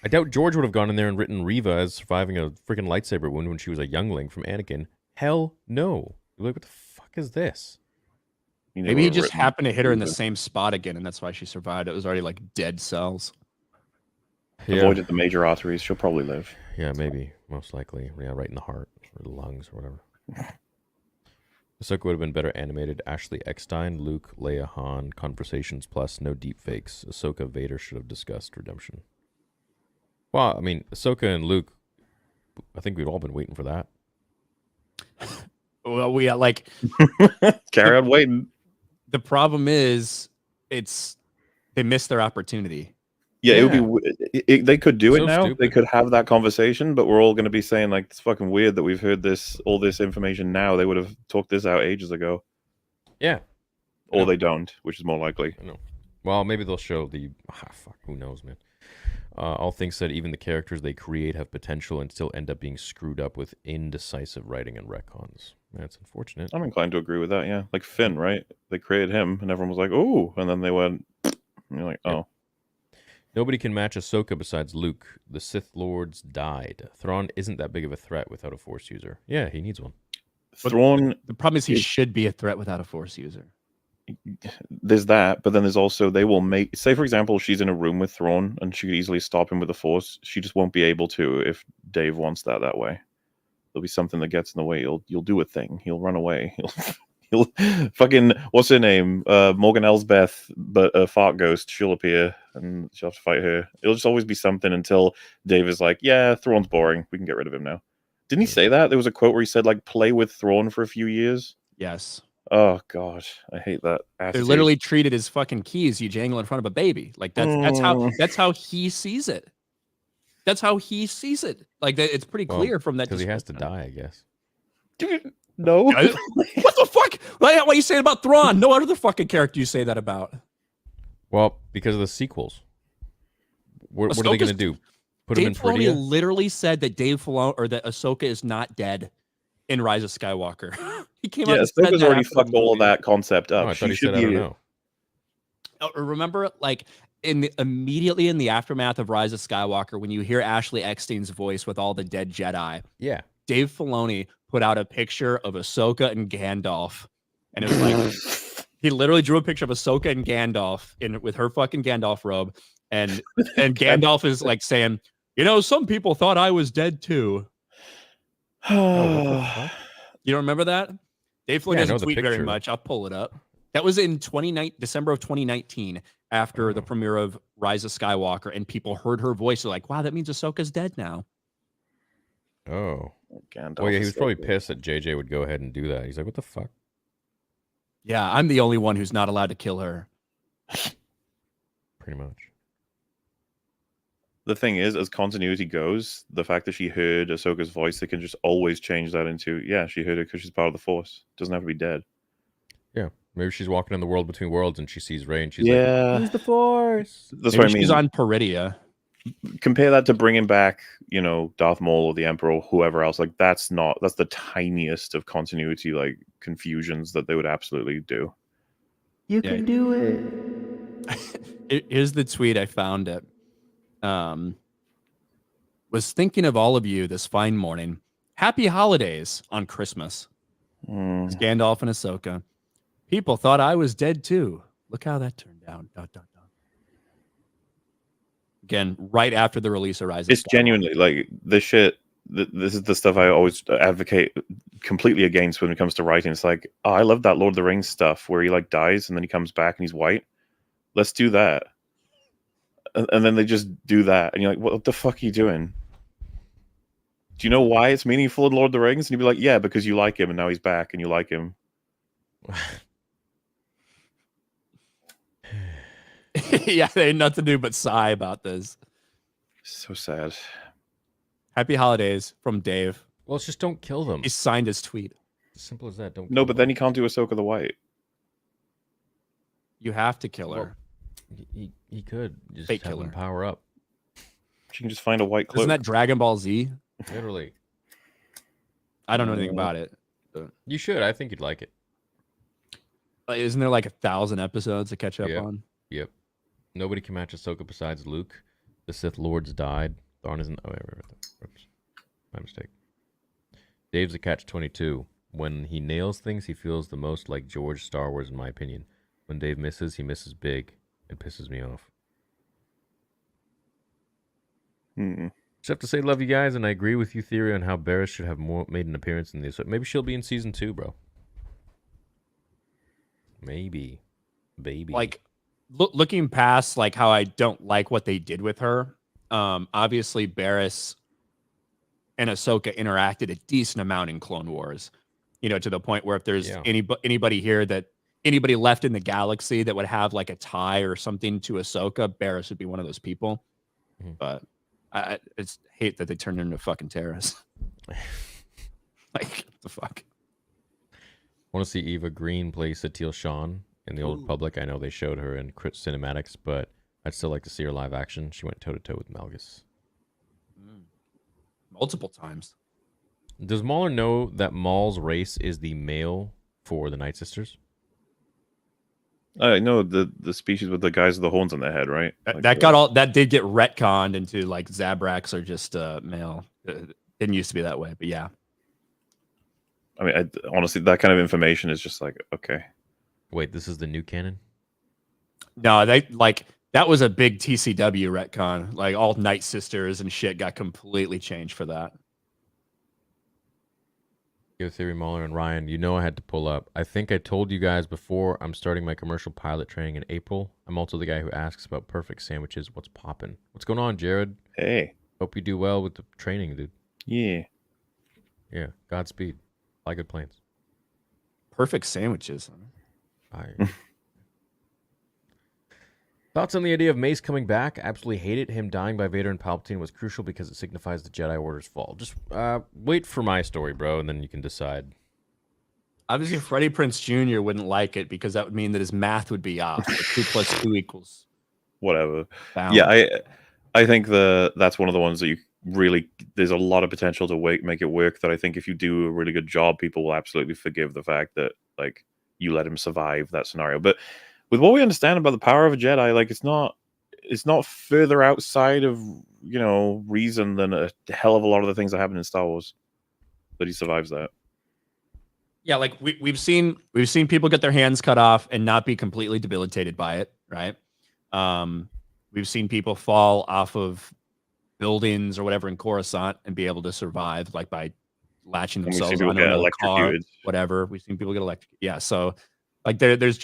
I doubt George would have gone in there and written Reva as surviving a freaking lightsaber wound when she was a youngling from Anakin. Hell no. You're like, what the fuck is this? Maybe he just happened to hit her in the same spot again, and that's why she survived. It was already like dead cells. Avoided the major arteries. She'll probably live. Yeah, maybe. Most likely. Yeah, right in the heart or the lungs or whatever. Ahsoka would have been better animated. Ashley Eckstein, Luke, Leia, Han, Conversations Plus, no deep fakes. Ahsoka, Vader should have discussed redemption. Well, I mean, Ahsoka and Luke, I think we've all been waiting for that. Well, we got like... Carry on waiting. The problem is, they missed their opportunity. Yeah, it would be. They could do it now. Stupid. They could have that conversation, but we're all going to be saying like, "It's fucking weird that we've heard all this information now." They would have talked this out ages ago. Yeah, or they don't, which is more likely. I know. Well, maybe they'll show the. Fuck, who knows, man. All things said, even the characters they create have potential and still end up being screwed up with indecisive writing and retcons. That's unfortunate. I'm inclined to agree with that, yeah. Like Finn, right? They created him, and everyone was like, "Ooh," and then they went, and you're like, "Oh." Yep. Nobody can match Ahsoka besides Luke. The Sith Lords died. Thrawn isn't that big of a threat without a Force user. Yeah, he needs one. Thrawn. The problem is he should be a threat without a Force user. There's that, but then there's also they will make. Say, for example, she's in a room with Thrawn, and she could easily stop him with the Force. She just won't be able to if Dave wants that way. There'll be something that gets in the way. You'll do a thing. He'll run away. He'll fucking what's her name? Morgan Elsbeth, but a fart ghost. She'll appear and she'll have to fight her. It'll just always be something until Dave is like, "Yeah, Thrawn's boring. We can get rid of him now." Didn't he say that? There was a quote where he said like, "Play with Thrawn for a few years." Yes. Oh gosh, I hate that. They're literally treated as fucking keys you jangle in front of a baby. Like that's how he sees it. That's how he sees it. Like it's pretty clear from that. Because he has to die, I guess. Dude, no. What the fuck? What are you saying about Thrawn? No other fucking character you say that about. Well, because of the sequels. What are they going to do? Put him in Dave Filoni Peridea? literally said that Dave Filoni or that Ahsoka is not dead in Rise of Skywalker. He came out and said Ahsoka's that already after fucked all of that concept up. Oh, I thought he said, I don't know. Remember, like immediately in the aftermath of Rise of Skywalker, when you hear Ashley Eckstein's voice with all the dead Jedi, yeah, Dave Filoni put out a picture of Ahsoka and Gandalf, and it was like he literally drew a picture of Ahsoka and Gandalf with her fucking Gandalf robe, and Gandalf is like saying, some people thought I was dead too. Oh, you don't remember that? Dave Filoni doesn't tweet very much. I'll pull it up. That was in December of 2019. after the premiere of Rise of Skywalker, and people heard her voice. They're like, wow, that means Ahsoka's dead now. Oh. Gandalf Well, yeah, he is was so probably good. pissed that JJ would go ahead and do that. He's like, what the fuck? Yeah, I'm the only one who's not allowed to kill her. Pretty much. The thing is, as continuity goes, the fact that she heard Ahsoka's voice, they can just always change that into, yeah, she heard it because she's part of the Force. Doesn't have to be dead. Yeah. Maybe she's walking in the world between worlds and she sees Rey and she's Yeah. like, use the Force. That's Maybe what I mean. she's on Peridia. Compare that to bringing back, you know, Darth Maul or the Emperor or whoever else. Like, that's the tiniest of continuity, like, confusions that they would absolutely do. You Yeah. can do it. Here's the tweet. I found it. Was thinking of all of you this fine morning. Happy holidays on Christmas. Mm. It's Gandalf and Ahsoka. People thought I was dead too. Look how that turned out. ... Again, right after the release of Rise of It's Skywalker. genuinely, like, this shit, this is the stuff I always advocate completely against when it comes to writing. It's like, oh, I love that Lord of the Rings stuff where he, like, dies and then he comes back and he's white. Let's do that. And then they just do that. And you're like, what the fuck are you doing? Do you know why it's meaningful in Lord of the Rings? And you'd be like, yeah, because you like him and now he's back and you like him. Yeah, they had nothing to do but sigh about this. So sad. Happy holidays from Dave. Well, it's just don't kill them. He signed his tweet. As simple as that. Don't. No, kill but them. then he can't do Ahsoka the White. You have to kill her. He could just Fake have killer. him power up. She can just find a white cloak. Isn't that Dragon Ball Z? Literally. I don't know anything about it. You should. I think you'd like it. Isn't there like 1,000 episodes to catch up Yeah. on? Yep. Nobody can match Ahsoka besides Luke. The Sith Lords died. Thrawn isn't. Oh, oops. My mistake. Dave's a catch-22. When he nails things, he feels the most like George Star Wars, in my opinion. When Dave misses, he misses big. It pisses me off. Just have to say, love you guys, and I agree with you, theory, on how Barris should have made an appearance in this. Maybe she'll be in season 2, bro. Maybe, baby. Like, looking past like how I don't like what they did with her. Obviously, Barris and Ahsoka interacted a decent amount in Clone Wars. You know, to the point where if there's anybody here anybody left in the galaxy that would have like a tie or something to Ahsoka, Barris would be one of those people. Mm-hmm. But I just hate that they turned her into fucking terrorists. Like, what the fuck? Want to see Eva Green play Satele Shan in the Old Republic. I know they showed her in Crit Cinematics, but I'd still like to see her live action. She went toe-to-toe with Malgus. Multiple times. Does MauLer know that Maul's race is the male for the Night Sisters? I know the species with the guys with the horns on their head, right? That did get retconned into like Zabraks are just male. Didn't used to be that way, but yeah. I mean, honestly, that kind of information is just like, okay. Wait, this is the new canon? No, that was a big TCW retcon. Like all Night Sisters and shit got completely changed for that. Yo, Theory, MauLer, and Ryan, you know I had to pull up. I think I told you guys before I'm starting my commercial pilot training in April. I'm also the guy who asks about perfect sandwiches. What's poppin'? What's going on, Jared? Hey. Hope you do well with the training, dude. Yeah. Yeah, Godspeed. Fly good planes. Perfect sandwiches. Thoughts on the idea of Mace coming back? Absolutely hate it. Him dying by Vader and Palpatine was crucial because it signifies the Jedi Order's fall. Just wait for my story, bro, and then you can decide. Obviously, Freddie Prinze Jr. wouldn't like it because that would mean that his math would be off. 2 + 2 equals. Whatever. Bound. Yeah, I think that's one of the ones that you really, there's a lot of potential to make it work, that I think if you do a really good job, people will absolutely forgive the fact that like you let him survive that scenario. But with what we understand about the power of a Jedi, like it's not further outside of, you know, reason than a hell of a lot of the things that happen in Star Wars that he survives that. Yeah, like we've seen people get their hands cut off and not be completely debilitated by it, right? We've seen people fall off of buildings or whatever in Coruscant and be able to survive, like by latching And we've seen themselves people onto get another car, electrocuted. whatever. We've seen people get electrocuted. Yeah, so like there's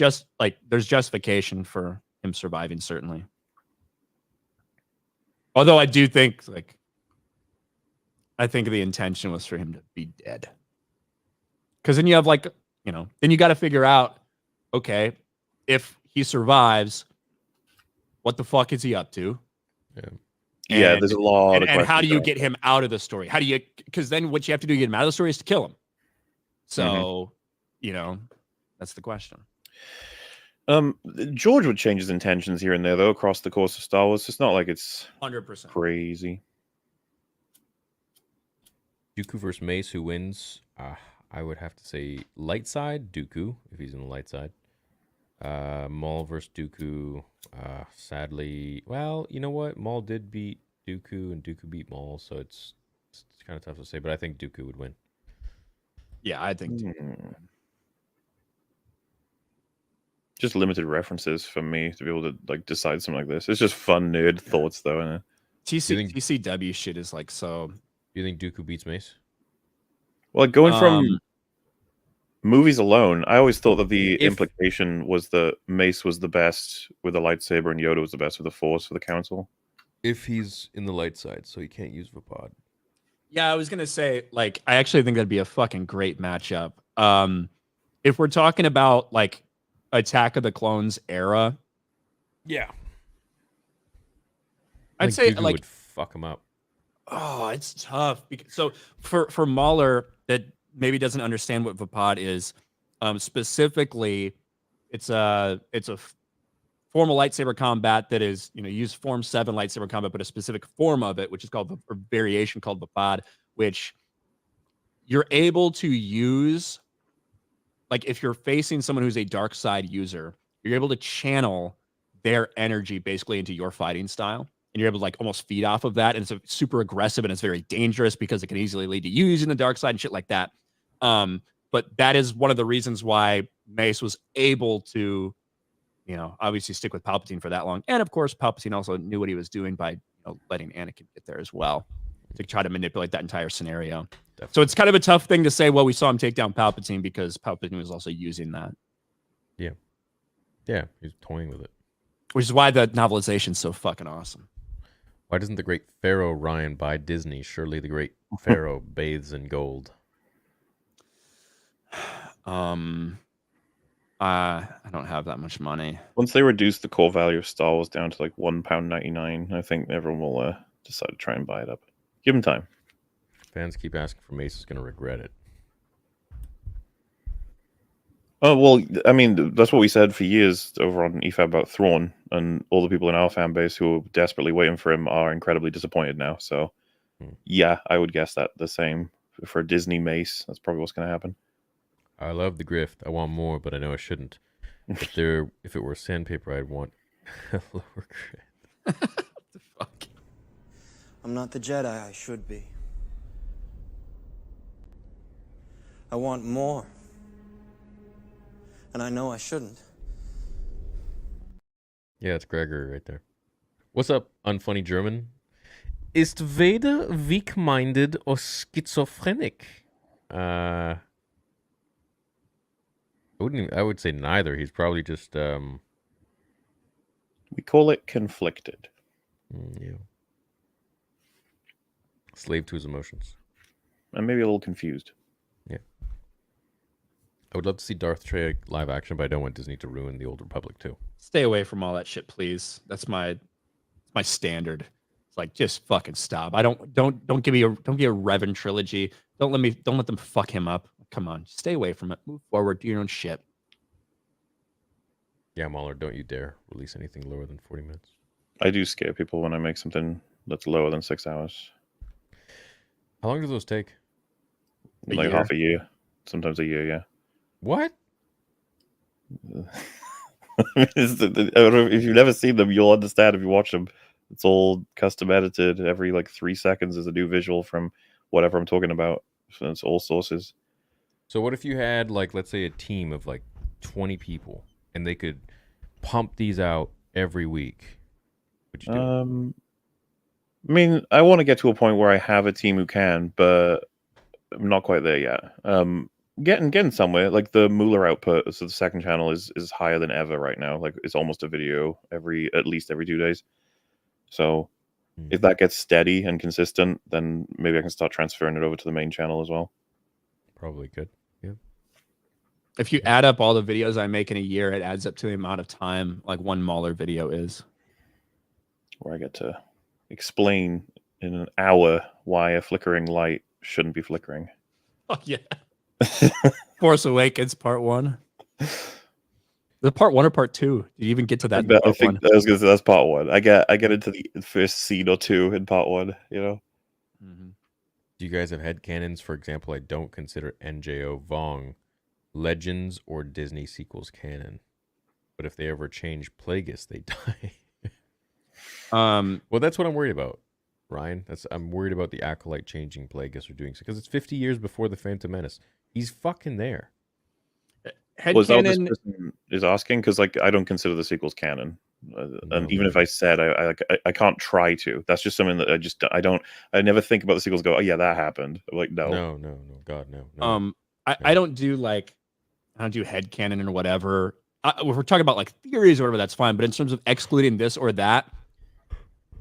justification for him surviving, certainly. Although I do think, like, I think the intention was for him to be dead. Because then you have, like, you know, then you got to figure out, okay, if he survives, what the fuck is he up to? Yeah, there's a lot of and how do questions you there. get him out of the story? How do you, because then what you have to do to get him out of the story is to kill him. So, you know, that's the question. George would change his intentions here and there, though, across the course of Star Wars. It's not like it's 100%. crazy. Dooku versus Mace, who wins? I would have to say light side, Dooku, if he's in the light side. Maul versus Dooku. Sadly, well, you know what? Maul did beat Dooku, and Dooku beat Maul, so it's kind of tough to say, but I think Dooku would win. Yeah, I think Just limited references for me to be able to like decide something like this. It's just fun nerd thoughts, though, isn't it? TCW shit is like so. Do you think Dooku beats Mace? Well, going from movies alone, I always thought that the implication was that Mace was the best with the lightsaber and Yoda was the best with the Force for the Council. If he's in the light side, so he can't use Vapod. Yeah, I was gonna say, like, I actually think that'd be a fucking great matchup. If we're talking about like Attack of the Clones era, yeah, I'd say Dooku like would fuck him up. Oh, it's tough. So for MauLer that maybe doesn't understand what Vapod is, specifically, it's a formal lightsaber combat that is, you know, use Form 7 lightsaber combat, but a specific form of it, which is called a variation called Vapod, which you're able to use. Like if you're facing someone who's a dark side user, you're able to channel their energy basically into your fighting style. And you're able to like almost feed off of that. And it's super aggressive and it's very dangerous because it can easily lead to you using the dark side and shit like that. But that is one of the reasons why Mace was able to, you know, obviously stick with Palpatine for that long. And of course, Palpatine also knew what he was doing by, you know, letting Anakin get there as well to try to manipulate that entire scenario. Definitely. So it's kind of a tough thing to say, well, we saw him take down Palpatine because Palpatine was also using that. Yeah. Yeah, he's toying with it. Which is why the novelization's so fucking awesome. Why doesn't the great Pharaoh Ryan buy Disney? Surely the great Pharaoh bathes in gold. I don't have that much money. Once they reduce the core value of Star Wars down to like £1.99, I think everyone will decide to try and buy it up. Give them time. Fans keep asking for Mace is going to regret it. Oh, well, I mean, that's what we said for years over on EFAB about Thrawn, and all the people in our fan base who are desperately waiting for him are incredibly disappointed now. So, yeah, I would guess that the same for Disney Mace. That's probably what's going to happen. I love the Grift. I want more, but I know I shouldn't. If it were sandpaper, I'd want a lower grade. What the fuck? I'm not the Jedi I should be. I want more. And I know I shouldn't. Yeah, it's Gregory right there. What's up, unfunny German? Ist Vader weak-minded or schizophrenic? I would say neither. He's probably just we call it conflicted. Yeah. Slave to his emotions. And maybe a little confused. Yeah. I would love to see Darth Trey live action, but I don't want Disney to ruin the Old Republic too. Stay away from all that shit, please. That's my standard. It's like, just fucking stop. I don't give me a Revan trilogy. Don't let them fuck him up. Come on, stay away from it. Move forward, do your own shit. Yeah, MauLer, don't you dare release anything lower than 40 minutes. I do scare people when I make something that's lower than 6 hours. How long do those take? Like half a year. Sometimes a year, yeah. What? I don't know, if you've never seen them, you'll understand if you watch them. It's all custom edited. Every like 3 seconds is a new visual from whatever I'm talking about. So it's all sources. So what if you had, like, let's say a team of like 20 people and they could pump these out every week? Would you do it? I mean, I want to get to a point where I have a team who can, but I'm not quite there yet. getting somewhere. Like the MauLer output, so the second channel is higher than ever right now. Like it's almost a video at least every 2 days. So if that gets steady and consistent, then maybe I can start transferring it over to the main channel as well. Probably good. Yeah. If you add up all the videos I make in a year, it adds up to the amount of time like one MauLer video is. Where I get to explain in an hour why a flickering light shouldn't be flickering. Oh yeah. Force Awakens Part 1. The Part 1 or Part 2? Did you even get to that? I think I was gonna say that's Part 1. I get into the first scene or two in Part 1. You know. Mm-hmm. Do you guys have headcanons? For example, I don't consider NJO Vong Legends or Disney sequels canon, but if they ever change Plagueis, they die. Well, that's what I'm worried about, Ryan. I'm worried about the Acolyte changing Plagueis or doing so because it's 50 years before the Phantom Menace. He's fucking there. Was that what this Headcanon person is asking? Because like I don't consider the sequels canon, and even if I said I can't try to. That's just something that I never think about the sequels. Go, oh yeah, that happened. I'm like no, God no. I don't do headcanon or whatever. If we're talking about like theories or whatever, that's fine. But in terms of excluding this or that,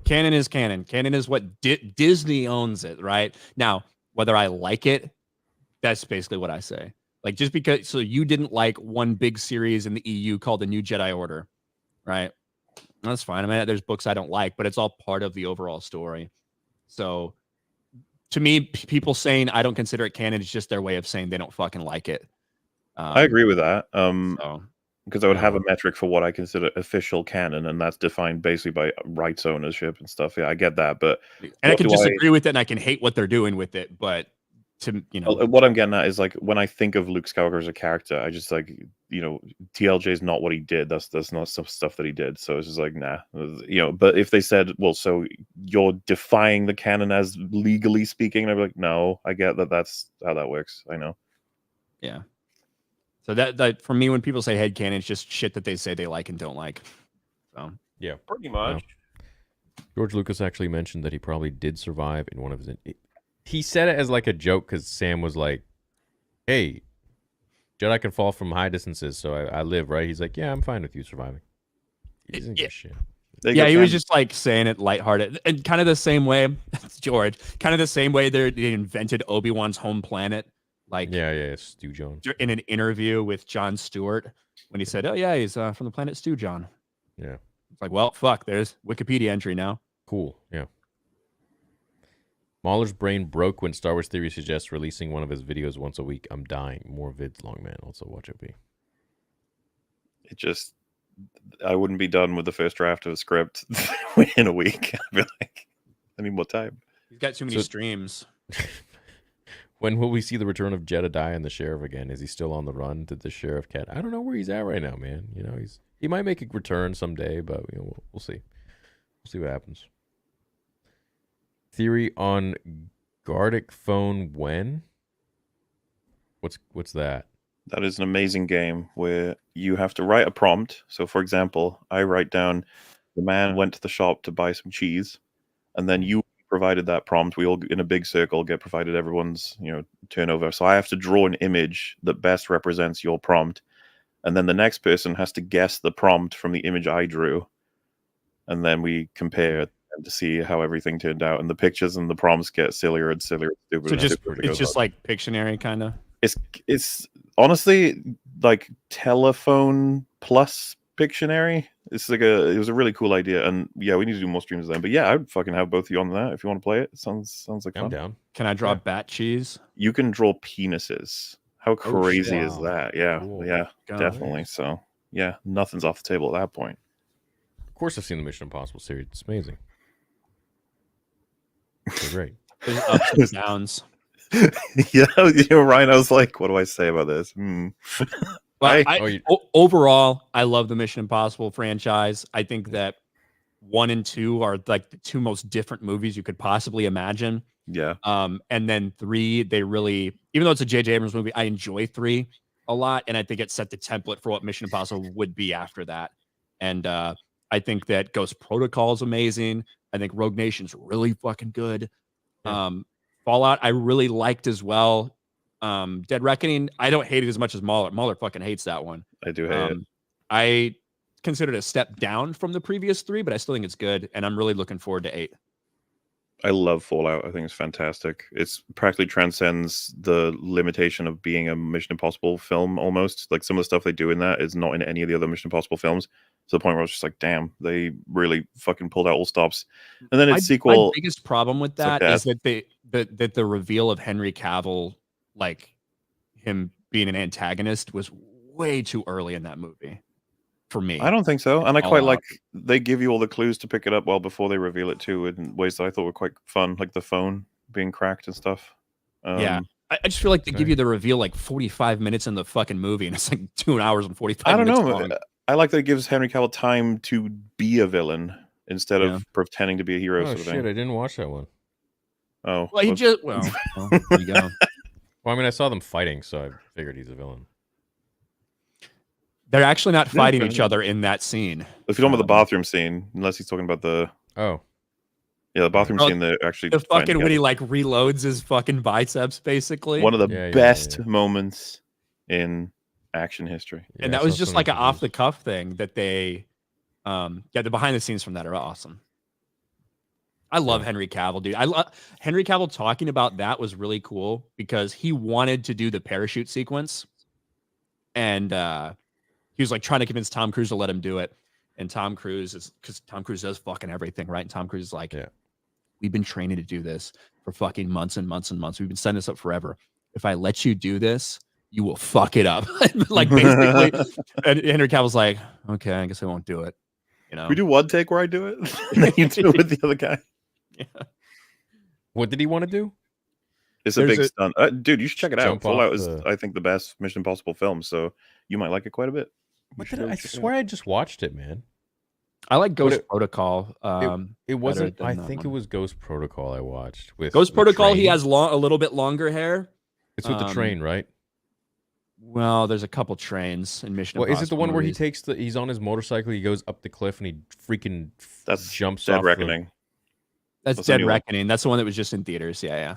canon is canon. Canon is what Disney owns it, right? Now, whether I like it, that's basically what I say. Like just because, so you didn't like one big series in the EU called The New Jedi Order, right? That's fine. I mean, there's books I don't like, but it's all part of the overall story. So to me, people saying I don't consider it canon is just their way of saying they don't fucking like it. I agree with that. So, because I would have a metric for what I consider official canon, and that's defined basically by rights ownership and stuff. Yeah, I get that, but and I can disagree with it, and I can hate what they're doing with it, but what I'm getting at is like when I think of Luke Skywalker as a character, I just like TLJ is not what he did. That's not some stuff that he did. So it's just like nah, But if they said, well, so you're defying the canon as legally speaking, I'd be like, no, I get that. That's how that works. I know. Yeah. So that for me, when people say headcanon, it's just shit that they say they like and don't like. So yeah, pretty much. No. George Lucas actually mentioned that he probably did survive in one of his. He said it as like a joke because Sam was like, "Hey, Jedi can fall from high distances, so I live, right?" He's like, "Yeah, I'm fine with you surviving." He doesn't give a shit. Yeah, he was just like saying it lighthearted, and kind of the same way, George, kind of the same way they invented Obi-Wan's home planet. Like, yeah, Stu Jones. In an interview with Jon Stewart, when he said, "Oh yeah, he's from the planet Stu John." Yeah, it's like, well, fuck. There's Wikipedia entry now. Cool. Yeah. MauLer's brain broke when Star Wars Theory suggests releasing one of his videos once a week. I'm dying. More vids, long man. Also watch it be. It just, I wouldn't be done with the first draft of a script in a week. I'd be like, I need more time. He's got too many streams. When will we see the return of Jedediah and the sheriff again? Is he still on the run? Did the sheriff cat? I don't know where he's at right now, man. He might make a return someday, but we'll see. We'll see what happens. Theory on Gardic phone when? What's that? That is an amazing game where you have to write a prompt. So, for example, I write down, the man went to the shop to buy some cheese, and then you provided that prompt. We all, in a big circle, get provided everyone's turnover. So I have to draw an image that best represents your prompt, and then the next person has to guess the prompt from the image I drew, and then we compare to see how everything turned out. And the pictures and the prompts get sillier and sillier. And so it's just like Pictionary, kind of. It's honestly like telephone plus Pictionary. It's like it was a really cool idea, and yeah, we need to do more streams then. But yeah, I'd fucking have both of you on that if you want to play it. Sounds like fun. I'm down. Can I draw bat cheese? You can draw penises. How crazy is that? Yeah, cool. Yeah, definitely. So yeah, nothing's off the table at that point. Of course, I've seen the Mission Impossible series. It's amazing. It's great. There's ups and downs. Yeah, Ryan, I was like, what do I say about this? Well, overall, I love the Mission Impossible franchise. I think that 1 and 2 are like the two most different movies you could possibly imagine. Yeah. And then 3, they really, even though it's a J.J. Abrams movie, I enjoy 3 a lot, and I think it set the template for what Mission Impossible would be after that. And I think that Ghost Protocol is amazing. I think Rogue Nation's really fucking good. Yeah. Fallout, I really liked as well. Dead Reckoning, I don't hate it as much as MauLer. MauLer fucking hates that one. I do hate it. I consider it a step down from the previous 3, but I still think it's good, and I'm really looking forward to 8. I love Fallout. I think it's fantastic. It's practically transcends the limitation of being a Mission Impossible film almost. Like some of the stuff they do in that is not in any of the other Mission Impossible films. To the point where I was just like, damn, they really fucking pulled out all stops. And then its sequel. My biggest problem with that is that that the reveal of Henry Cavill, like him being an antagonist, was way too early in that movie. For me, I don't think so, and I quite like they give you all the clues to pick it up well before they reveal it too, in ways that I thought were quite fun, like the phone being cracked and stuff. Yeah, I just feel like they give you the reveal like 45 minutes in the fucking movie, and it's like 2 hours and 45 I don't minutes know. long. I like that it gives Henry Cavill time to be a villain instead of pretending to be a hero. Oh sort of shit! thing. I didn't watch that one. Oh, well, he just well, there you go. Well, I mean, I saw them fighting, so I figured he's a villain. They're actually not fighting each other in that scene. If you're talking about the bathroom scene, unless he's talking about the the bathroom scene, they're actually the fucking when he like reloads his fucking biceps, basically. One of the best moments in action history. And that was just like an off the cuff thing that they, the behind the scenes from that are awesome. I love Henry Cavill, dude. I love Henry Cavill. Talking about that was really cool because he wanted to do the parachute sequence, and he was like trying to convince Tom Cruise to let him do it. And Tom Cruise is because Tom Cruise does fucking everything, right? And Tom Cruise is like, we've been training to do this for fucking months and months and months. We've been setting this up forever. If I let you do this, you will fuck it up. Like basically, and Henry Cavill's like, okay, I guess I won't do it. You know, we do one take where I do it, and then you do it with the other guy. Yeah. What did he want to do? It's a big stunt, dude. You should check it out. Fallout is, I think, the best Mission Impossible film, so you might like it quite a bit. I swear I just watched it, man. I like Ghost Protocol. It wasn't. I think it was Ghost Protocol I watched with Ghost Protocol. He has a little bit longer hair. It's with the train, right? Well, there's a couple trains in Mission Impossible. Well, is it the one movies. where he's on his motorcycle, he goes up the cliff, and he freaking jumps Dead off Reckoning. That's Dead Reckoning. That's the one that was just in theaters. Yeah.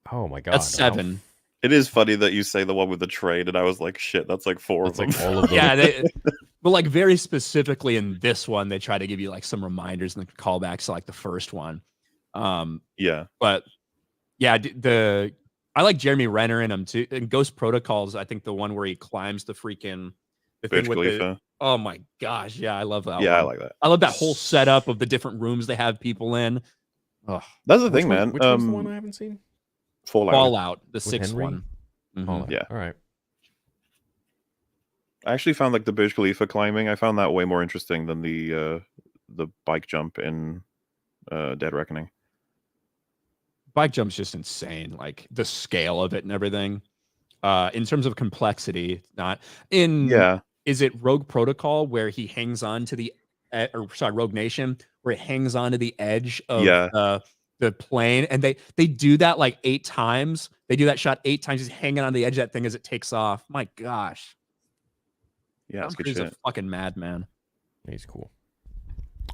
Oh my god. That's 7. It is funny that you say the one with the train, and I was like, shit, that's like 4 of them. Like all of them. Yeah, but like very specifically in this one, they try to give you like some reminders and the callbacks to like the first one. Yeah. But yeah, I like Jeremy Renner in them too. And Ghost Protocols, I think the one where he climbs the freaking thing with the, oh my gosh, yeah, I love that. Yeah, one. I like that. I love that whole setup of the different rooms they have people in. Oh, that's the thing, man. Which one's the one I haven't seen? Fallout, the 6th one. Mm-hmm. Yeah. All right. I actually found like the Burj Khalifa climbing. I found that way more interesting than the bike jump in Dead Reckoning. Bike jump's just insane, like the scale of it and everything. In terms of complexity, not in. Yeah. Is it Rogue Protocol where he hangs on to the, Rogue Nation where it hangs on to the edge of the plane, and they do that like 8 times. They do that shot 8 times. He's hanging on the edge of that thing as it takes off. My gosh. Yeah, it's good He's shit. a fucking madman. He's cool.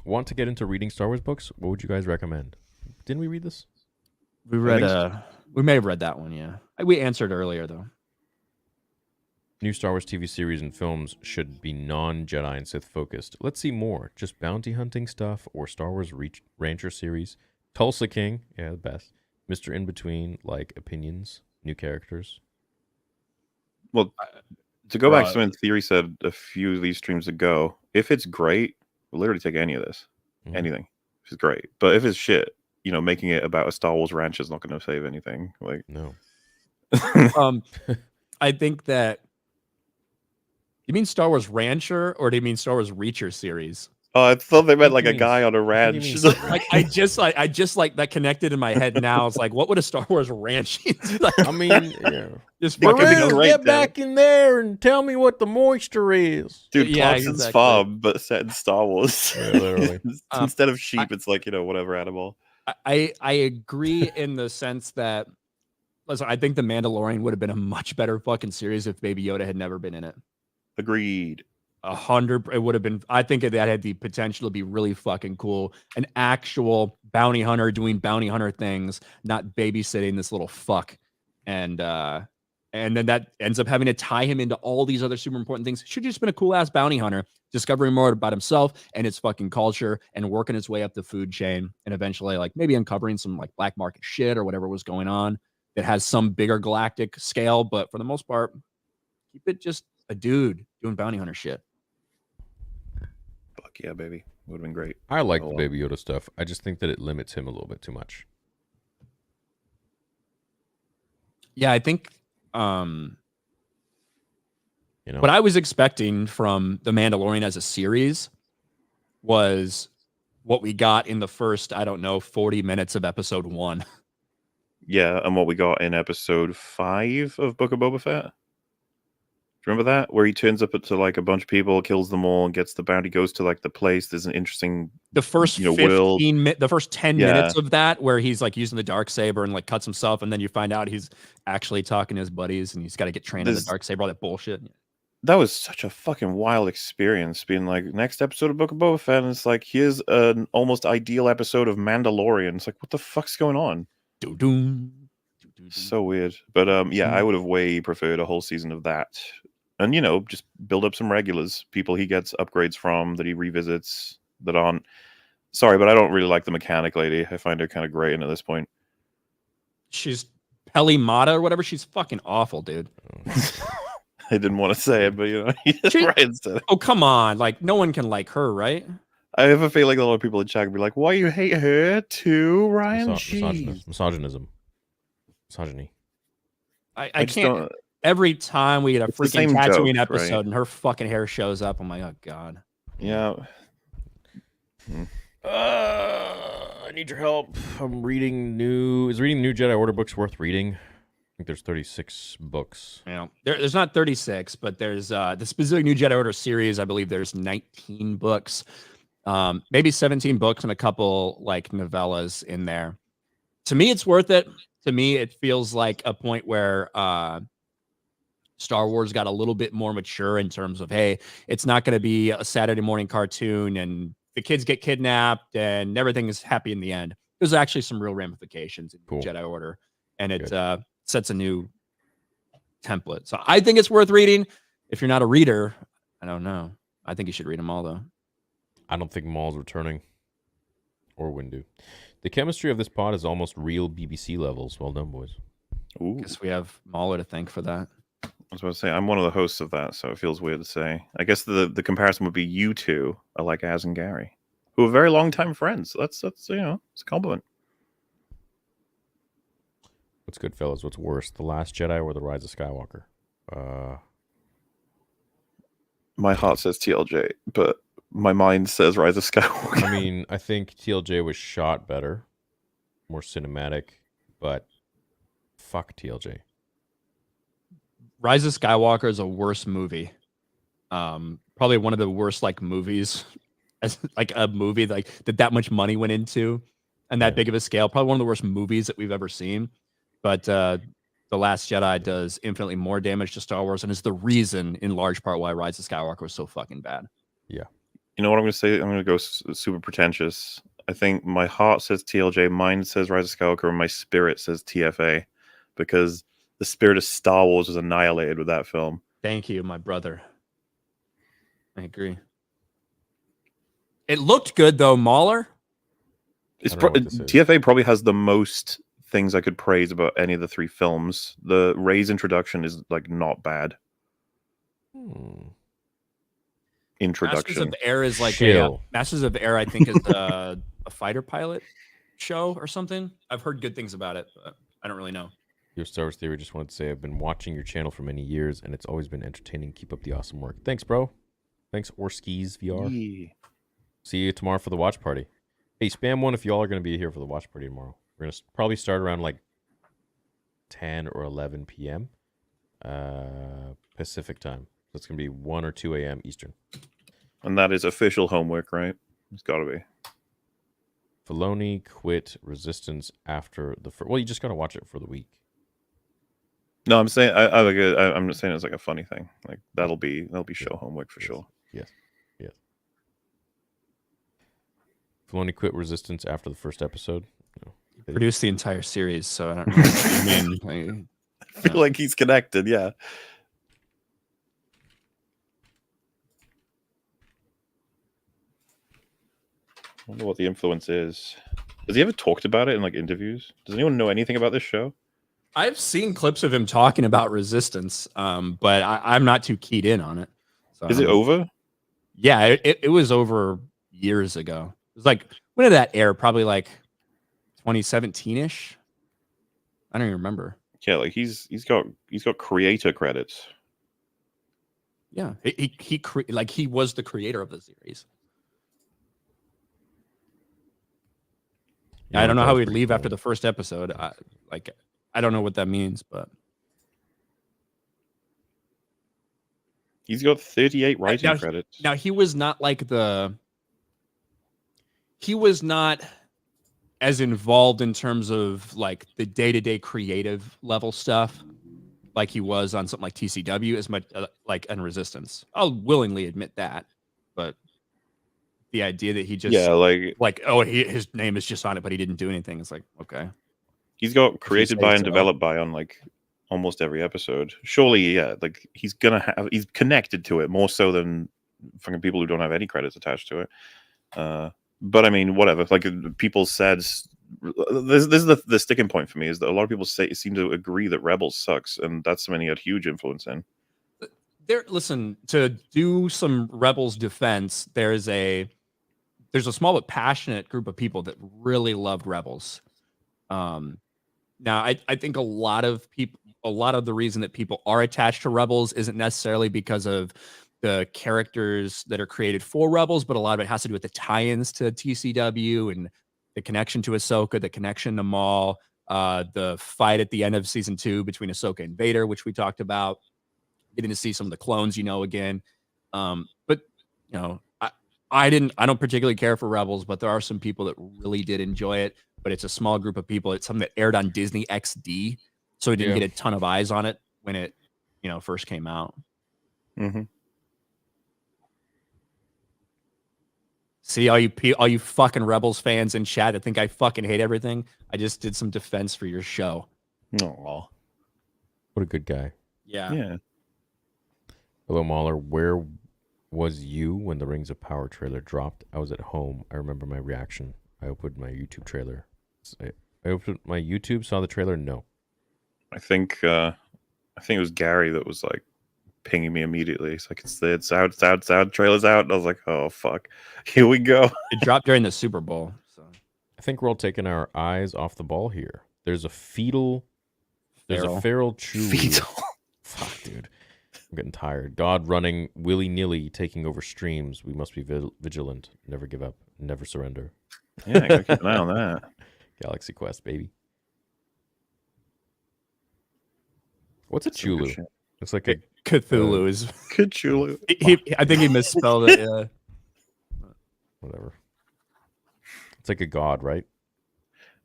Want to get into reading Star Wars books? What would you guys recommend? Didn't we read this? We read we may have read that one, yeah. We answered earlier though. New Star Wars TV series and films should be non-Jedi and Sith focused. Let's see more. Just bounty hunting stuff or Star Wars Rancher series. Tulsa King, yeah, the best. Mr. In-Between, like opinions, new characters. Well, to go back to something Theory said a few of these streams ago, if it's great, we'll literally take any of this. Anything. If it's great. But if it's shit, making it about a Star Wars ranch is not going to save anything. Like, no. I think that. You mean Star Wars Rancher, or do you mean Star Wars Reacher series? Oh, I thought they meant like a guy on a ranch. Like I just like that connected in my head now. It's like, what would a Star Wars ranch? Like, I mean, yeah. Just fucking get back in there and tell me what the moisture is. Dude, Clarkson's farm, but set in Star Wars. Yeah, literally. Instead of sheep, it's like, whatever animal. I agree in the sense that, listen, I think The Mandalorian would have been a much better fucking series if Baby Yoda had never been in it. Agreed. 100. It would have been. I think that had the potential to be really fucking cool. An actual bounty hunter doing bounty hunter things, not babysitting this little fuck. And And then that ends up having to tie him into all these other super important things. Should have just been a cool ass bounty hunter, discovering more about himself and his fucking culture and working his way up the food chain and eventually like maybe uncovering some like black market shit or whatever was going on that has some bigger galactic scale. But for the most part, keep it just a dude doing bounty hunter shit. Fuck yeah, baby. Would have been great. I like the well. Baby Yoda stuff. I just think that it limits him a little bit too much. Yeah, I think You know, what I was expecting from The Mandalorian as a series was what we got in the first, I don't know, 40 minutes of episode 1. Yeah, and what we got in episode 5 of Book of Boba Fett. Do you remember that? Where he turns up to like a bunch of people, kills them all, and gets the bounty, goes to like the place. There's an interesting The first world. 15 the first 10 Yeah. minutes of that where he's like using the dark saber and like cuts himself, and then you find out he's actually talking to his buddies and he's got to get trained on the There's- dark saber, all that bullshit. That was such a fucking wild experience, being like, next episode of Book of Boba Fett, and it's like, here's an almost ideal episode of Mandalorian. It's like, what the fuck's going on? Doo-doom, doo-doo-doo. So weird. But yeah, I would have way preferred a whole season of that. And, you know, just build up some regulars, people he gets upgrades from, that he revisits, that aren't... Sorry, but I don't really like the mechanic lady. I find her kind of great at this point. She's Peli Mata or whatever. She's fucking awful, dude. I didn't want to say it, but, you know, She- Ryan said it. Oh, come on. Like, no one can like her, right? I have a feeling a lot of people in chat would be like, why you hate her too, Ryan? misogyny. I just can't. don't- Every time we get a It's the freaking same Tatooine joke, episode right? and her fucking hair shows up, I'm like, oh, God. Yeah. I need your help. I'm reading new. Is reading new Jedi Order books worth reading? I think there's 36 books. You know, there's not 36, but there's the specific New Jedi Order series. I believe there's 19 books, maybe 17 books and a couple like novellas in there. To me, it's worth it. To me, it feels like a point where Star Wars got a little bit more mature in terms of, hey, it's not going to be a Saturday morning cartoon and the kids get kidnapped and everything is happy in the end. There's actually some real ramifications in Cool. Jedi Order, and it Good. sets a new template. So I think it's worth reading. If you're not a reader, I don't know. I think you should read them all, though. I don't think Maul's returning. Or Windu. The chemistry of this pod is almost real BBC levels. Well done, boys. Ooh. Guess we have MauLer to thank for that. I was about to say, I'm one of the hosts of that, so it feels weird to say. I guess the comparison would be you two are like Az and Gary, who are very long time friends. So that's you know, it's a compliment. What's good, fellas? What's worse, The Last Jedi or The Rise of Skywalker? My heart says TLJ, but my mind says Rise of Skywalker. I mean, I think TLJ was shot better, more cinematic, but fuck TLJ. Rise of Skywalker is a worse movie. Probably one of the worst like movies, as like a movie like that much money went into, and that big of a scale. Probably one of the worst movies that we've ever seen. But The Last Jedi does infinitely more damage to Star Wars, and is the reason, in large part, why Rise of Skywalker was so fucking bad. You know what I'm going to say? I'm going to go super pretentious. I think my heart says TLJ, mine says Rise of Skywalker, and my spirit says TFA, because the spirit of Star Wars was annihilated with that film. Thank you, my brother. I agree. It looked good though, MauLer. It's I don't know what this is. TFA probably has the most things I could praise about any of the three films. The Rey's introduction is like not bad. Introduction. Masters of Air is like Chill. Masters of Air. I think is a fighter pilot show or something. I've heard good things about it, but I don't really know. Your Star Wars Theory just wanted to say I've been watching your channel for many years, and it's always been entertaining. Keep up the awesome work. Thanks, bro. Thanks, Orskis VR. Yeah. See you tomorrow for the watch party. Hey, spam one if y'all are going to be here for the watch party tomorrow. We're going to probably start around like 10 or 11 p.m. Pacific time. So it's going to be 1 or 2 a.m. Eastern. And that is official homework, right? It's got to be. Filoni quit Resistance after the first... Well, you just got to watch it for the week. No, I'm saying I'm just saying it's like a funny thing. Like that'll be show homework for sure. Yes. Filoni quit Resistance after the first episode. No. Produced the entire series, so I don't know what you mean. feel like he's connected. Yeah. I wonder what the influence is. Has he ever talked about it in like interviews? Does anyone know anything about this show? I've seen clips of him talking about Resistance, but I'm not too keyed in on it. So Is it over? Yeah, it was over years ago. It was like, when did that air? Probably like 2017-ish. I don't even remember. Yeah, like he's got creator credits. Yeah, he was the creator of the series. Yeah, I don't know that how was he'd pretty leave cool. after the first episode. I don't know what that means, but He's got 38 writing credits. now he was not he was not as involved in terms of like the day-to-day creative level stuff like he was on something like TCW as much like and Resistance. I'll willingly admit that, but the idea that he just his name is just on it, but he didn't do anything. It's like, okay. He's got created by and so. developed by on like almost every episode. Surely, yeah, like he's connected to it more so than fucking people who don't have any credits attached to it. But I mean, whatever. Like people said, this is the sticking point for me is that a lot of people seem to agree that Rebels sucks, and that's something he had huge influence in. Listen, to do some Rebels defense, there's a small but passionate group of people that really loved Rebels. Now I think a lot of the reason that people are attached to Rebels isn't necessarily because of the characters that are created for Rebels, but a lot of it has to do with the tie-ins to TCW and the connection to Ahsoka, the connection to Maul, the fight at the end of season 2 between Ahsoka and Vader, which we talked about, getting to see some of the clones, again. But I don't particularly care for Rebels, but there are some people that really did enjoy it. But it's a small group of people. It's something that aired on Disney XD, so it didn't get a ton of eyes on it when it, first came out. Mm-hmm. See, all you fucking Rebels fans in chat that think I fucking hate everything. I just did some defense for your show. Aw. What a good guy. Yeah. Hello, MauLer. Where was you when the Rings of Power trailer dropped? I was at home. I remember my reaction. I opened my YouTube trailer. I opened my YouTube, saw the trailer. No. I think it was Gary that was like pinging me immediately. It's like it's out, trailer's out. And I was like, oh fuck, here we go. It dropped during the Super Bowl. So I think we're all taking our eyes off the ball here. There's a feral Chewie. Fetal. Fuck, dude. I'm getting tired. God running willy-nilly, taking over streams. We must be vigilant. Never give up. Never surrender. Yeah, I gotta keep an eye on that. Galaxy Quest, baby. What's a Chulu? Looks like a Cthulhu is. Cthulhu. I think he misspelled it. Yeah. Whatever. It's like a god, right?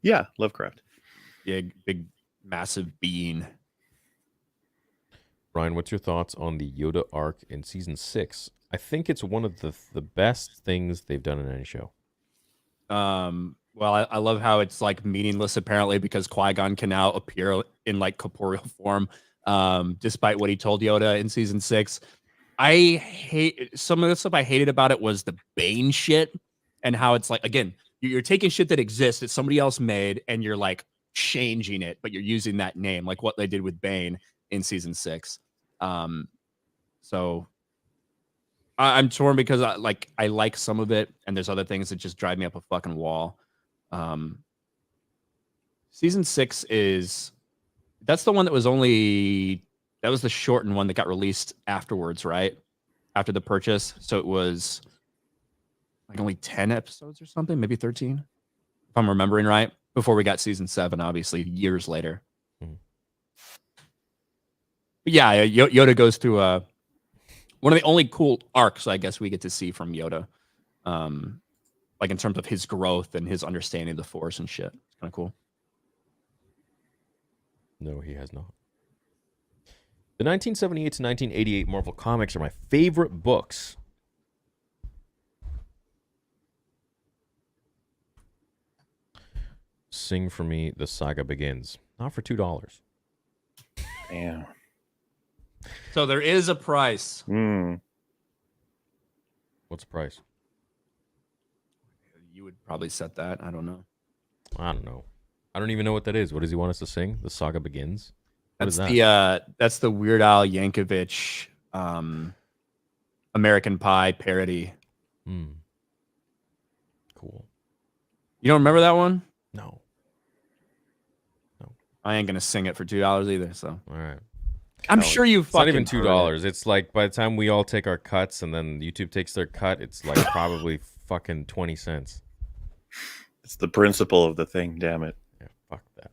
Yeah, Lovecraft. Yeah, big, massive being. Ryan, what's your thoughts on the Yoda arc in season 6? I think it's one of the best things they've done in any show. Well, I love how it's like meaningless apparently because Qui-Gon can now appear in like corporeal form, despite what he told Yoda in season 6. I hate some of the stuff I hated about it was the Bane shit and how it's like, again, you're taking shit that exists that somebody else made and you're like changing it, but you're using that name, like what they did with Bane in season 6. So I'm torn because I like some of it, and there's other things that just drive me up a fucking wall. Season 6 that's the one that was the shortened one that got released afterwards, right? After the purchase. So it was like only 10 episodes or something, maybe 13, if I'm remembering right, before we got season 7, obviously, years later. Mhm. But yeah, Yoda goes through one of the only cool arcs, I guess, we get to see from Yoda. Like in terms of his growth and his understanding of the Force and shit. It's kind of cool. No, he has not. The 1978 to 1988 Marvel Comics are my favorite books. Sing for me, The Saga Begins. Not for $2. Damn. So there is a price. What's the price? You would probably set that. I don't know. I don't know. I don't even know what that is. What does he want us to sing? The Saga Begins? What is that? That's the Weird Al Yankovic American Pie parody. Cool. You don't remember that one? No. I ain't gonna sing it for $2 either. So All right. I'm sure you. It's not even $2. It's like by the time we all take our cuts and then YouTube takes their cut, it's like probably fucking 20 cents. It's the principle of the thing, damn it. Yeah, fuck that.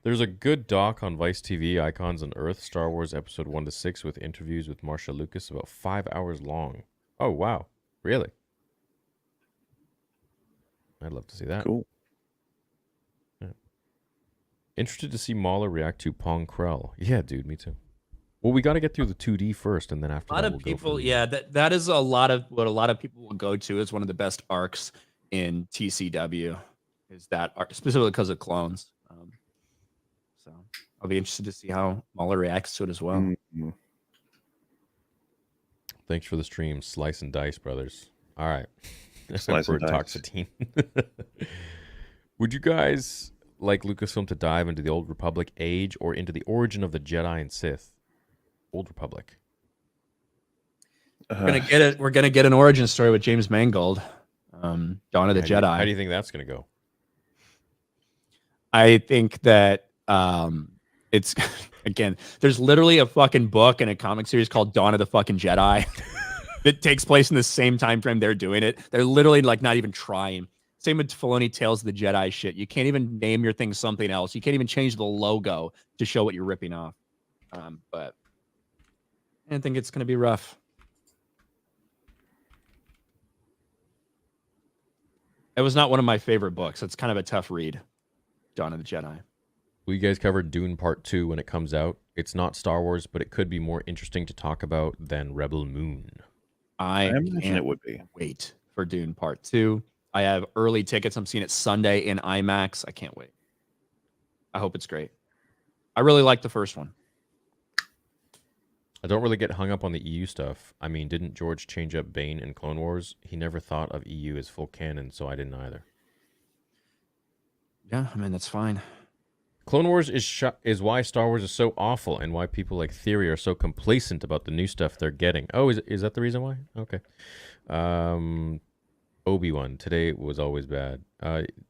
There's a good doc on Vice TV, Icons on Earth, Star Wars Episode 1 to 6 with interviews with Marsha Lucas, about 5 hours long. Oh, wow. Really? I'd love to see that. Cool. Yeah. Interested to see MauLer react to Pong Krell. Yeah, dude, me too. Well, we got to get through the 2D first, and then after a lot that, of we'll people, go yeah, that is a lot of what a lot of people will go to. Is one of the best arcs in TCW. Is that arc specifically because of clones? So I'll be interested to see how MauLer reacts to it as well. Mm-hmm. Thanks for the stream, Slice and Dice Brothers. All right. Slice and Dice. Toxitine. Would you guys like Lucasfilm to dive into the Old Republic age or into the origin of the Jedi and Sith? Old Republic. We're gonna get it. We're gonna get an origin story with James Mangold, Dawn of the Jedi. How do you think that's gonna go? I think that it's again. There's literally a fucking book and a comic series called Dawn of the fucking Jedi that takes place in the same time frame they're doing it. They're literally like not even trying. Same with Filoni Tales of the Jedi shit. You can't even name your thing something else. You can't even change the logo to show what you're ripping off. But I think it's going to be rough. It was not one of my favorite books. It's kind of a tough read, Dawn of the Jedi. Well, you guys covered Dune Part 2 when it comes out. It's not Star Wars, but it could be more interesting to talk about than Rebel Moon. I imagine it would be. Wait for Dune Part 2. I have early tickets. I'm seeing it Sunday in IMAX. I can't wait. I hope it's great. I really like the first one. I don't really get hung up on the EU stuff. I mean, didn't George change up Bane in Clone Wars? He never thought of EU as full canon, so I didn't either. Yeah, I mean, that's fine. Clone Wars is why Star Wars is so awful and why people like Theory are so complacent about the new stuff they're getting. Oh, is that the reason why? Okay. Obi-Wan, today was always bad.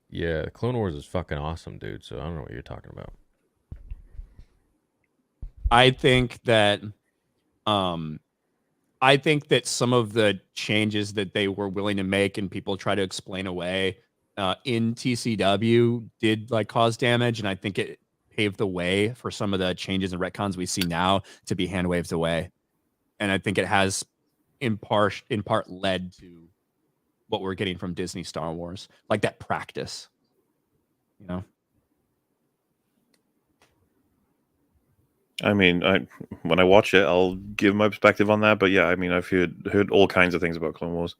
Yeah, Clone Wars is fucking awesome, dude, so I don't know what you're talking about. I think that some of the changes that they were willing to make and people try to explain away in TCW did like cause damage, and I think it paved the way for some of the changes and retcons we see now to be hand waved away. And I think it has in part led to what we're getting from Disney Star Wars, like that practice, you know. I mean, when I watch it, I'll give my perspective on that. But yeah, I mean, I've heard all kinds of things about Clone Wars.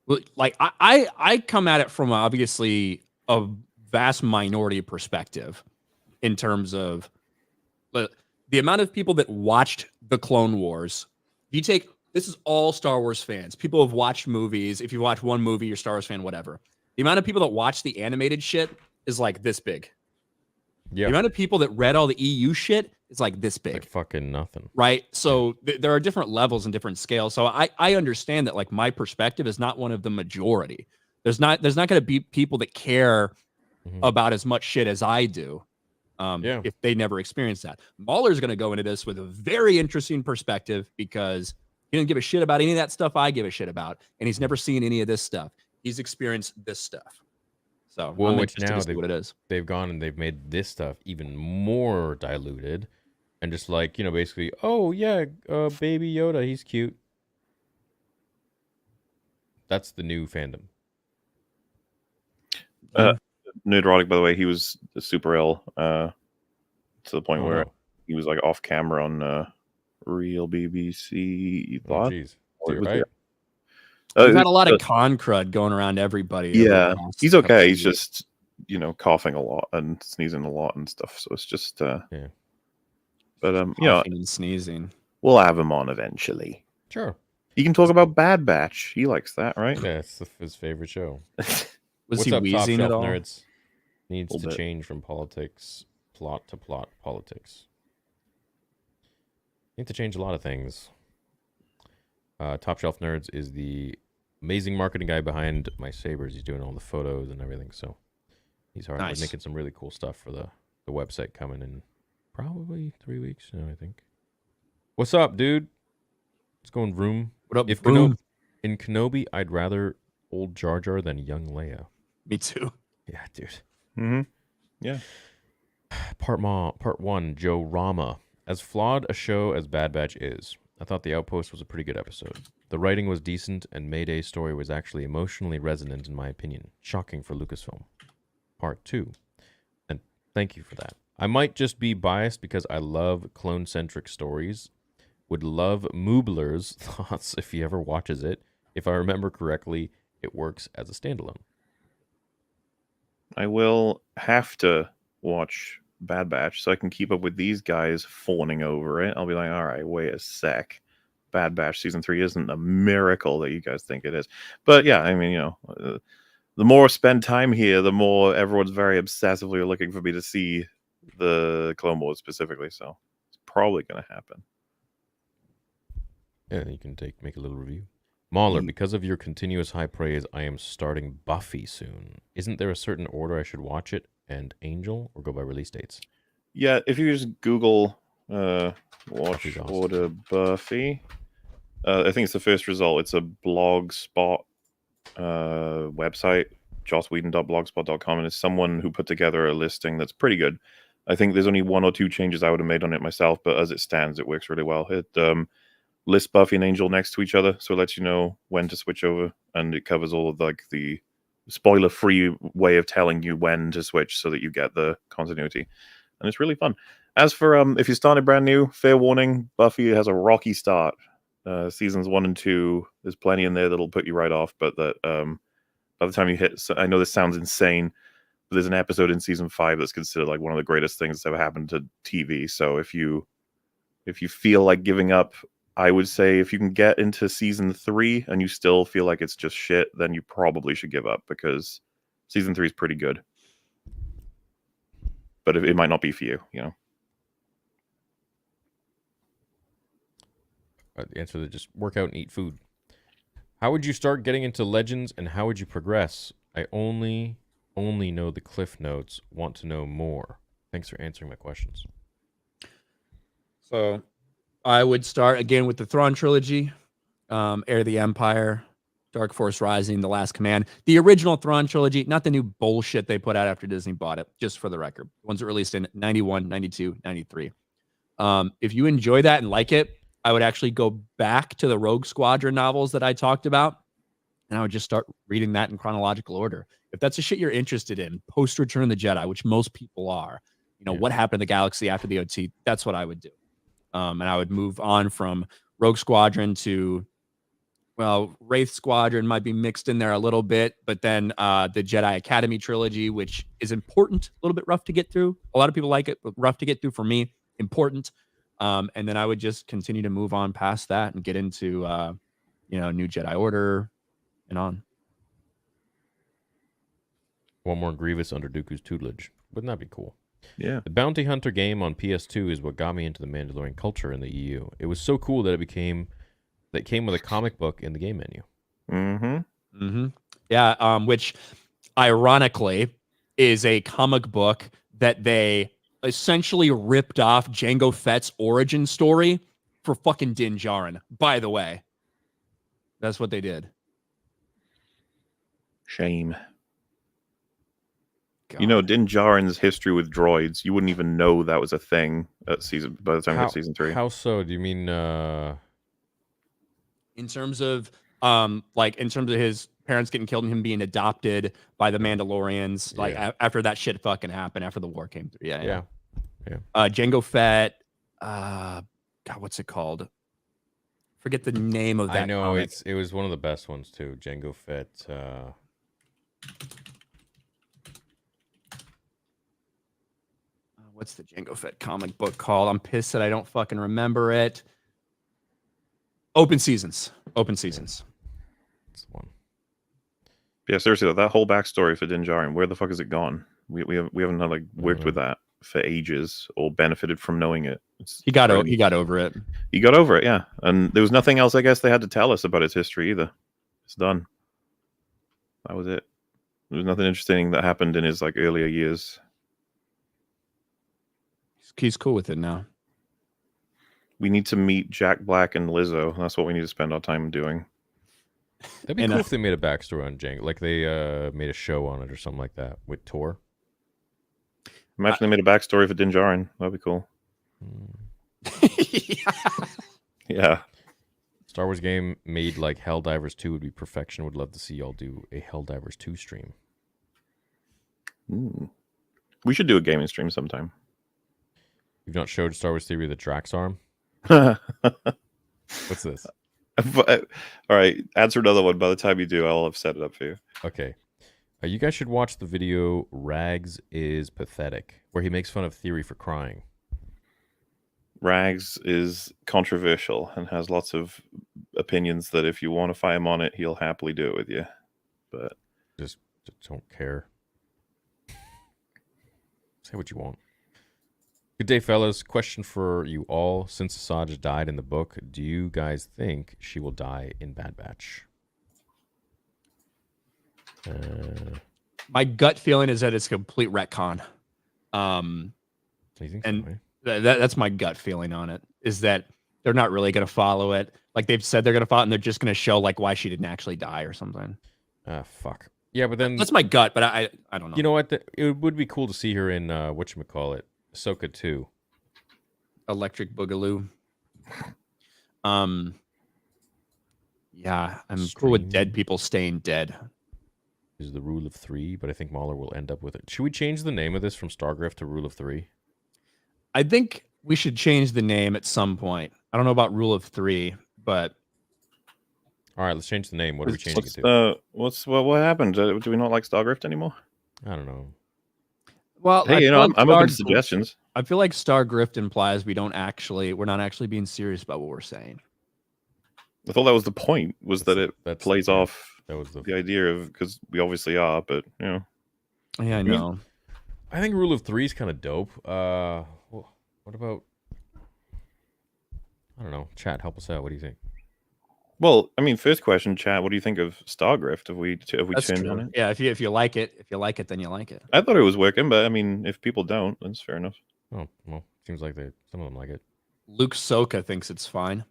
Well, like I come at it from obviously a vast minority perspective in terms of the amount of people that watched the Clone Wars. You take this is all Star Wars fans. People have watched movies. If you watch one movie, you're a Star Wars fan, whatever. The amount of people that watch the animated shit is like this big. Yeah. The amount of people that read all the EU shit is like this big. Like fucking nothing. Right. So there are different levels and different scales. So I understand that like my perspective is not one of the majority. There's not going to be people that care about as much shit as I do. If they never experience that. MauLer's going to go into this with a very interesting perspective because he doesn't give a shit about any of that stuff I give a shit about. And he's never seen any of this stuff. He's experienced this stuff. So well, I'm which interested now to see what it is. They've gone and they've made this stuff even more diluted and just like, you know, basically, oh yeah, baby Yoda, he's cute. That's the new fandom. Neurotic, by the way, he was super ill to the point where he was like off camera on Real BBC. Oh, jeez. Right? We've had a lot of con crud going around everybody. Yeah, he's okay. He's just, you know, coughing a lot and sneezing a lot and stuff. So it's just But you know, Coughing and sneezing. we'll have him on eventually. Sure. You can talk about Bad Batch. He likes that, right? Yeah, it's his favorite show. Was What's he up, Top wheezing Shelf at all? Nerds? Needs Little to bit. change from politics, plot to plot politics. Need to change a lot of things. Top Shelf Nerds is the amazing marketing guy behind my sabers. He's doing all the photos and everything. So he's hard. Nice. We're making some really cool stuff for the website coming in probably 3 weeks now, I think. What's up, dude? What's going, Vroom? What up, If Vroom? in Kenobi, I'd rather old Jar Jar than young Leia. Me too. Yeah, dude. Mm-hmm. Yeah. Part 1, Joe Rama. As flawed a show as Bad Batch is, I thought The Outpost was a pretty good episode. The writing was decent, and Mayday's story was actually emotionally resonant in my opinion. Shocking for Lucasfilm. Part 2. And thank you for that. I might just be biased because I love clone-centric stories. Would love MauLer's thoughts if he ever watches it. If I remember correctly, it works as a standalone. I will have to watch Bad Batch so I can keep up with these guys fawning over it. I'll be like, all right, wait a sec. Bad Batch season 3 isn't the miracle that you guys think it is. But yeah, I mean, you know, the more I spend time here, the more everyone's very obsessively looking for me to see the Clone Wars specifically. So it's probably going to happen. Yeah, you can make a little review. MauLer, because of your continuous high praise, I am starting Buffy soon. Isn't there a certain order I should watch it? And Angel, or go by release dates? Yeah, if you just Google watch Buffy's awesome. order Buffy, I think it's the first result. It's a blogspot website, josswhedon.blogspot.com, and it's someone who put together a listing that's pretty good. I think there's only 1 or 2 changes I would have made on it myself, but as it stands, it works really well. It lists Buffy and Angel next to each other, so it lets you know when to switch over, and it covers all of like the spoiler-free way of telling you when to switch so that you get the continuity, and it's really fun. As for if you started brand new, fair warning, Buffy has a rocky start. Seasons 1 and 2, there's plenty in there that'll put you right off, but that by the time you hit, I know this sounds insane, but there's an episode in season 5 that's considered like one of the greatest things that's ever happened to TV. So if you feel like giving up, I would say if you can get into season 3 and you still feel like it's just shit, then you probably should give up, because season 3 is pretty good. But it might not be for you, you know. The answer is just work out and eat food. How would you start getting into Legends, and how would you progress? I only know the cliff notes. Want to know more. Thanks for answering my questions. So I would start again with the Thrawn trilogy, Heir of the Empire, Dark Force Rising, The Last Command. The original Thrawn trilogy, not the new bullshit they put out after Disney bought it, just for the record. The ones that were released in 91, 92, 93. If you enjoy that and like it, I would actually go back to the Rogue Squadron novels that I talked about, and I would just start reading that in chronological order. If that's the shit you're interested in, post Return of the Jedi, which most people are, you know, what happened in the galaxy after the OT, that's what I would do. And I would move on from Rogue Squadron to, well, Wraith Squadron might be mixed in there a little bit, but then the Jedi Academy trilogy, which is important, a little bit rough to get through. A lot of people like it, but rough to get through for me, important. And then I would just continue to move on past that and get into, New Jedi Order and on. One more Grievous under Dooku's tutelage. Wouldn't that be cool? Yeah. The Bounty Hunter game on PS2 is what got me into the Mandalorian culture in the EU. It was so cool that it came with a comic book in the game menu. Mm-hmm. Mm-hmm. Yeah, which ironically is a comic book that they essentially ripped off Jango Fett's origin story for fucking Din Djarin. By the way, that's what they did. Shame. God. You know, Din Djarin's history with droids, you wouldn't even know that was a thing by the time we got season 3. How so? Do you mean in terms of his parents getting killed and him being adopted by the Mandalorians, like after that shit fucking happened, after the war came through. Yeah. Jango Fett, God, what's it called? Forget the name of that. I know comic. it was one of the best ones too. Jango Fett. what's the Jango Fett comic book called? I'm pissed that I don't fucking remember it. Open Seasons. Open Seasons. That's the one. Yeah, seriously, though, that whole backstory for Din Djarin, where the fuck is it gone? We haven't like worked with that for ages or benefited from knowing it. He got over it. He got over it, yeah. And there was nothing else, I guess, they had to tell us about its history either. It's done. That was it. There was nothing interesting that happened in his like earlier years. He's cool with it now. We need to meet Jack Black and Lizzo. That's what we need to spend our time doing. That'd be cool if they made a backstory on Jango, like they made a show on it or something like that with Tor. Imagine they made a backstory for Din Djarin. That'd be cool. Yeah. Star Wars game made like Helldivers 2 would be perfection. Would love to see y'all do a Helldivers 2 stream. We should do a gaming stream sometime. You've not showed Star Wars Theory of the Drax arm? What's this? All right, answer another one. By the time you do, I'll have set it up for you. Okay. You guys should watch the video Rags is Pathetic, where he makes fun of Theory for crying. Rags is controversial and has lots of opinions that if you want to fight him on it, he'll happily do it with you. But just don't care. Say what you want. Good day, fellas. Question for you all. Since Asajj died in the book, do you guys think she will die in Bad Batch? My gut feeling is that it's a complete retcon. You think and so, that's my gut feeling on it, is that they're not really going to follow it. Like they've said they're going to follow it, and they're just going to show like why she didn't actually die or something. Fuck. Yeah, but then... That's my gut, but I don't know. You know what? It would be cool to see her in, whatchamacallit, Ahsoka 2. Electric Boogaloo. Yeah, I'm cool with dead people staying dead. Is the rule of 3, but I think MauLer will end up with it. Should we change the name of this from Stargrift to Rule of 3? I think we should change the name at some point. I don't know about Rule of 3, but... All right, let's change the name. What are we changing it to? What happened? Do we not like Stargrift anymore? I don't know. Well, hey, I'm open to suggestions. I feel like Stargrift implies we're not actually being serious about what we're saying. I thought that was the point, was that it plays off that was the idea of, because we obviously are, but you know. Yeah, I know. I think Rule of 3 is kind of dope. What about? I don't know. Chat, help us out. What do you think? Well, I mean, first question, chat. What do you think of Stargrift? Have we turned on it? Yeah, if you like it, then you like it. I thought it was working, but I mean, if people don't, that's fair enough. Oh well, seems like some of them like it. Luke Soka thinks it's fine.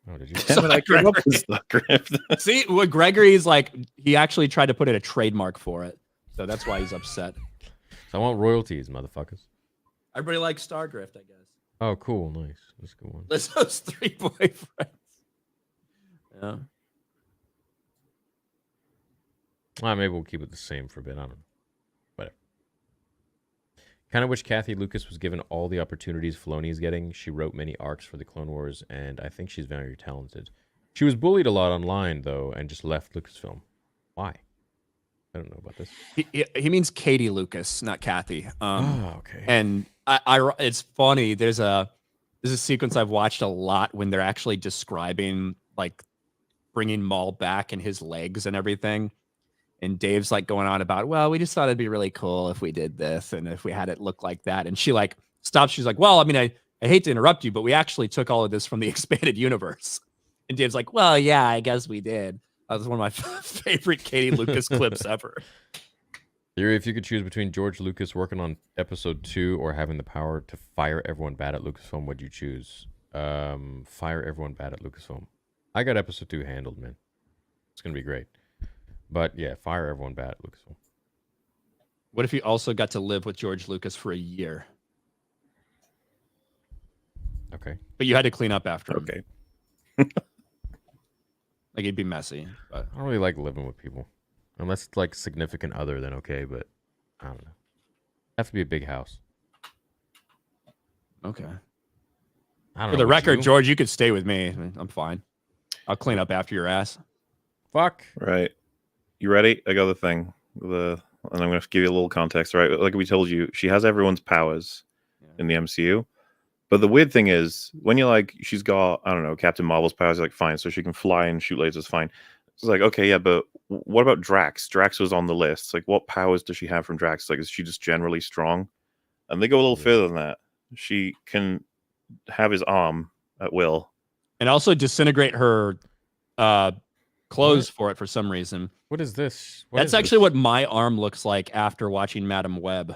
Oh, did you? Damn it, I came up with Stargrift. See, what Gregory's like, he actually tried to put in a trademark for it, so that's why he's upset. So I want royalties, motherfuckers. Everybody likes Stargrift, I guess. Oh, cool, nice. That's a good one. Lizzo's 3 boyfriends. Yeah. Maybe we'll keep it the same for a bit. I don't know. Whatever. Kind of wish Kathy Lucas was given all the opportunities Filoni is getting. She wrote many arcs for the Clone Wars, and I think she's very talented. She was bullied a lot online, though, and just left Lucasfilm. Why? I don't know about this. He means Katie Lucas, not Kathy. Okay. And it's funny. There's a sequence I've watched a lot when they're actually describing like bringing Maul back and his legs and everything. And Dave's like going on about, well, we just thought it'd be really cool if we did this and if we had it look like that. And she like stops. She's like, well, I mean, I hate to interrupt you, but we actually took all of this from the expanded universe. And Dave's like, well, yeah, I guess we did. That was one of my favorite Katie Lucas clips ever. Theory, if you could choose between George Lucas working on episode 2 or having the power to fire everyone bad at Lucasfilm, what'd you choose? Fire everyone bad at Lucasfilm. I got episode 2 handled, man. It's going to be great. But yeah, fire everyone bad at Lucasfilm. What if you also got to live with George Lucas for a year? Okay. But you had to clean up after him. Okay. Like, it'd be messy. But I don't really like living with people. Unless it's like significant other, then okay, but I don't know. Have to be a big house. okay. I don't For know. the Would record, you? George, you could stay with me. I'm fine. I'll clean up after your ass. Fuck. Right. You ready? I got the thing. The and I'm going to give you a little context, right? Like we told you, she has everyone's powers in the MCU. But the weird thing is, when you're like, she's got, I don't know, Captain Marvel's powers, you're like, fine, so she can fly and shoot lasers, fine. It's like, okay, yeah, but what about Drax? Drax was on the list. It's like, what powers does she have from Drax? Like, is she just generally strong? And they go a little further than that. She can have his arm at will. And also disintegrate her clothes for it for some reason. What is this? That's actually what my arm looks like after watching Madam Web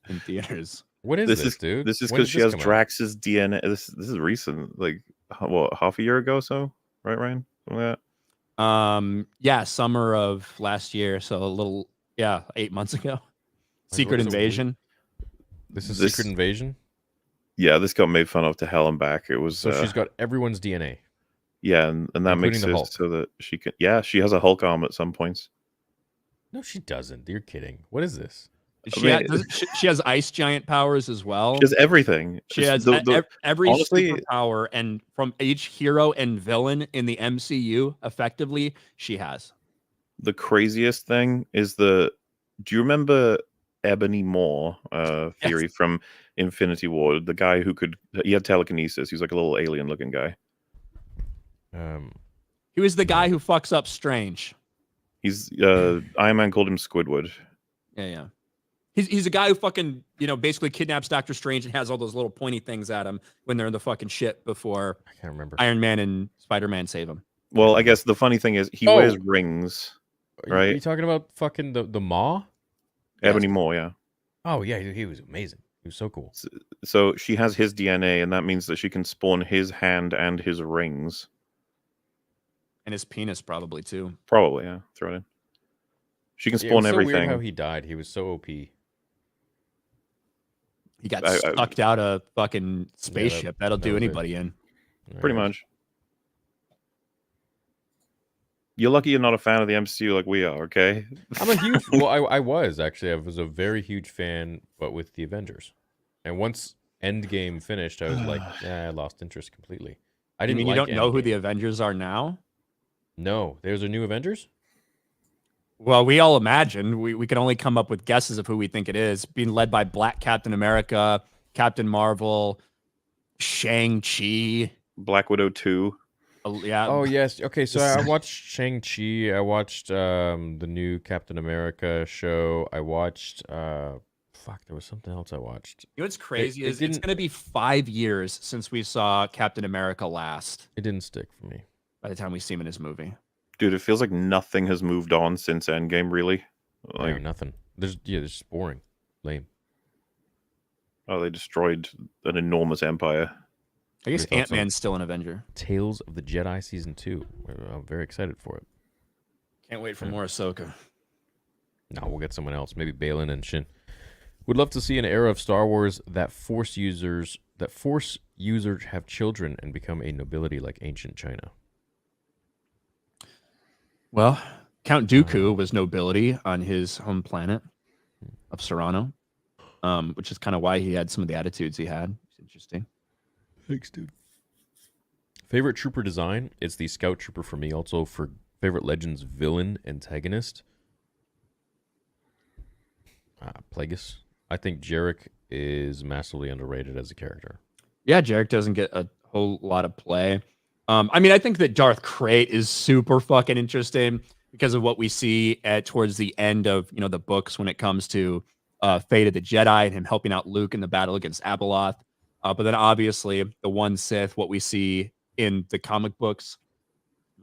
in theaters. What is this, dude? This is When because did she this has come out? Drax's DNA. This is recent, like what, half a year ago, so right, Ryan? Something like that. Yeah, summer of last year, so a little 8 months ago. Secret what's so Invasion. This is This- Secret Invasion. Yeah, this got made fun of to hell and back. It was So she's got everyone's DNA. yeah, and that Including makes the it Hulk. so that she can. Yeah, she has a Hulk arm at some points. No, she doesn't. You're kidding. What is this? She has ice giant powers as well. She has everything. She It's has every honestly- superpower, and from each hero and villain in the MCU, effectively, she has. The craziest thing is do you remember Ebony Maw theory from Infinity War? The guy he had telekinesis. He was like a little alien looking guy. He was the guy who fucks up Strange. He's Iron Man called him Squidward. Yeah. He's a guy who fucking, basically kidnaps Doctor Strange and has all those little pointy things at him when they're in the fucking ship before I can't remember. Iron Man and Spider-Man save him. Well, I guess the funny thing is he wears rings. Are right? you talking about fucking the Maw? Ebony Maw, yeah. Oh yeah, he was amazing. He was so cool. So she has his DNA, and that means that she can spawn his hand and his rings. And his penis probably too. Probably, yeah. Throw it in. She can Yeah, it spawn was so everything. weird how he died. He was so OP. He got sucked out a fucking spaceship. That'll do was it. anybody in. Pretty much. You're lucky you're not a fan of the MCU like we are, okay? I'm a huge. Well, I was actually. I was a very huge fan, but with the Avengers. And once Endgame finished, I was like, I lost interest completely. I didn't. You like don't know who Endgame. the Avengers are now? No, there's a new Avengers. Well, we all imagine. We can only come up with guesses of who we think it is. Being led by Black Captain America, Captain Marvel, Shang-Chi. Black Widow 2. Yeah. Oh yes. Okay, so I watched Shang-Chi. I watched the new Captain America show. I watched there was something else I watched. You know what's crazy It is it's didn't- going to be 5 years since we saw Captain America last. It didn't stick for me. By the time we see him in his movie. Dude, it feels like nothing has moved on since Endgame, really. Like nothing. There's just boring, lame. Oh, they destroyed an enormous empire. I guess Your thoughts on- Ant-Man's still an Avenger. Tales of the Jedi season 2. I'm very excited for it. Can't wait for more Ahsoka. No, we'll get someone else. Maybe Balin and Shin. Would love to see an era of Star Wars that force users have children and become a nobility like ancient China. Well, Count Dooku was nobility on his home planet of Serrano, which is kind of why he had some of the attitudes he had. It's interesting. Thanks, dude. Favorite trooper design? It's the Scout Trooper for me. Also, for favorite Legends villain antagonist, Plagueis. I think Jarek is massively underrated as a character. Yeah, Jarek doesn't get a whole lot of play. I think that Darth Krayt is super fucking interesting because of what we see towards the end of the books when it comes to Fate of the Jedi and him helping out Luke in the battle against Abeloth. But then obviously the one Sith, what we see in the comic books,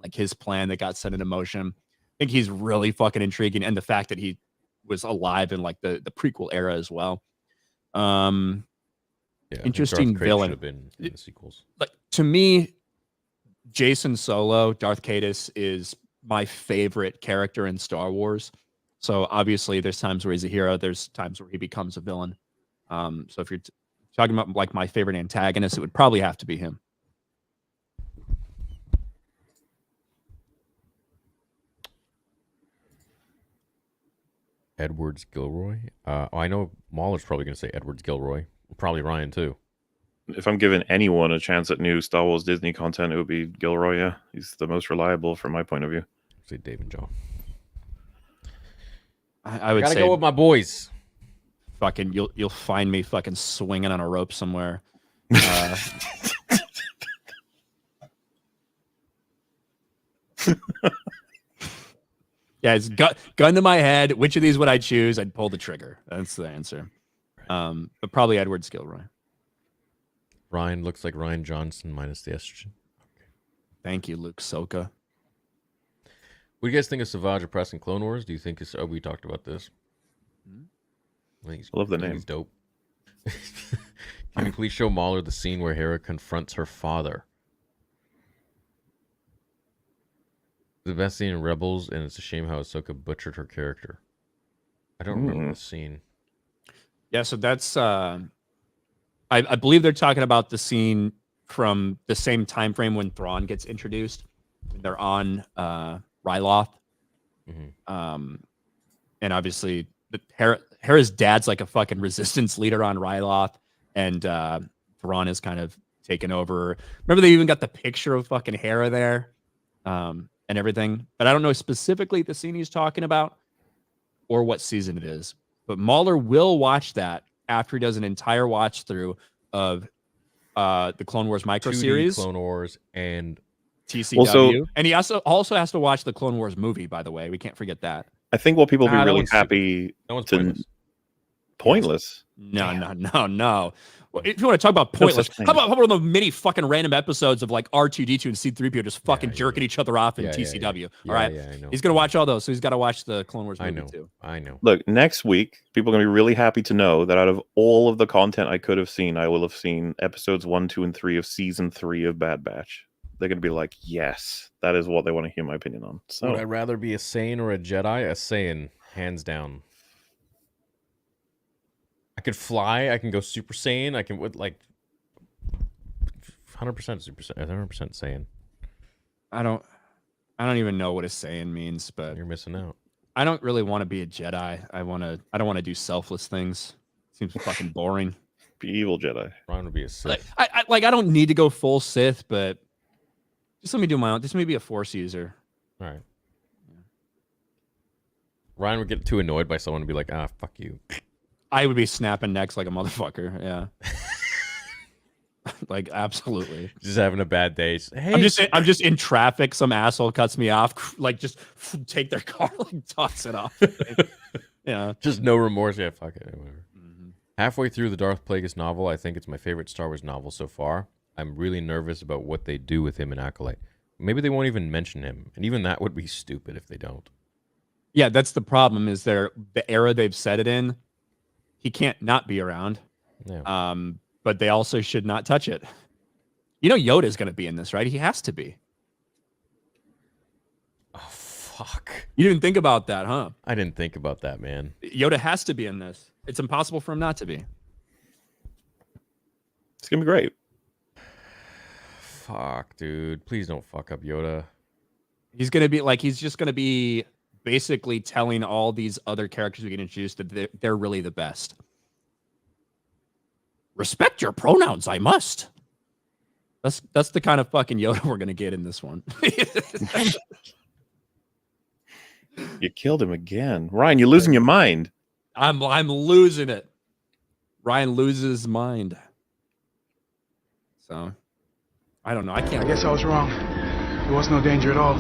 like his plan that got set into motion. I think he's really fucking intriguing, and the fact that he was alive in like the prequel era as well. Yeah, I think Interesting Darth Krayt villain. should have been in the sequels. Like to me, Jason Solo, Darth Caedus is my favorite character in Star Wars. So obviously there's times where he's a hero, there's times where he becomes a villain. So if you're talking about like my favorite antagonist, it would probably have to be him. Edwards Gilroy. I know MauLer's probably going to say Edwards Gilroy. Probably Ryan too. If I'm giving anyone a chance at new Star Wars Disney content, it would be Gilroy, yeah. He's the most reliable from my point of view. Say Dave and John. I would Gotta say go with my boys. fucking you'll find me fucking swinging on a rope somewhere. Yeah, it's gun to my head. Which of these would I choose? I'd pull the trigger. That's the answer. But probably Edward Skilroy. Ryan looks like Ryan Johnson minus the estrogen. Thank you, Luke Soka. What do you guys think of Savage Oppressing Clone Wars? Do you think it's... Oh, we talked about this. I think Love the I think name. He's dope. Can you please show MauLer the scene where Hera confronts her father? The best scene in Rebels, and it's a shame how Ahsoka butchered her character. I don't remember the scene. Yeah, so that's I believe they're talking about the scene from the same time frame when Thrawn gets introduced. They're on Ryloth. And obviously Hera's dad's like a fucking resistance leader on Ryloth, and Thrawn is kind of taken over. Remember, they even got the picture of fucking Hera there, and everything. But I don't know specifically the scene he's talking about or what season it is. But MauLer will watch that after he does an entire watch through of the Clone Wars micro 2D series, Clone Wars, and TCW, and he also has to watch the Clone Wars movie. By the way, we can't forget that. I think what people will Nah, be that really one's happy that one's to pointless. pointless. No. Well, if you want to talk about No pointless, such thing. how about the many fucking random episodes of like R2D2 and C3PO just fucking jerking each other off in TCW? All right, Yeah, I know. he's gonna watch all those, so he's got to watch the Clone Wars movie too. I know. Look, next week, people are going to be really happy to know that out of all of the content I could have seen, I will have seen episodes 1, 2, and 3 of season 3 of Bad Batch. They're going to be like, yes, that is what they want to hear my opinion on. So, Would I rather be a Saiyan or a Jedi? A Saiyan, hands down. I could fly. I can go Super Saiyan. I can with like 100% Super Saiyan. 100% Saiyan. I don't even know what a Saiyan means, but You're missing out. I don't really want to be a Jedi. I don't want to do selfless things. Seems fucking boring. be evil Jedi. Ryan would be a Sith. I don't need to go full Sith, but just let me do my own. Just let me be a Force user. All right. Ryan would get too annoyed by someone and be like, fuck you. I would be snapping necks like a motherfucker. Yeah. Like, absolutely. Just having a bad day. Hey, I'm just in traffic. Some asshole cuts me off. Like, just take their car, like toss it off. Yeah. just no remorse. Yeah, fuck it. Whatever. Halfway through the Darth Plagueis novel, I think it's my favorite Star Wars novel so far. I'm really nervous about what they do with him in Acolyte. Maybe they won't even mention him, and even that would be stupid if they don't. Yeah, that's the problem. Is the era they've set it in? He can't not be around. Yeah. But they also should not touch it. You know, Yoda's going to be in this, right? He has to be. Oh, fuck. You didn't think about that, huh? I didn't think about that, man. Yoda has to be in this. It's impossible for him not to be. It's going to be great. Fuck, dude. Please don't fuck up Yoda. He's going to be like, he's just going to be basically telling all these other characters we get introduced that they're really the best. Respect your pronouns, I must. That's the kind of fucking Yoda we're gonna get in this one. You killed him again. Ryan, you're losing your mind. I'm losing it. Ryan loses his mind. So I don't know. I can't. I guess I was wrong. There was no danger at all.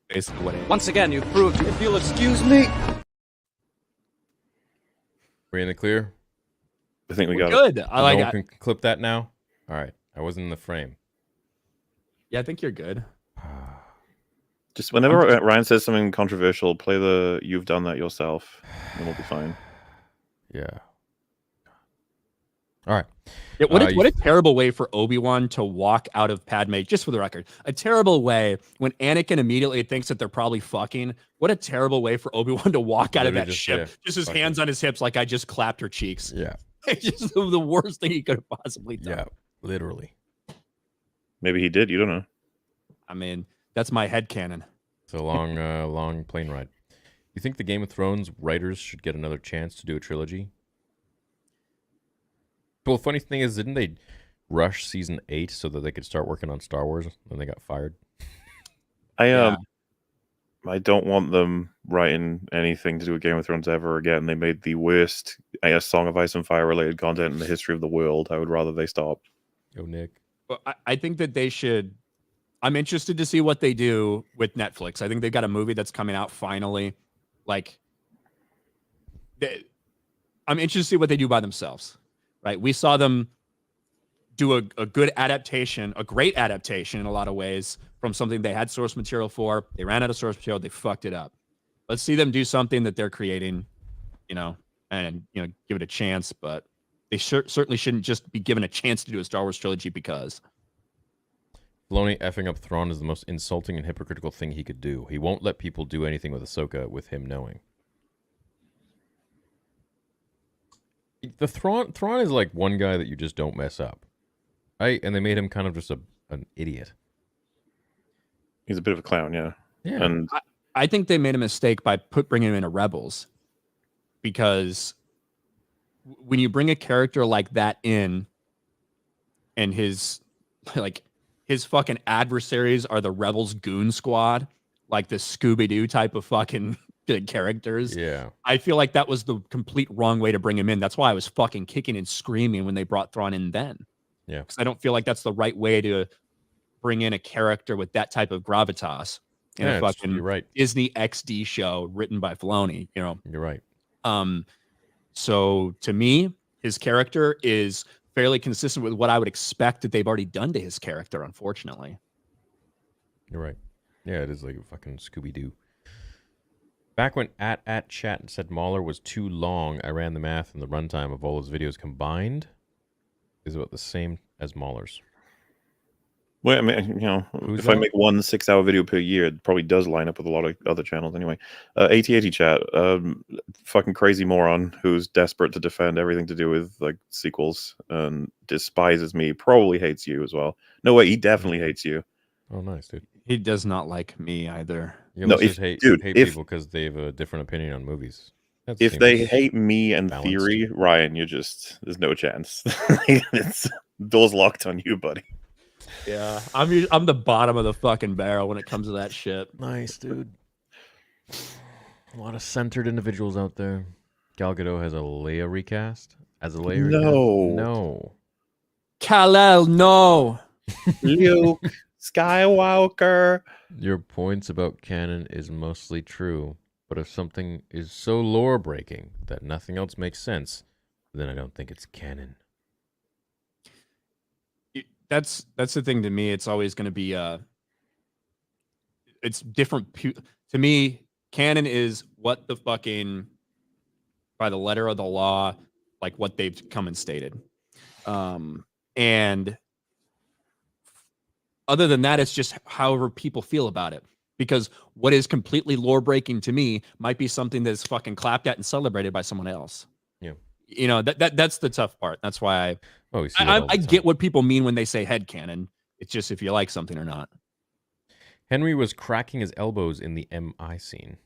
Basically what it is. Once again, you've proved, if you'll excuse me. We're in the clear? I think we We're got it. good. I No like one it. can clip that now? All right. I wasn't in the frame. Yeah, I think you're good. Just whenever Ryan says something controversial, play the "You've done that yourself," and we'll be fine. Yeah. All right. Yeah, what a terrible way for Obi-Wan to walk out of Padme, just for the record. A terrible way when Anakin immediately thinks that they're probably fucking. What a terrible way for Obi-Wan to walk out of Literally that just, ship. yeah, Just his fucking. hands on his hips like I just clapped her cheeks. Yeah. It's just the worst thing he could have possibly done. Yeah. Literally. Maybe he did. You don't know. I mean, that's my headcanon. It's a long, long plane ride. You think the Game of Thrones writers should get another chance to do a trilogy? Well, the funny thing is, didn't they rush season 8 so that they could start working on Star Wars? Then they got fired. I don't want them writing anything to do with Game of Thrones ever again. They made the worst Song of Ice and Fire related content in the history of the world. I would rather they stop. Yo, Nick. Well, I think that they should. I'm interested to see what they do with Netflix. I think they've got a movie that's coming out finally. Like, I'm interested to see what they do by themselves. Right? We saw them do a good adaptation, a great adaptation in a lot of ways from something they had source material for. They ran out of source material. They fucked it up. Let's see them do something that they're creating, and give it a chance. But they certainly shouldn't just be given a chance to do a Star Wars trilogy because. Filoni effing up Thrawn is the most insulting and hypocritical thing he could do. He won't let people do anything with Ahsoka with him knowing. The Thrawn is like one guy that you just don't mess up. Right? And they made him kind of just an idiot. He's a bit of a clown, yeah. Yeah. And I think they made a mistake by bringing him into Rebels, because when you bring a character like that in, and his fucking adversaries are the Rebels goon squad, like the Scooby-Doo type of fucking characters. Yeah. I feel like that was the complete wrong way to bring him in. That's why I was fucking kicking and screaming when they brought Thrawn in then. Yeah. Because I don't feel like that's the right way to bring in a character with that type of gravitas in a fucking you're right. Disney XD show written by Filoni, You're right. So to me, his character is fairly consistent with what I would expect that they've already done to his character, unfortunately. You're right. Yeah, it is like a fucking Scooby-Doo. Back when at chat said MauLer was too long, I ran the math, and the runtime of all his videos combined is about the same as MauLer's. well, I mean, if I make 1 6-hour video per year, it probably does line up with a lot of other channels anyway. 8080 chat, fucking crazy moron who's desperate to defend everything to do with like sequels and despises me, probably hates you as well. No way, he definitely hates you. Oh, nice, dude. He does not like me either. You No, almost just hate people because they have a different opinion on movies. That If seems they hate me and balanced. Theory, Ryan, there's no chance. It's doors locked on you, buddy. Yeah, I'm the bottom of the fucking barrel when it comes to that shit. Nice, dude. A lot of centered individuals out there. Gal Gadot has a Leia recast? As a Leia recast? No. Kal-El, no. Luke Skywalker. Your points about canon is mostly true, but if something is so lore-breaking that nothing else makes sense, then I don't think it's canon. That's the thing to me. It's always going to be it's different to me. Canon is what the fucking, by the letter of the law, like what they've come and stated. And other than that, it's just however people feel about it. Because what is completely lore breaking to me might be something that's fucking clapped at and celebrated by someone else. Yeah. That's the tough part. That's why I get what people mean when they say headcanon. It's just if you like something or not. Henry was cracking his elbows in the MI scene.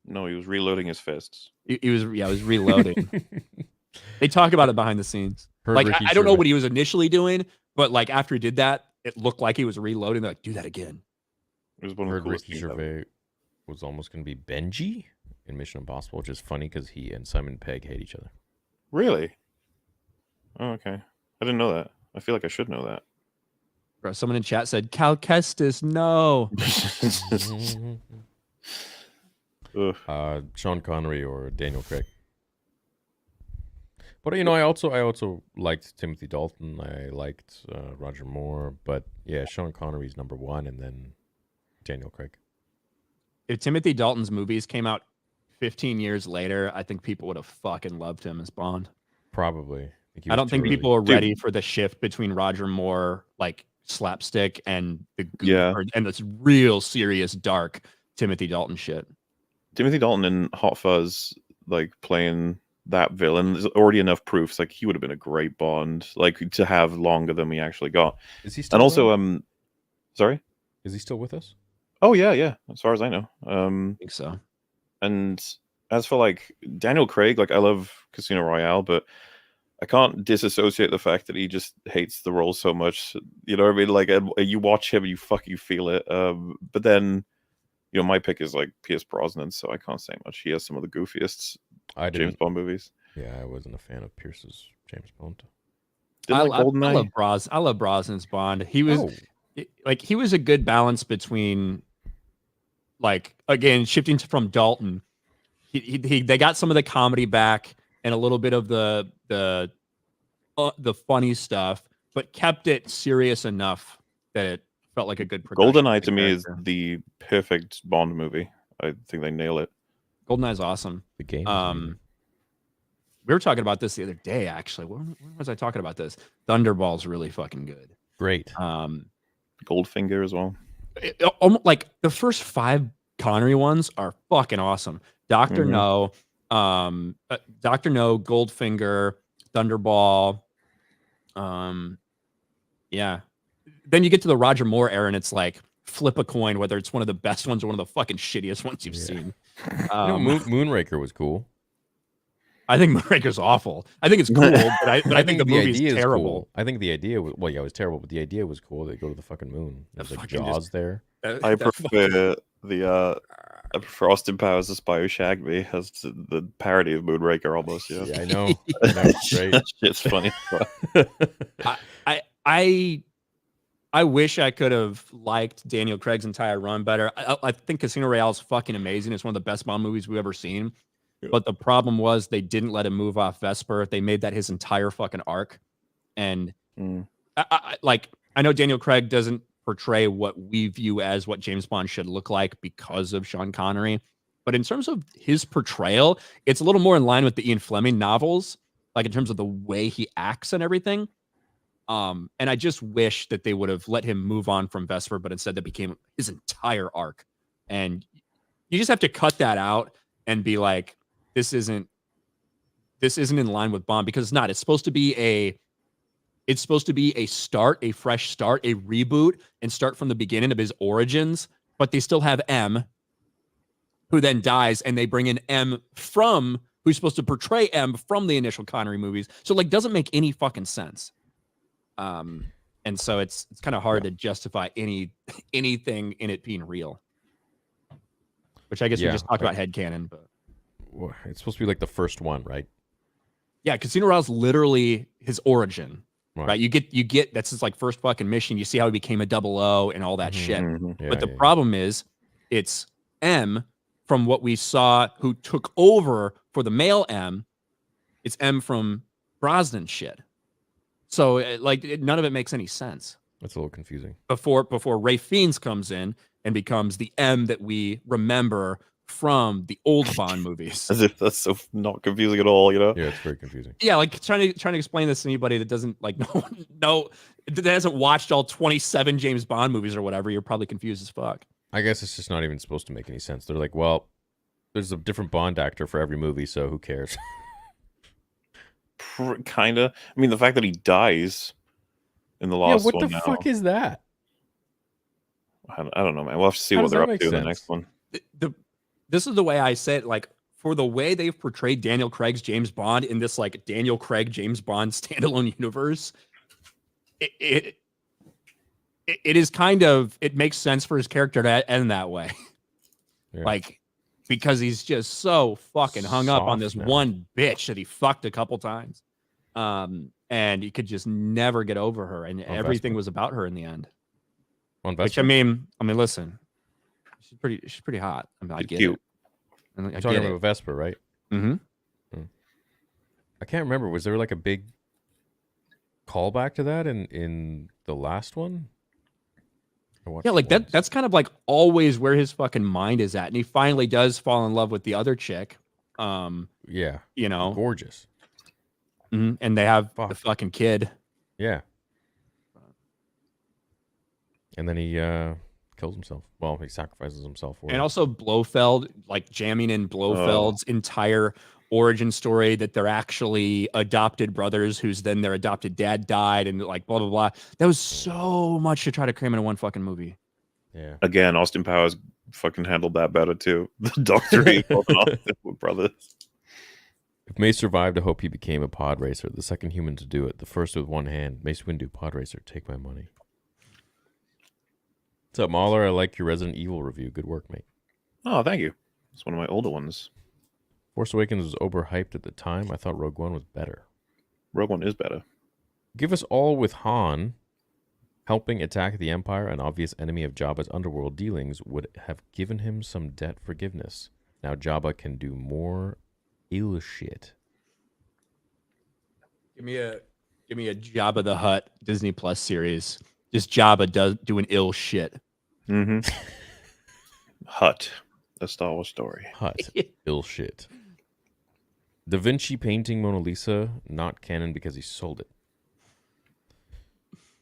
No, he was reloading his fists. He was reloading. They talk about it behind the scenes. Heard Like, Ricky I don't know Gervais- what he was initially doing, but like after he did that, it looked like he was reloading. They're like, do that again. It was one of the Heard coolest Ricky scenes ever. Gervais was almost going to be Benji in Mission Impossible, which is funny because he and Simon Pegg hate each other. Really? Oh, okay. I didn't know that. I feel like I should know that. Bro, someone in chat said, Cal Kestis, no. Ugh. Sean Connery or Daniel Craig. But I also liked Timothy Dalton. I liked Roger Moore. But yeah, Sean Connery's number one, and then Daniel Craig. If Timothy Dalton's movies came out 15 years later, I think people would have fucking loved him as Bond. Probably. I don't think people are ready for the shift between Roger Moore, like slapstick, and and this real serious, dark Timothy Dalton shit. Timothy Dalton in Hot Fuzz, like playing that villain, there's already enough proofs. Like he would have been a great Bond, like to have longer than we actually got. Is he still? And also, sorry, is he still with us? Oh yeah. As far as I know, I think so. And as for like Daniel Craig, like I love Casino Royale, but I can't disassociate the fact that he just hates the role so much. You know what I mean? Like, you watch him and you fucking feel it. But then, you know, my pick is like Pierce Brosnan, so I can't say much. He has some of the goofiest James Bond movies. Yeah, I wasn't a fan of Pierce's James Bond. Didn't like GoldenEye? I love Brosnan's Bond. He was he was a good balance between, like, again, shifting from Dalton. They got some of the comedy back and a little bit of the funny stuff, but kept it serious enough that it felt like a good progression. GoldenEye to me is the perfect Bond movie. I think they nail it. GoldenEye is awesome. The game. We were talking about this the other day, actually. When was I talking about this? Thunderball's really fucking good. Great. Goldfinger as well. Like the first 5 Connery ones are fucking awesome. Dr. No, Dr. No, Goldfinger, Thunderball. Yeah. Then you get to the Roger Moore era, and it's like flip a coin whether it's one of the best ones or one of the fucking shittiest ones you've seen. Moonraker was cool. I think Moonraker's awful. I think it's cool, but I think the movie's terrible. Cool. I think the idea was, well, yeah, it was terrible, but the idea was cool. They go to the fucking moon. There's like Jaws there. I prefer I prefer Austin Powers' The Spy Who Shagged Me as the parody of Moonraker almost. Yeah, I know. It's great. That shit's funny. I wish I could have liked Daniel Craig's entire run better. I think Casino Royale is fucking amazing. It's one of the best Bond movies we've ever seen. But the problem was they didn't let him move off Vesper. They made that his entire fucking arc. And I know Daniel Craig doesn't portray what we view as what James Bond should look like because of Sean Connery. But in terms of his portrayal, it's a little more in line with the Ian Fleming novels, like in terms of the way he acts and everything. And I just wish that they would have let him move on from Vesper, but instead that became his entire arc. And you just have to cut that out and be like, this isn't in line with Bond, because it's not. It's supposed to be a start, a fresh start, a reboot, and start from the beginning of his origins. But they still have M, who then dies, and they bring in M from who's supposed to portray M from the initial Connery movies. So like, doesn't make any fucking sense. And so it's kind of hard to justify anything in it being real. Which I guess we just talked about headcanon, but it's supposed to be like the first one, right? Yeah, Casino Royale is literally his origin, right? You get that's his like first fucking mission. You see how he became a 00 and all that shit. Yeah, but the problem is, it's M from what we saw who took over for the male M. It's M from Brosnan shit. So none of it makes any sense. That's a little confusing. Before Ray Fiennes comes in and becomes the M that we remember from the old Bond movies. As if that's so not confusing at all, you know? Yeah, it's very confusing. Yeah, like trying to explain this to anybody that doesn't like that hasn't watched all 27 James Bond movies or whatever, you're probably confused as fuck. I guess it's just not even supposed to make any sense. They're like, well, there's a different Bond actor for every movie, so who cares? Kinda. I mean, the fact that he dies in the last one. What the fuck is that? I don't know, man. We'll have to see what they're up to in the next one. This is the way I say it, like, for the way they've portrayed Daniel Craig's James Bond in this like Daniel Craig James Bond standalone universe, it is kind of, it makes sense for his character to end that way. Yeah. Like, because he's just so fucking hung up on this one bitch that he fucked a couple times. And he could just never get over her, and everything was about her in the end. Which I mean, listen, she's pretty hot. I mean, I get cute. It. And You're talking about Vesper, right? Mm-hmm. I can't remember. Was there like a big callback to that in the last one? Yeah, like that's kind of like always where his fucking mind is at, and he finally does fall in love with the other chick. Yeah, you know, gorgeous. Mm-hmm. And they have the fucking kid. Yeah. And then he kills himself. Well, he sacrifices himself for it. And also Blofeld, like jamming in Blofeld's entire origin story, that they're actually adopted brothers whose then their adopted dad died, and like blah blah blah. That was so much to try to cram into one fucking movie. Yeah. Again, Austin Powers fucking handled that better too. The Doctor brothers. If Mace survived, I hope he became a pod racer, the second human to do it, the first with one hand. Mace Windu, pod racer, take my money. What's up, MauLer? I like your Resident Evil review. Good work, mate. Oh, thank you. It's one of my older ones. Force Awakens was overhyped at the time. I thought Rogue One was better. Rogue One is better. Give us all with Han helping attack the Empire, an obvious enemy of Jabba's underworld dealings, would have given him some debt forgiveness. Now Jabba can do more ill shit. Give me a Jabba the Hutt Disney Plus series. Just Jabba doing ill shit. Mm-hmm. Hut, a Star Wars story. Hut, ill shit. Da Vinci painting Mona Lisa, not canon because he sold it.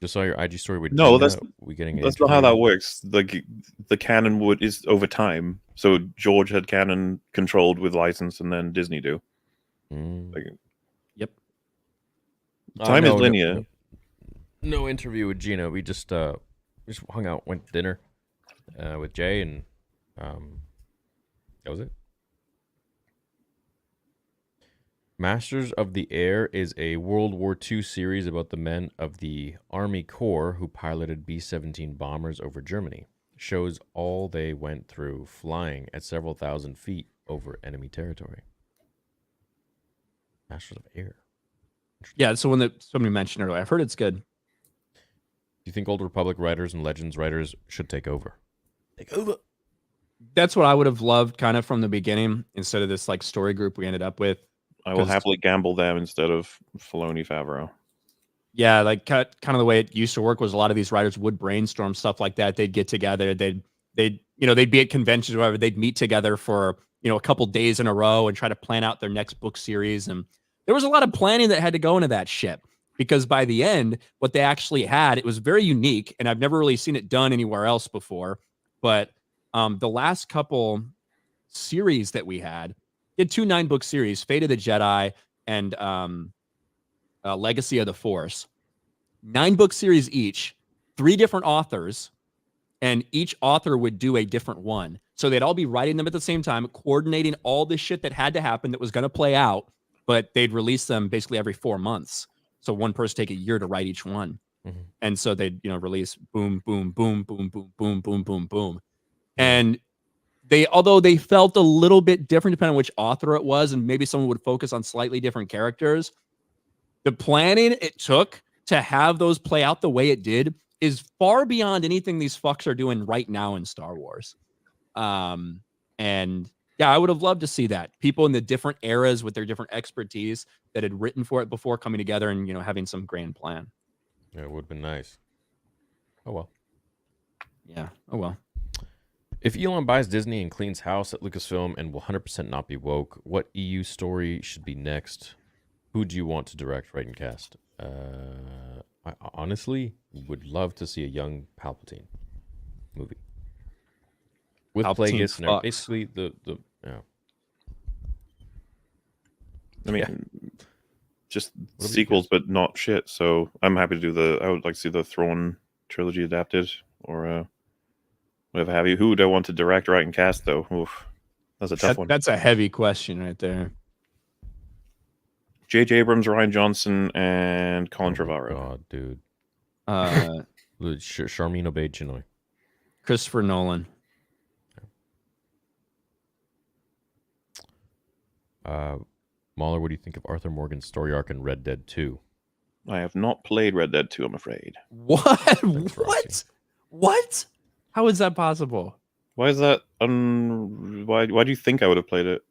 Just saw your IG story with No, Gina. that's not how that works. The canon is over time. So George had canon controlled with license, and then Disney do. Like, Yep. time is linear. No interview with Gina. We just hung out, went to dinner with Jay, and that was it. Masters of the Air is a World War II series about the men of the Army Corps who piloted B-17 bombers over Germany. Shows all they went through flying at several thousand feet over enemy territory. Masters of Air. Yeah, it's the one that somebody mentioned earlier. I've heard it's good. Do you think Old Republic writers and Legends writers should take over? Take over. That's what I would have loved kind of from the beginning instead of this like story group we ended up with. I will happily gamble them instead of Filoni Favreau. Yeah, like kind of the way it used to work was a lot of these writers would brainstorm stuff like that. They'd get together, they'd be at conventions or whatever. They'd meet together for a couple days in a row and try to plan out their next book series. And there was a lot of planning that had to go into that shit because by the end, what they actually had, it was very unique, and I've never really seen it done anywhere else before. But the last couple series that we had 2 9-book series, Fate of the Jedi and Legacy of the Force. 9-book series each, 3 different authors, and each author would do a different one. So they'd all be writing them at the same time, coordinating all the shit that had to happen that was going to play out, but they'd release them basically every 4 months. So one person take a year to write each one. Mm-hmm. And so they'd, release boom, boom, boom, boom, boom, boom, boom, boom, boom. And although they felt a little bit different depending on which author it was, and maybe someone would focus on slightly different characters, the planning it took to have those play out the way it did is far beyond anything these fucks are doing right now in Star Wars. And yeah, I would have loved to see that. People in the different eras with their different expertise that had written for it before coming together and, having some grand plan. Yeah, it would have been nice. Oh, well. Yeah. Oh, well. If Elon buys Disney and cleans house at Lucasfilm and will 100% not be woke, what EU story should be next? Who do you want to direct, write, and cast? I honestly would love to see a young Palpatine movie. With Plagueis and basically the yeah. I mean, just sequels, but not shit. So I'm happy to do I would like to see the Thrawn trilogy adapted or whatever have you. Who would I want to direct, write, and cast, though? Oof, that's a tough one. That's a heavy question right there. J.J. Abrams, Rian Johnson, and Colin Trevorrow. God, dude. Charmin Obey-Chinoy. Christopher Nolan. MauLer, what do you think of Arthur Morgan's story arc in Red Dead 2? I have not played Red Dead 2, I'm afraid. What? What? How is that possible? Why is that? Why do you think I would have played it?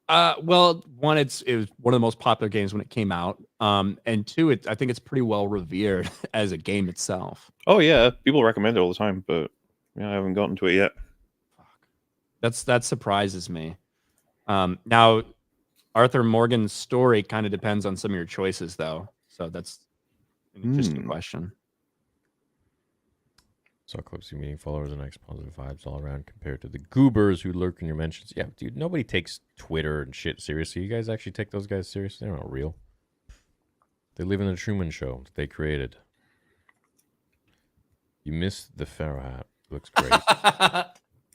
Well, one, it was one of the most popular games when it came out. And 2, I think it's pretty well revered as a game itself. Oh yeah, people recommend it all the time, but yeah, I haven't gotten to it yet. That surprises me. Now, Arthur Morgan's story kind of depends on some of your choices, though. So that's an interesting question. Saw clips of meeting followers and positive vibes all around compared to the goobers who lurk in your mentions. Yeah, dude, nobody takes Twitter and shit seriously. You guys actually take those guys seriously? They're not real. They live in the Truman Show that they created. You missed the Pharaoh hat. Looks great.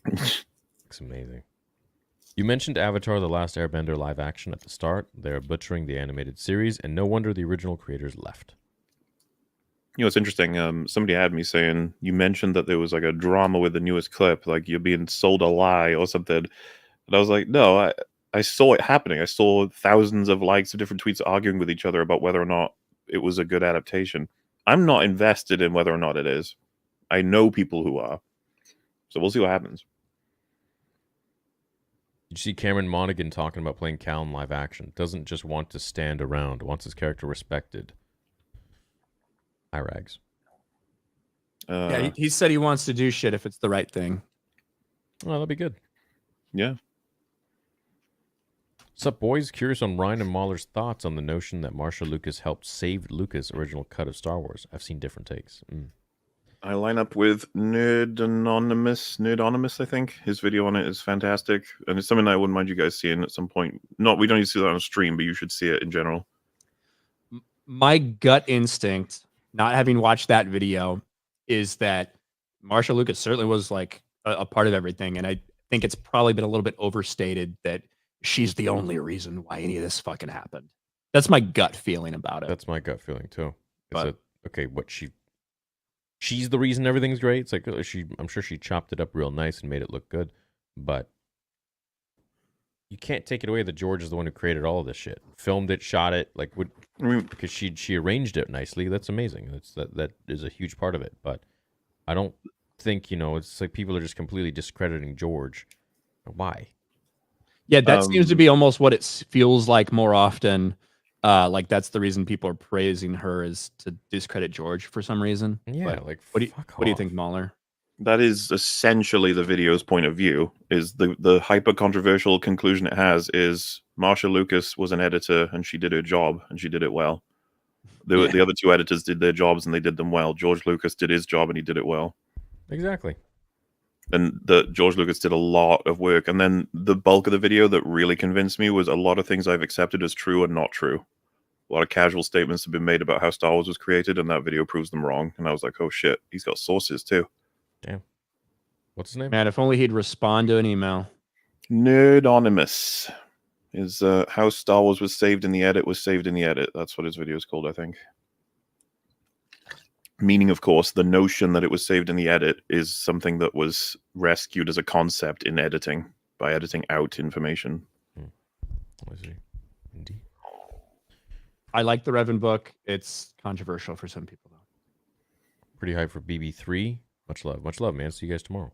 Looks amazing. You mentioned Avatar: The Last Airbender live action at the start. They're butchering the animated series, and no wonder the original creators left. You know, it's interesting. Somebody had me saying you mentioned that there was like a drama with the newest clip, like you're being sold a lie or something. And I was like, no, I saw it happening. I saw thousands of likes of different tweets arguing with each other about whether or not it was a good adaptation. I'm not invested in whether or not it is. I know people who are. So we'll see what happens. You see Cameron Monaghan talking about playing Cal in live action. Doesn't just want to stand around. Wants his character respected. Hi, Rags. Yeah, he said he wants to do shit if it's the right thing. Oh, that'll be good. Yeah. What's up, boys? Curious on Ryan and MauLer's thoughts on the notion that Marshall Lucas helped save Lucas' original cut of Star Wars. I've seen different takes. I line up with Nerdonymous, I think. His video on it is fantastic. And it's something I wouldn't mind you guys seeing at some point. We don't need to see that on stream, but you should see it in general. My gut instinct, not having watched that video, is that Marshall Lucas certainly was like a part of everything. And I think it's probably been a little bit overstated that she's the only reason why any of this fucking happened. That's my gut feeling about it. That's my gut feeling too. But, She's the reason everything's great. It's like I'm sure she chopped it up real nice and made it look good, but you can't take it away that George is the one who created all of this shit, filmed it, shot it, because she arranged it nicely. That's amazing. That is a huge part of it. But I don't think it's like people are just completely discrediting George. Why? Yeah, that seems to be almost what it feels like more often. Like that's the reason people are praising her, is to discredit George for some reason. Yeah, but like what do you think, MauLer? That is essentially the video's point of view. Is the hyper controversial conclusion it has is Marsha Lucas was an editor and she did her job and she did it well. The other two editors did their jobs and they did them well. George Lucas did his job and he did it well. Exactly. And George Lucas did a lot of work. And then the bulk of the video that really convinced me was a lot of things I've accepted as true and not true. A lot of casual statements have been made about how Star Wars was created, and that video proves them wrong. And I was like, oh shit, he's got sources too. Damn. What's his name? Man, if only he'd respond to an email. Nerdonymous is how Star Wars was saved in the edit was saved in the edit. That's what his video is called, I think. Meaning, of course, the notion that it was saved in the edit is something that was rescued as a concept in editing by editing out information. I see. Indeed. I like the Revan book. It's controversial for some people, though. Pretty hype for BB3. Much love, man. See you guys tomorrow.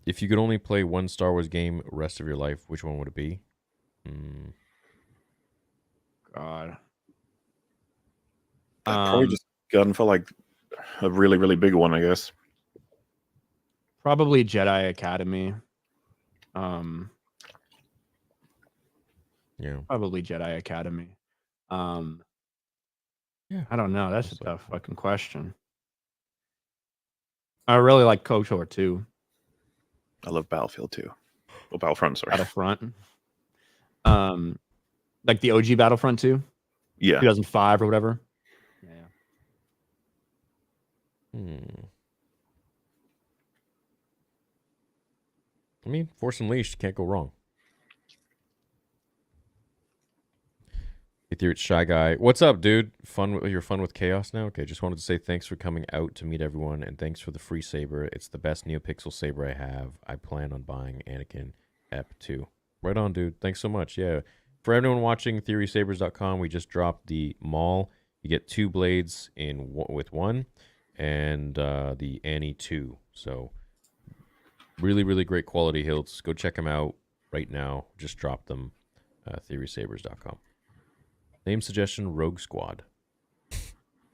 If you could only play one Star Wars game rest of your life, which one would it be? God. I'd probably just gone for like a really, really big one, I guess. Probably Jedi Academy. Yeah. Probably Jedi Academy. Yeah. I don't know. That's a tough fucking question. I really like KOTOR too. I love Battlefield 2. Well, Battlefront, sorry. Battlefront. Like the OG Battlefront 2? Yeah. 2005 or whatever. Yeah. I mean, Force Unleashed, can't go wrong. It's Shy Guy. What's up, dude? You're fun with chaos now? Okay, just wanted to say thanks for coming out to meet everyone, and thanks for the free saber. It's the best NeoPixel saber I have. I plan on buying Anakin Ep 2. Right on, dude. Thanks so much. Yeah. For everyone watching, TheorySabers.com, we just dropped the Maul. You get 2 blades with one, and the Annie 2. So, really, really great quality hilts. Go check them out right now. Just drop them. TheorySabers.com. Name suggestion, Rogue Squad.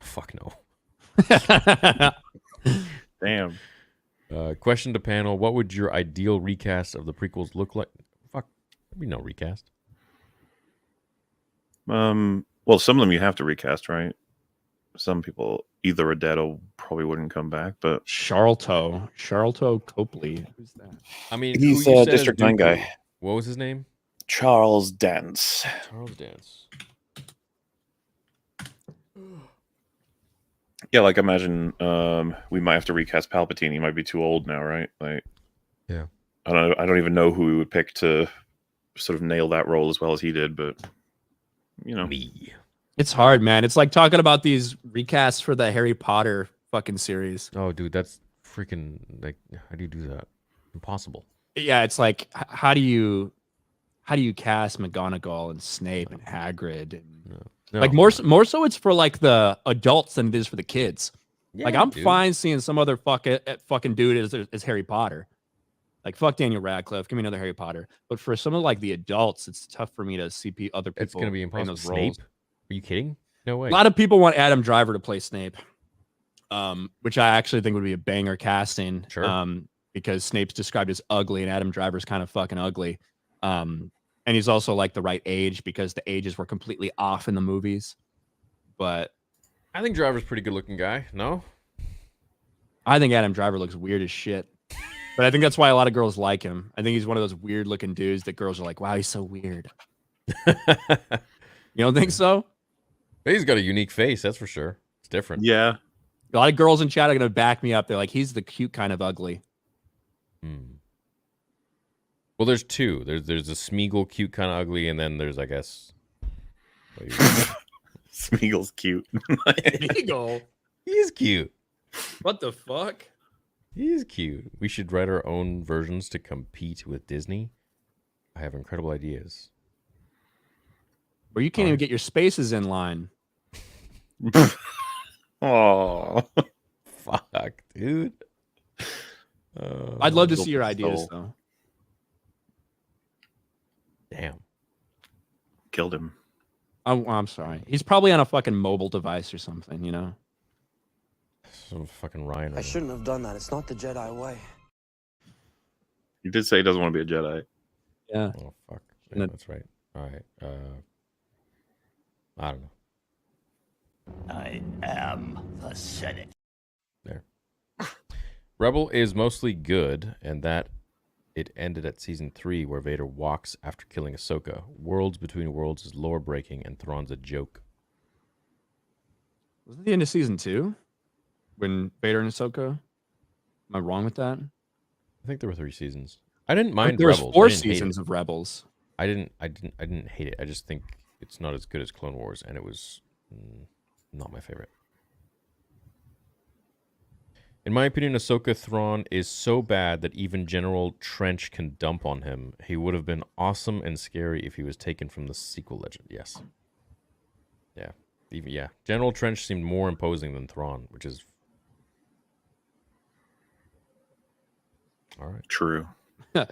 Fuck no. Damn. Question to panel, what would your ideal recast of the prequels look like? Fuck, there'd be no recast. Well, some of them you have to recast, right? Some people either are dead or probably wouldn't come back, but... Charlton Copley. Who's that? I mean, he's a District 9 guy. What was his name? Charles Dance. Charles Dance. Yeah, like imagine we might have to recast Palpatine. He might be too old now, right? Like, yeah. I don't even know who we would pick to sort of nail that role as well as he did, but you know, Me. It's hard, man. It's like talking about these recasts for the Harry Potter fucking series. Oh, dude, that's freaking like. How do you do that? Impossible. Yeah, it's like how do you cast McGonagall and Snape and Hagrid and like more so it's for like the adults than it is for the kids. Like I'm fine seeing some other fucking dude as Harry Potter. Like fuck Daniel Radcliffe, give me another Harry Potter. But for some of like the adults, it's tough for me to see other people. It's gonna be playing impossible. those roles. Snape? Are you kidding? No way. A lot of people want Adam Driver to play Snape, which I actually think would be a banger casting. Sure. Because Snape's described as ugly and Adam Driver's kind of fucking ugly. And he's also like the right age because the ages were completely off in the movies. But I think Driver's a pretty good looking guy. No? I think Adam Driver looks weird as shit. But I think that's why a lot of girls like him. I think he's one of those weird looking dudes that girls are like, wow, he's so weird. You don't think so? He's got a unique face, that's for sure. It's different. yeah. A lot of girls in chat are going to back me up. They're like, he's the cute kind of ugly. Well, there's two. There's a Smeagol cute kind of ugly, and then there's, I guess... Smeagol's cute. Smeagol? He's cute. What the fuck? He's cute. We should write our own versions to compete with Disney. I have incredible ideas. Or you can't even get your spaces in line. Oh, Fuck, dude. I'd love to see your ideas, though. Damn. killed him. Oh, I'm sorry. He's probably on a fucking mobile device or something, you know? Some fucking Ryan. I shouldn't have done that. It's not the Jedi way. He did say he doesn't want to be a Jedi. Yeah. Oh, fuck. Yeah, that's right. All right. I don't know. I am the Senate. There. Rebel is mostly good, and that it ended at season 3 where Vader walks after killing Ahsoka. Worlds Between Worlds is lore breaking, and Thrawn's a joke. Wasn't the end of season 2 when Vader and Ahsoka? Am I wrong with that? I think there were 3 seasons. I didn't mind There was Rebels. 4 I didn't hate seasons it. of Rebels. I didn't hate it. I just think it's not as good as Clone Wars, and it was not my favorite. In my opinion, Ahsoka Thrawn is so bad that even General Trench can dump on him. He would have been awesome and scary if he was taken from the sequel legend. Yes. Yeah. Yeah. General Trench seemed more imposing than Thrawn, which is... All right. True. Yeah.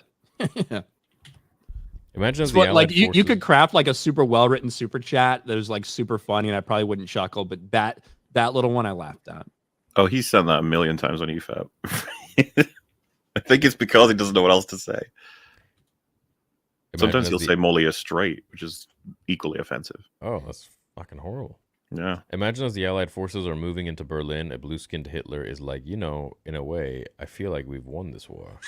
Imagine if It's the what, like Allied you forces... could craft like a super well written super chat that was like super funny, and I probably wouldn't chuckle, but that little one I laughed at. Oh, he's sent that a million times on EFAP. I think it's because he doesn't know what else to say. Sometimes he'll say Molia straight, which is equally offensive. Oh, that's fucking horrible. Yeah. Imagine as the Allied forces are moving into Berlin, a blue-skinned Hitler is like, you know, in a way, I feel like we've won this war.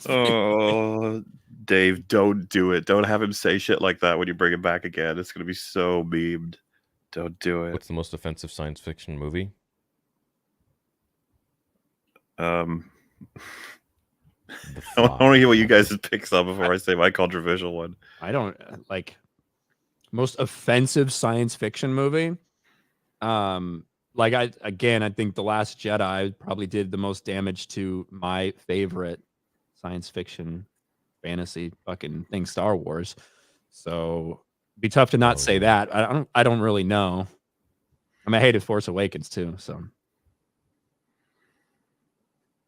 Oh, Dave, don't do it. Don't have him say shit like that when you bring him back again. It's going to be so memed. Don't do it. What's the most offensive science fiction movie? I want to hear what you guys' picks are before I say my controversial one. I don't like most offensive science fiction movie. Like I think The Last Jedi probably did the most damage to my favorite science fiction fantasy fucking thing, Star Wars. So it'd be tough to not say that. I don't really know. I mean, I hated Force Awakens too, so.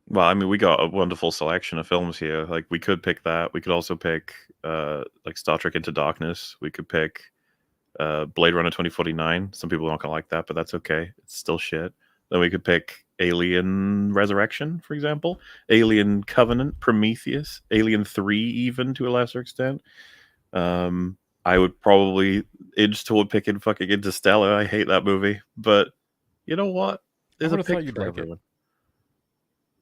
Well, I mean, we got a wonderful selection of films here. Like, we could pick that. We could also pick, like, Star Trek Into Darkness. We could pick Blade Runner 2049. Some people aren't gonna like that, but that's okay. It's still shit. Then we could pick Alien Resurrection, for example. Alien Covenant, Prometheus, Alien 3, even to a lesser extent. I would probably inch toward picking fucking Interstellar. I hate that movie, but you know what? There's I a would have thought pick you'd for like it. everyone.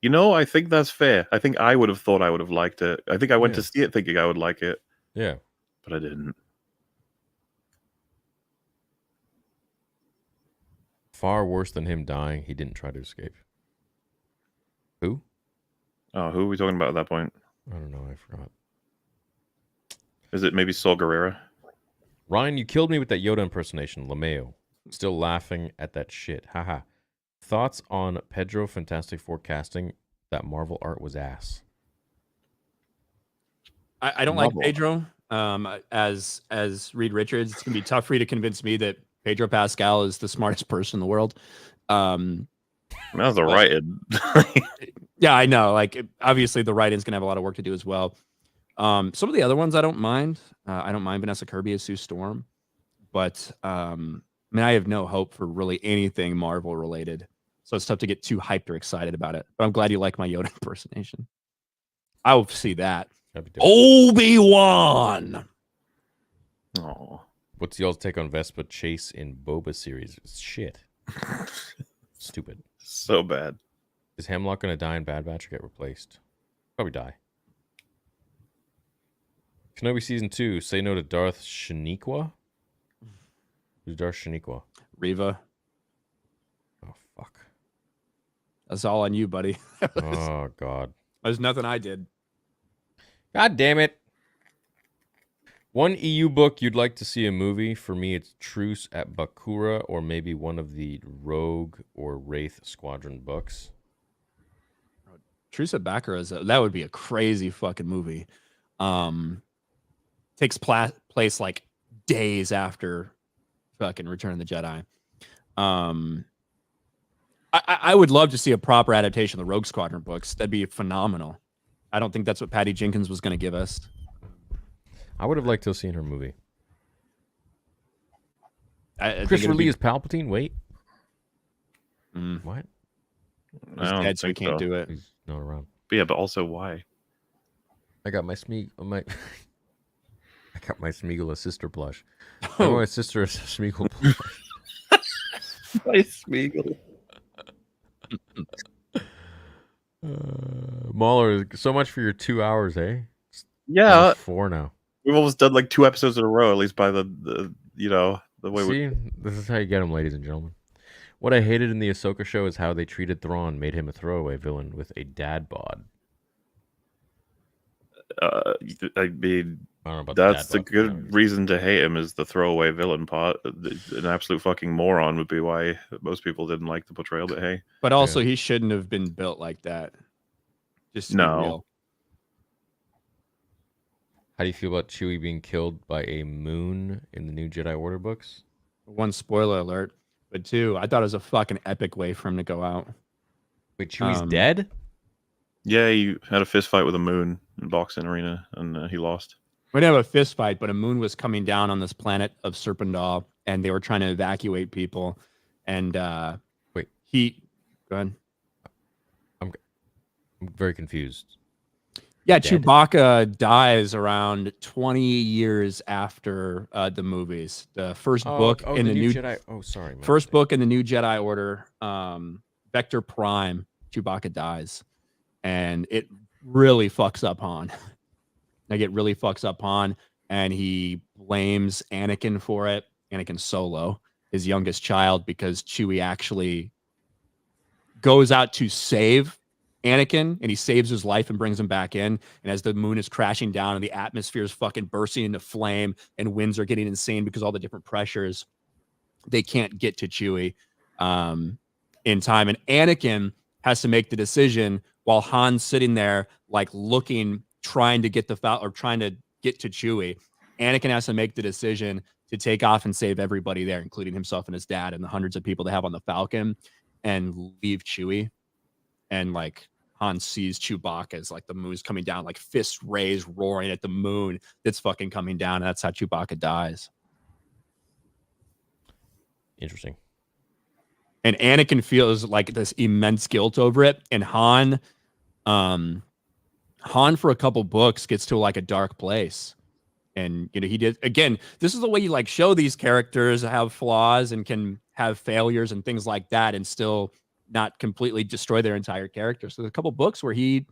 You know, I think that's fair. I think I would have thought I would have liked it. I think I went to see it thinking I would like it. Yeah. But I didn't. Far worse than him dying, he didn't try to escape. Who? Oh, who are we talking about at that point? I don't know. I forgot. Is it maybe Saul Guerrero? Ryan, you killed me with that Yoda impersonation. LeMayo. Still laughing at that shit. Haha. Thoughts on Pedro Fantastic Four casting? That Marvel art was ass. I don't like Pedro. As Reed Richards, it's gonna be tough for you to convince me that Pedro Pascal is the smartest person in the world. That was a writing. Yeah, I know. Like, obviously, the writing's gonna have a lot of work to do as well. Some of the other ones I don't mind. I don't mind Vanessa Kirby as Sue Storm, but I mean, I have no hope for really anything Marvel related. So it's tough to get too hyped or excited about it. But I'm glad you like my Yoda impersonation. I will see that. Obi-Wan. Oh, What's y'all's take on Vespa Chase in Boba series? Shit. Stupid. so bad. Is Hemlock gonna die in Bad Batch or get replaced? Probably die. Kenobi season 2. Say no to Darth Shaniqua. Who's Darth Shaniqua? Reva. Oh fuck. That's all on you, buddy. Oh god. There's nothing I did. God damn it. One EU book you'd like to see a movie. For me, it's Truce at Bakura, or maybe one of the Rogue or Wraith Squadron books. Truce at Bakura that would be a crazy fucking movie. Takes place like days after fucking Return of the Jedi. I would love to see a proper adaptation of the Rogue Squadron books. That'd be phenomenal. I don't think that's what Patty Jenkins was going to give us. I would have liked to have seen her movie. I Christopher Lee is Palpatine? Wait. Mm. What? He's dead, so he can't do it. He's not around. But yeah, but also why? I got my I got my Smeagol sister plush. Oh, my sister is a Smeagol plush. My Smeagol. MauLer, so much for your 2 hours, eh? Yeah, Almost 4 now. we've almost done like 2 episodes in a row, at least by the way we. See, this is how you get them, ladies and gentlemen. What I hated in the Ahsoka show is how they treated Thrawn, made him a throwaway villain with a dad bod. I mean, I don't know about that's the the dad bod. good reason to hate him, is the throwaway villain part. An absolute fucking moron would be why most people didn't like the portrayal. But hey, But also, he shouldn't have been built like that. Just to be No. real. How do you feel about Chewie being killed by a moon in the new Jedi Order books? One, spoiler alert, but two, I thought it was a fucking epic way for him to go out. Wait, Chewie's dead? yeah, he had a fist fight with a moon in boxing arena, and he lost. We didn't have a fist fight, but a moon was coming down on this planet of Serpentine, and they were trying to evacuate people. And Wait. Go ahead. I'm very confused. Yeah, Dead? Chewbacca dies around 20 years after the movies. The first book in the new Jedi. Oh, sorry. my first mistake. book in the new Jedi Order, Vector Prime, Chewbacca dies, and it really fucks up Han. Like, it really fucks up Han, and he blames Anakin for it. Anakin Solo, his youngest child, because Chewie actually goes out to save Anakin, and he saves his life and brings him back in. And as the moon is crashing down and the atmosphere is fucking bursting into flame and winds are getting insane because all the different pressures, they can't get to Chewie in time. And Anakin has to make the decision while Han's sitting there, like looking, trying to get trying to get to Chewie. Anakin has to make the decision to take off and save everybody there, including himself and his dad and the hundreds of people they have on the Falcon, and leave Chewie. And like, Han sees Chewbacca as like the moon's coming down, like fists raised, roaring at the moon that's fucking coming down. And that's how Chewbacca dies. Interesting. And Anakin feels like this immense guilt over it. And Han for a couple books gets to like a dark place. And, you know, he did, again, this is the way you like show these characters have flaws and can have failures and things like that, and still not completely destroy their entire character. So there's a couple books where he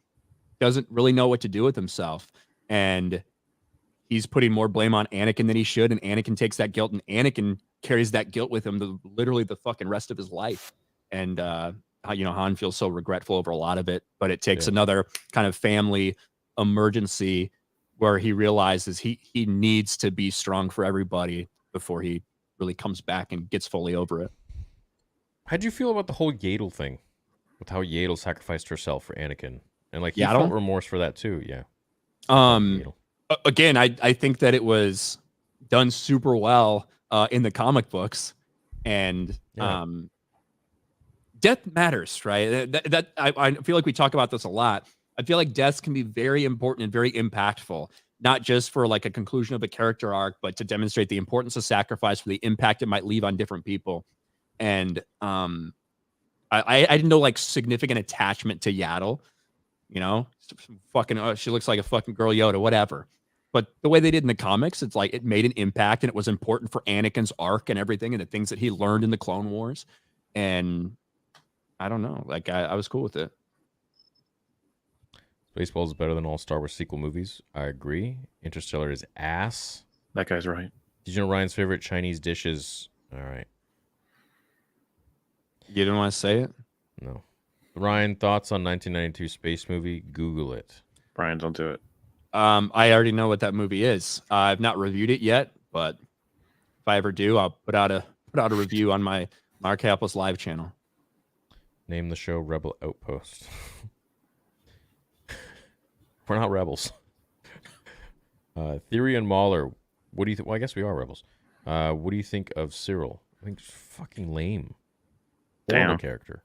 doesn't really know what to do with himself, and he's putting more blame on Anakin than he should. And Anakin takes that guilt, and Anakin carries that guilt with him literally the fucking rest of his life. And how, you know, Han feels so regretful over a lot of it, but it takes Yeah. another kind of family emergency where he realizes he needs to be strong for everybody before he really comes back and gets fully over it. How'd you feel about the whole Yaddle thing? With how Yaddle sacrificed herself for Anakin. And like he Yaddle? felt remorse for that too, yeah. Yaddle. Again, I think that it was done super well in the comic books, and Yeah. death matters, right? I feel like we talk about this a lot. I feel like deaths can be very important and very impactful, not just for like a conclusion of a character arc, but to demonstrate the importance of sacrifice for the impact it might leave on different people. And I didn't know like significant attachment to Yaddle, you know, fucking she looks like a fucking girl Yoda, whatever. But the way they did in the comics, it's like it made an impact and it was important for Anakin's arc and everything and the things that he learned in the Clone Wars. And I don't know, like I was cool with it. Spaceballs is better than all Star Wars sequel movies. I agree. Interstellar is ass. That guy's right. Did you know Ryan's favorite Chinese dish is... All right. You didn't want to say it? No. Ryan, thoughts on 1992 space movie? Google it. Brian, don't do it. I already know what that movie is. I've not reviewed it yet, but if I ever do, I'll put out a review on my Mark Apple's live channel. Name the show Rebel Outpost. We're not rebels. Theory and MauLer. What do you think? Well, I guess we are rebels. What do you think of Cyril? I think it's fucking lame. Horrible Damn. character.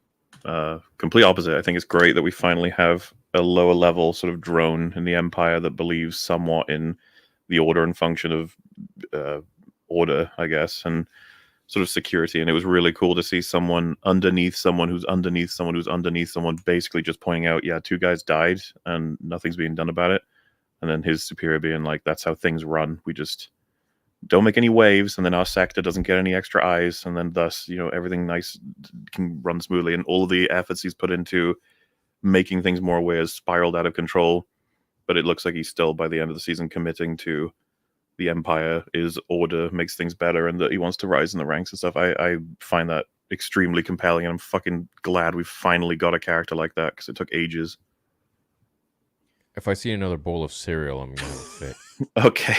Complete opposite. I think it's great that we finally have a lower level sort of drone in the Empire that believes somewhat in the order and function of order, I guess, and sort of security. And it was really cool to see someone underneath someone who's underneath someone who's underneath someone, basically just pointing out, yeah, 2 guys died and nothing's being done about it. And then his superior being like, that's how things run. We just don't make any waves, and then our sector doesn't get any extra eyes, and then thus, you know, everything nice can run smoothly. And all the efforts he's put into making things more aware has spiraled out of control. But it looks like he's still, by the end of the season, committing to the Empire is order, makes things better, and that he wants to rise in the ranks and stuff. I find that extremely compelling, and I'm fucking glad we finally got a character like that, because it took ages. If I see another bowl of cereal, I'm going to fit. Okay.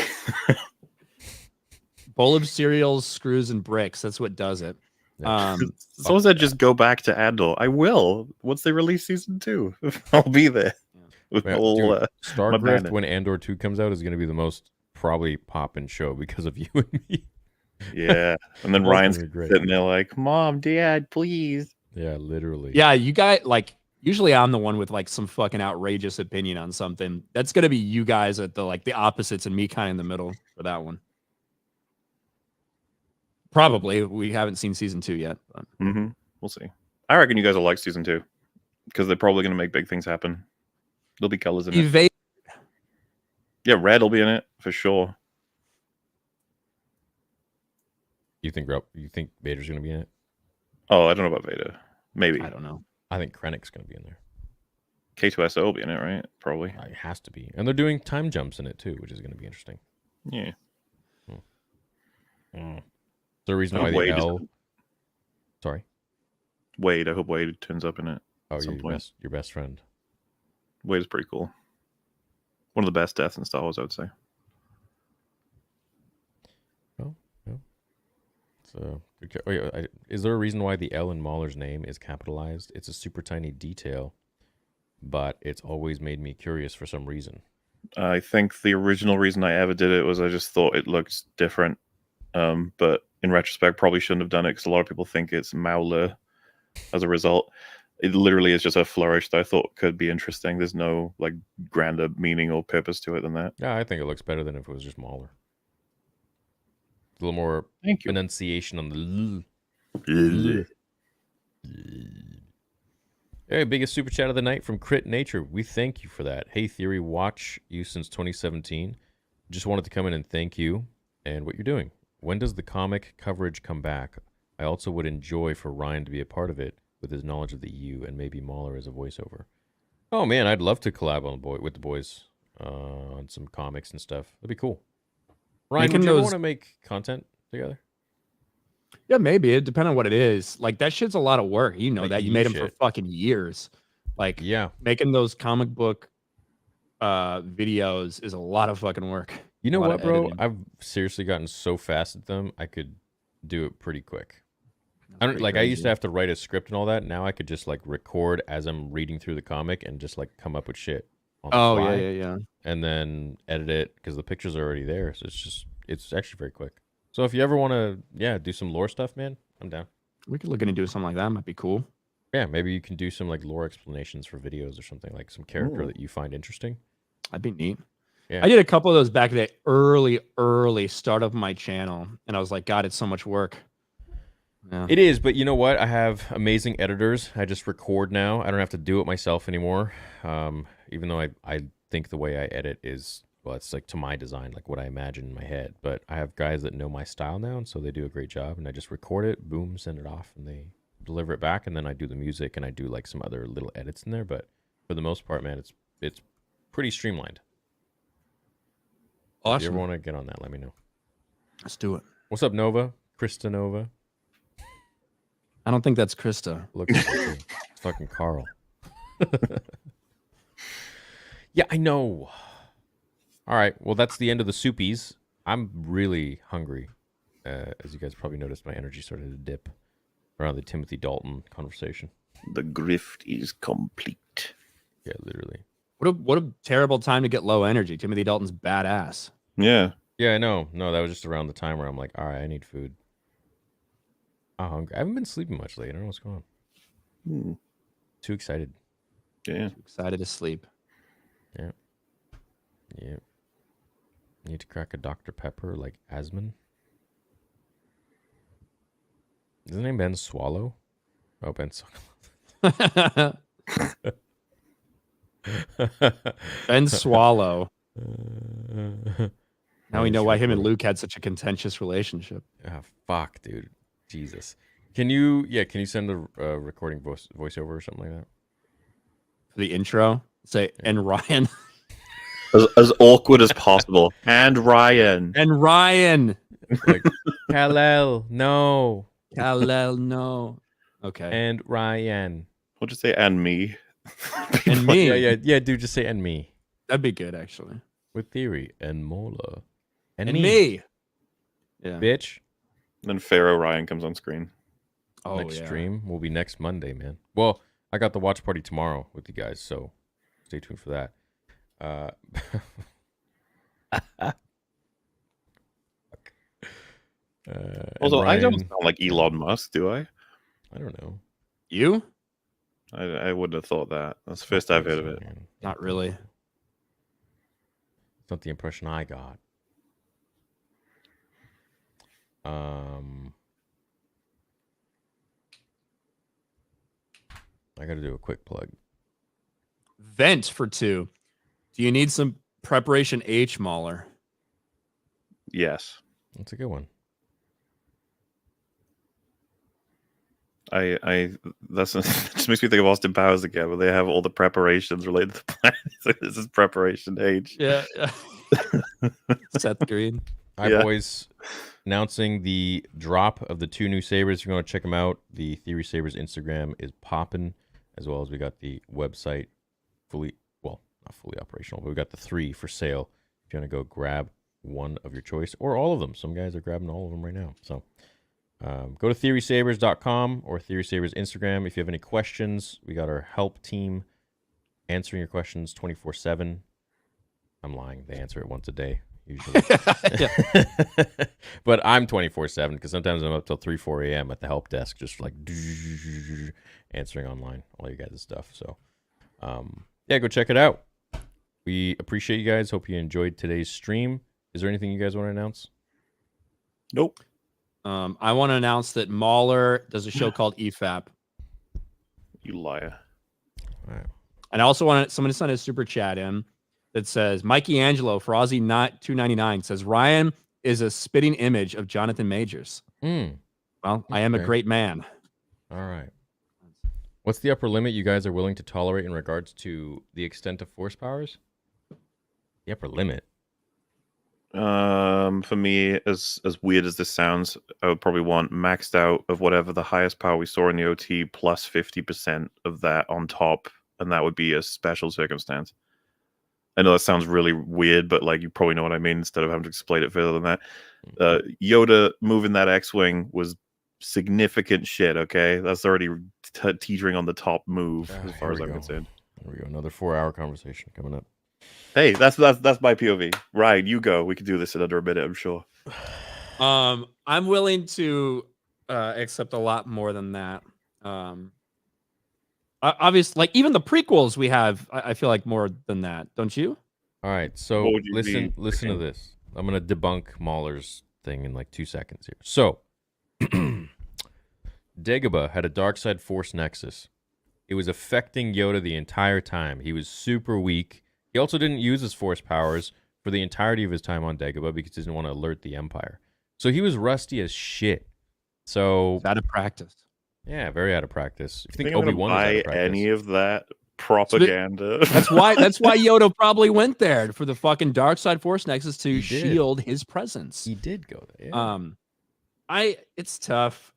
Bowl of cereals, screws, and bricks. That's what does it. Someone said just go back to Andor. I will. Once they release season 2, I'll be there. With Man, all, dude, Star my Grift, bandit. when Andor 2 comes out, is going to be the most probably poppin' show because of you and me. Yeah. And then That's Ryan's gonna be great. sitting there like, Mom, Dad, please. Yeah, literally. Yeah, you guys, like, usually I'm the one with like some fucking outrageous opinion on something. That's gonna be you guys at the like the opposites and me kind of in the middle for that one. Probably. We haven't seen season 2 yet. But. Mm-hmm. We'll see. I reckon you guys will like season 2 because they're probably going to make big things happen. There'll be colors in it. Yeah, red will be in it for sure. You think Vader's going to be in it? Oh, I don't know about Vader. Maybe. I don't know. I think Krennic's going to be in there. K2SO will be in it, right? Probably. It has to be. And they're doing time jumps in it too, which is going to be interesting. Yeah. Is there a reason why the Wade L... Sorry? Wade. I hope Wade turns up in it. Oh, at some point. your best friend. Wade is pretty cool. One of the best deaths in Star Wars, I would say. Oh, yeah. So, is there a reason why the L in MauLer's name is capitalized? It's a super tiny detail, but it's always made me curious for some reason. I think the original reason I ever did it was I just thought it looks different. But in retrospect, probably shouldn't have done it because a lot of people think it's MauLer as a result. It literally is just a flourish that I thought could be interesting. There's no like grander meaning or purpose to it than that. Yeah, I think it looks better than if it was just MauLer. A little more Thank you. enunciation on the Hey, biggest super chat of the night from Crit Nature. We thank you for that. Hey, Theory, watch you since 2017. Just wanted to come in and thank you and what you're doing. When does the comic coverage come back? I also would enjoy for Ryan to be a part of it with his knowledge of the EU and maybe MauLer as a voiceover. Oh man, I'd love to collab with the boys on some comics and stuff. That'd be cool. Ryan, would you ever want to make content together? Yeah, maybe it depends on what it is. Like that shit's a lot of work. You know Like that you you made them for shit. fucking years. Like Yeah. making those comic book videos is a lot of fucking work. You know A lot what, of bro? editing. I've seriously gotten so fast at them, I could do it pretty quick. I don't pretty like. I used crazy. to have to write a script and all that. Now I could just like record as I'm reading through the comic and just like come up with shit on the Oh fly, yeah. and then edit it because the pictures are already there. So it's actually very quick. So if you ever want to, do some lore stuff, man, I'm down. We could look into doing something like that. Might be cool. Yeah, maybe you can do some like lore explanations for videos or something, like some character Ooh. that you find interesting. That'd be neat. Yeah. I did a couple of those back in the early start of my channel, and I was like, God, it's so much work. Yeah. It is, but you know what? I have amazing editors. I just record now. I don't have to do it myself anymore. Even though I think the way I edit is, well, it's like to my design, like what I imagine in my head. But I have guys that know my style now, and so they do a great job. And I just record it, boom, send it off, and they deliver it back. And then I do the music, and I do like some other little edits in there. But for the most part, man, it's pretty streamlined. If you Awesome. ever want to get on that, let me know. Let's do it. What's up, Nova? Krista Nova? I don't think that's Krista. Look at you. It's fucking Carl. Yeah, I know. All right. Well, that's the end of the soupies. I'm really hungry. As you guys probably noticed, my energy started to dip around the Timothy Dalton conversation. The grift is complete. Yeah, literally. What a terrible time to get low energy. Timothy Dalton's badass. Yeah. Yeah, I know. No, that was just around the time where I'm like, all right, I need food. I'm hungry. I haven't been sleeping much lately. I don't know what's going on. Hmm. Too excited. Yeah. Excited to sleep. Yeah. Yeah. Need to crack a Dr. Pepper like Asman. Is his name Ben Swallow? Oh, Ben Swallow. Ben Swallow. Now we know why him and Luke had such a contentious relationship. Ah, fuck, dude. Jesus. Can you send a recording voiceover or something like that? For the intro, say, and Ryan. As awkward as possible. And Ryan. And Ryan. Like, Kal-El, no. Kal-El, no. Okay. And Ryan. What'd you say? And me. And me. Yeah, dude, just say and me. That'd be good, actually. With Theory and MauLer. And me. Yeah. Bitch. Then Pharaoh Ryan comes on screen. Oh, Next yeah. stream will be next Monday, man. Well, I got the watch party tomorrow with you guys, so stay tuned for that. Also, I don't Ryan, sound like Elon Musk, do I? I don't know. You? I wouldn't have thought that. That's the first I've heard of it. Man. Not really. It's not the impression I got. I got to do a quick plug. Vent for 2. Do you need some preparation H, MauLer? Yes. That's a good one. That's that just makes me think of Austin Powers again, where they have all the preparations related to the planet. So this is preparation age. Yeah. Seth Green. Hi, Yeah. boys. Announcing the drop of the 2 new sabers. If you want to check them out, the Theory Sabers Instagram is popping, as well as we got the website not fully operational, but we got the 3 for sale. If you want to go grab one of your choice or all of them. Some guys are grabbing all of them right now. So go to theorysabers.com or Theory Sabers Instagram. If you have any questions, we got our help team answering your questions 24/7. I'm lying. They answer it once a day, usually. But I'm 24/7 because sometimes I'm up till 3, 4 a.m. at the help desk, just like answering online, all you guys' stuff. So, yeah, go check it out. We appreciate you guys. Hope you enjoyed today's stream. Is there anything you guys want to announce? Nope. I want to announce that MauLer does a show called EFAP. You liar. All right. And I also want someone to send a super chat in that says, Mikey Angelo for Aussie not 299 says, Ryan is a spitting image of Jonathan Majors. Well, I am a Okay. great man. All right. What's the upper limit you guys are willing to tolerate in regards to the extent of force powers? The upper limit. For me, as weird as this sounds, I would probably want maxed out of whatever the highest power we saw in the OT plus 50% of that on top, and that would be a special circumstance. I know that sounds really weird, but like you probably know what I mean instead of having to explain it further than that. Yoda moving that X-Wing was significant shit, okay? That's already teetering on the top move as far as I'm concerned. There we go. Another 4-hour conversation coming up. Hey, that's my POV. Ryan, you go. We can do this in under a minute, I'm sure. I'm willing to accept a lot more than that. Obviously, like even the prequels we have, I feel like more than that, don't you? All right, so What would you listen to this. I'm gonna debunk MauLer's thing in like 2 seconds here. So, Dagobah had a dark side force nexus. It was affecting Yoda the entire time. He was super weak. He also didn't use his force powers for the entirety of his time on Dagobah because he didn't want to alert the Empire. So he was rusty as shit. So Out of practice. yeah, very out of practice. If you think I'm gonna Obi-Wan was out buy of practice, any of that propaganda. That's why Yoda probably went there for the fucking dark side force nexus to He did. shield his presence. he did go there. Yeah. It's tough.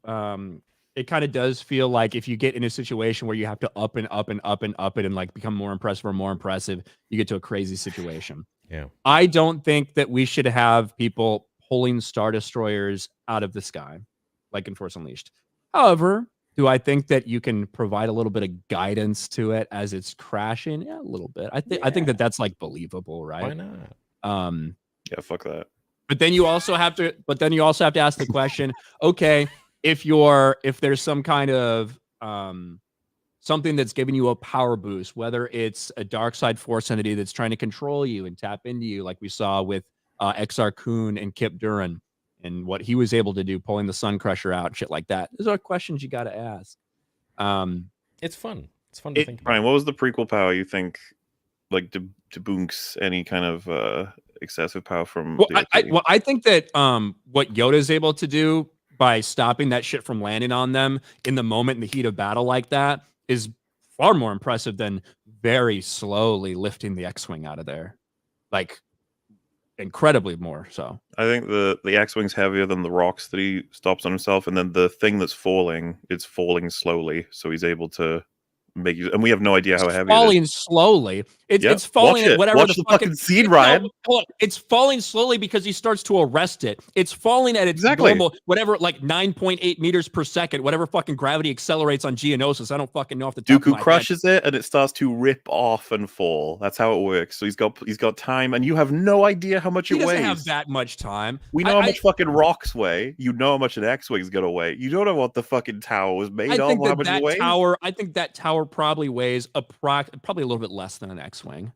It kind of does feel like if you get in a situation where you have to up and up and up and up it and like become more impressive or more impressive, you get to a crazy situation. Yeah. I don't think that we should have people pulling Star Destroyers out of the sky like in Force Unleashed. However, do I think that you can provide a little bit of guidance to it as it's crashing? Yeah, a little bit. I think that that's like believable, right? Why not? Yeah, fuck that. But then you also have to ask the question, okay, if there's some kind of something that's giving you a power boost, whether it's a dark side force entity that's trying to control you and tap into you, like we saw with XR Kun and Kip Duran and what he was able to do, pulling the Sun Crusher out, shit like that. Those are questions you got to ask. It's fun. It's fun to think about. Ryan, what was the prequel power you think like debunks any kind of excessive power from the OT? I think that what Yoda is able to do by stopping that shit from landing on them in the moment in the heat of battle like that is far more impressive than very slowly lifting the X-Wing out of there. Like incredibly more so. I think the X-Wing's heavier than the rocks that he stops on himself, and then the thing that's falling, it's falling slowly, so he's able to make you. And we have no idea how heavy falling it is. slowly. It's Yep. falling Watch at it. whatever Watch the fucking scene, Ryan. No, it's falling slowly because he starts to arrest it. It's falling at its Exactly. normal, whatever, like 9.8 meters per second, whatever fucking gravity accelerates on Geonosis. I don't fucking know off the top of my Dooku head. crushes it, and it starts to rip off and fall. That's how it works. So he's got time, and you have no idea how much He it doesn't weighs. have that much time. We know how much fucking rocks weigh. You know how much an X-Wing's gonna weigh. You don't know what the fucking tower was made I of. think How much it that weighs. tower. I think that tower probably weighs probably a little bit less than an X-Wing,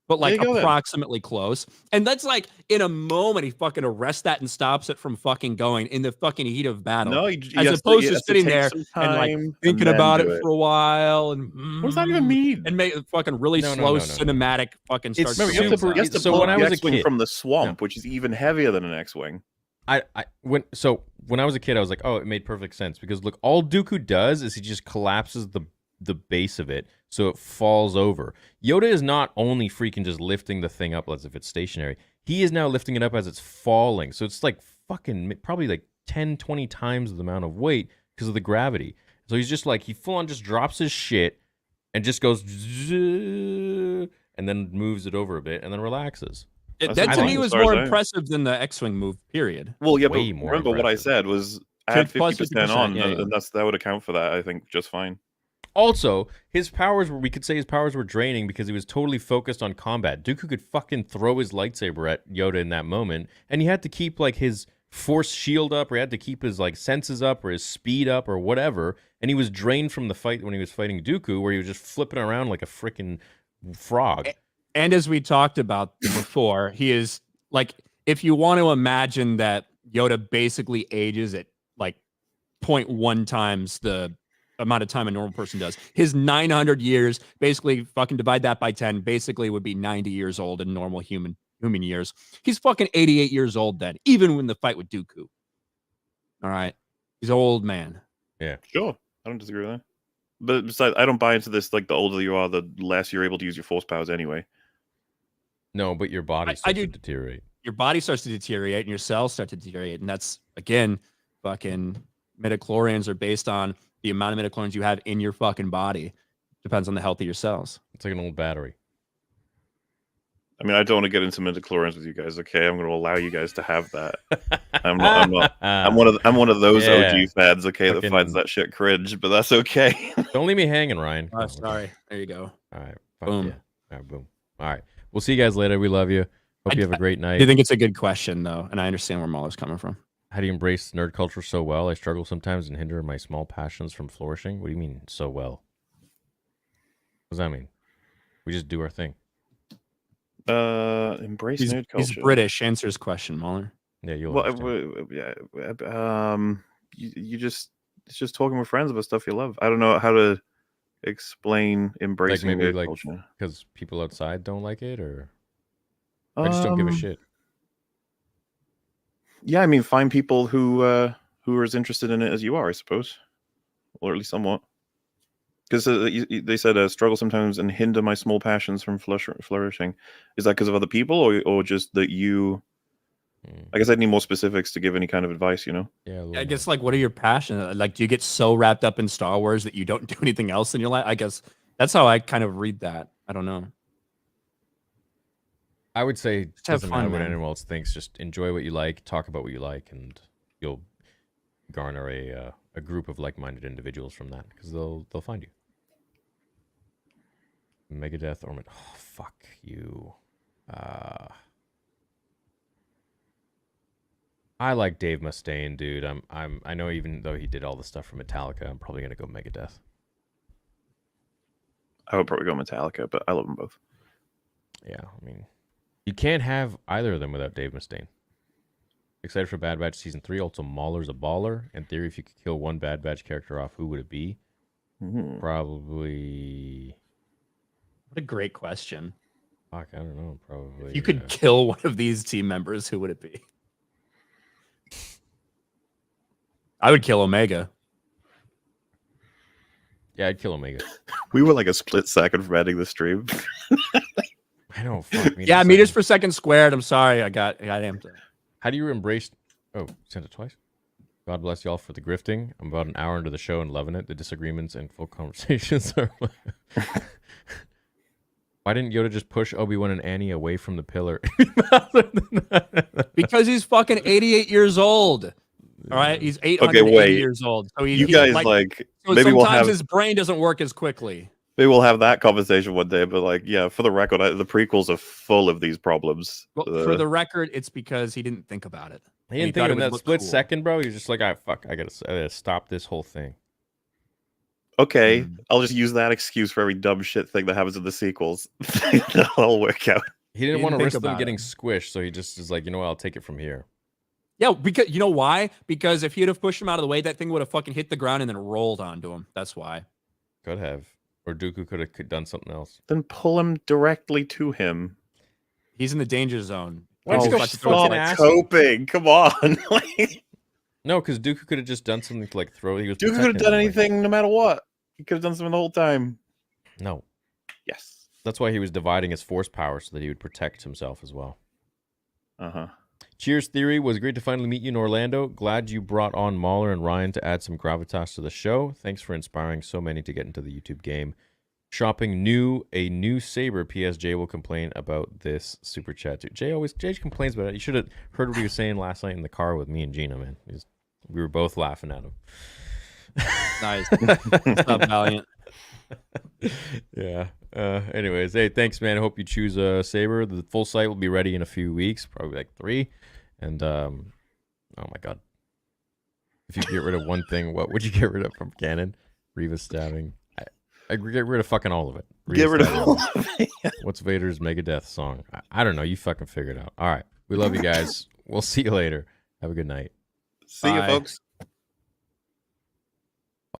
but like There you go then. approximately close. And that's like in a moment he fucking arrests that and stops it from fucking going in the fucking heat of battle. No, as opposed to sitting there and like thinking about it for a while and What does that even mean? and make it fucking really No, slow no. cinematic fucking It's start. Remember, you have to, super- you have to so pull when I the was a X-Wing kid- from the swamp, which is even heavier than an X-Wing. When I was a kid, I was like, oh, it made perfect sense because look, all Dooku does is he just collapses the base of it so it falls over. Yoda is not only freaking just lifting the thing up as if it's stationary. He is now lifting it up as it's falling. So it's like fucking probably like 10, 20 times the amount of weight because of the gravity. So he's just like, he full on just drops his shit and just goes and then moves it over a bit and then relaxes. That That's to fine me as was far as more I am. impressive than the X-Wing move. Period. Well, yeah, but Way more remember what I impressive. said was add Plus 50% 50%, on, yeah, yeah. and that would account for that, I think, just fine. Also, his powers were, we could say his powers were draining because he was totally focused on combat. Dooku could fucking throw his lightsaber at Yoda in that moment, and he had to keep like his force shield up, or he had to keep his like senses up, or his speed up, or whatever. And he was drained from the fight when he was fighting Dooku, where he was just flipping around like a freaking frog. And as we talked about before, he is like, if you want to imagine that Yoda basically ages at like 0.1 times the amount of time a normal person does. His 900 years, basically fucking divide that by 10, basically would be 90 years old in normal human years. He's fucking 88 years old then, even when the fight with Dooku. All right. He's an old man. Yeah. Sure, I don't disagree with that. But besides, I don't buy into this, like, the older you are, the less you're able to use your force powers anyway. No, but your body I starts do- to deteriorate. your body starts to deteriorate and your cells start to deteriorate. And that's, again, fucking midichlorians are based on the amount of midichlorians you have in your fucking body. Depends on the health of your cells. It's like an old battery. I mean, I don't want to get into midichlorians with you guys. Okay, I'm going to allow you guys to have that. I'm not. I'm one of those OG fads. Okay, that finds that shit cringe, but that's okay. Don't leave me hanging, Ryan. Oh, sorry. There you go. All right. Boom. Yeah. All right. Boom. All right. We'll see you guys later. We love you. Hope you have a great night. I do think it's a good question, though, and I understand where MauLer's coming from. How do you embrace nerd culture so well? I struggle sometimes and hinder my small passions from flourishing. What do you mean so well? What does that mean? We just do our thing. Embrace nerd culture. He's British. Answer his question, MauLer. Yeah, you'll. You just it's just talking with friends about stuff you love. I don't know how to explain embracing maybe nerd culture because people outside don't like it, or I just don't give a shit. Yeah, I mean, find people who are as interested in it as you are, I suppose, or at least somewhat. Because they said struggle sometimes and hinder my small passions from flourishing. Is that because of other people, or just that you? I guess I need more specifics to give any kind of advice. You know? Yeah. I guess like, what are your passions? Like, do you get so wrapped up in Star Wars that you don't do anything else in your life? I guess that's how I kind of read that. I don't know. I would say it doesn't matter what man. anyone else thinks. Just enjoy what you like, talk about what you like, and you'll garner a group of like-minded individuals from that because they'll find you. Megadeth or oh fuck you. I like Dave Mustaine, dude. I know even though he did all the stuff for Metallica, I'm probably gonna go Megadeth. I would probably go Metallica, but I love them both. Yeah, I mean, you can't have either of them without Dave Mustaine. Excited for Bad Batch Season 3. Also, MauLer's a baller. In theory, if you could kill one Bad Batch character off, who would it be? Probably... What a great question. Fuck, I don't know. Probably... If you could kill one of these team members, who would it be? I would kill Omega. Yeah, I'd kill Omega. We were like a split second from ending the stream. I know. Fuck me. Yeah, meters per second squared. I'm sorry. I got amped. How do you embrace... Oh, sent it twice. God bless y'all for the grifting. I'm about an hour into the show and loving it. The disagreements and full conversations are... Why didn't Yoda just push Obi-Wan and Annie away from the pillar? Because he's fucking 88 years old. All right, he's 880 years old. So you guys like so maybe we'll have his brain doesn't work as quickly. Maybe we'll have that conversation one day. But like, yeah, for the record, the prequels are full of these problems. Well, for the record, it's because he didn't think about it. He didn't think in that split second, bro. He's just like, I gotta stop this whole thing. Okay, I'll just use that excuse for every dumb shit thing that happens in the sequels. That'll work out. He didn't want to risk them getting squished, so he just is like, you know what, I'll take it from here. Yeah, because you know why? Because if he'd have pushed him out of the way, that thing would have fucking hit the ground and then rolled onto him. That's why. Could have. Or Dooku could have done something else. Then pull him directly to him. He's in the danger zone. Coping. Come on. No, because Dooku could have just done something to like throw. He was Dooku could have done anything no matter what. He could have done something the whole time. No. Yes. That's why he was dividing his force power so that he would protect himself as well. Uh-huh. Cheers, Theory. Was great to finally meet you in Orlando. Glad you brought on MauLer and Ryan to add some gravitas to the show. Thanks for inspiring so many to get into the YouTube game. Shopping a new Saber. PSJ will complain about this super chat too. Jay complains about it. You should have heard what he was saying last night in the car with me and Gina, man. We were both laughing at him. Nice. What's up, Valiant? Yeah. Anyways, hey, thanks, man. I hope you choose a Saber. The full site will be ready in a few weeks, probably like 3. And oh my god, if you get rid of one thing, what would you get rid of from Canon? Reva stabbing. I get rid of fucking all of it. Get rid of all of it. What's Vader's Megadeth song? I don't know. You fucking figure it out. All right. We love you guys. We'll see you later. Have a good night. See you, folks.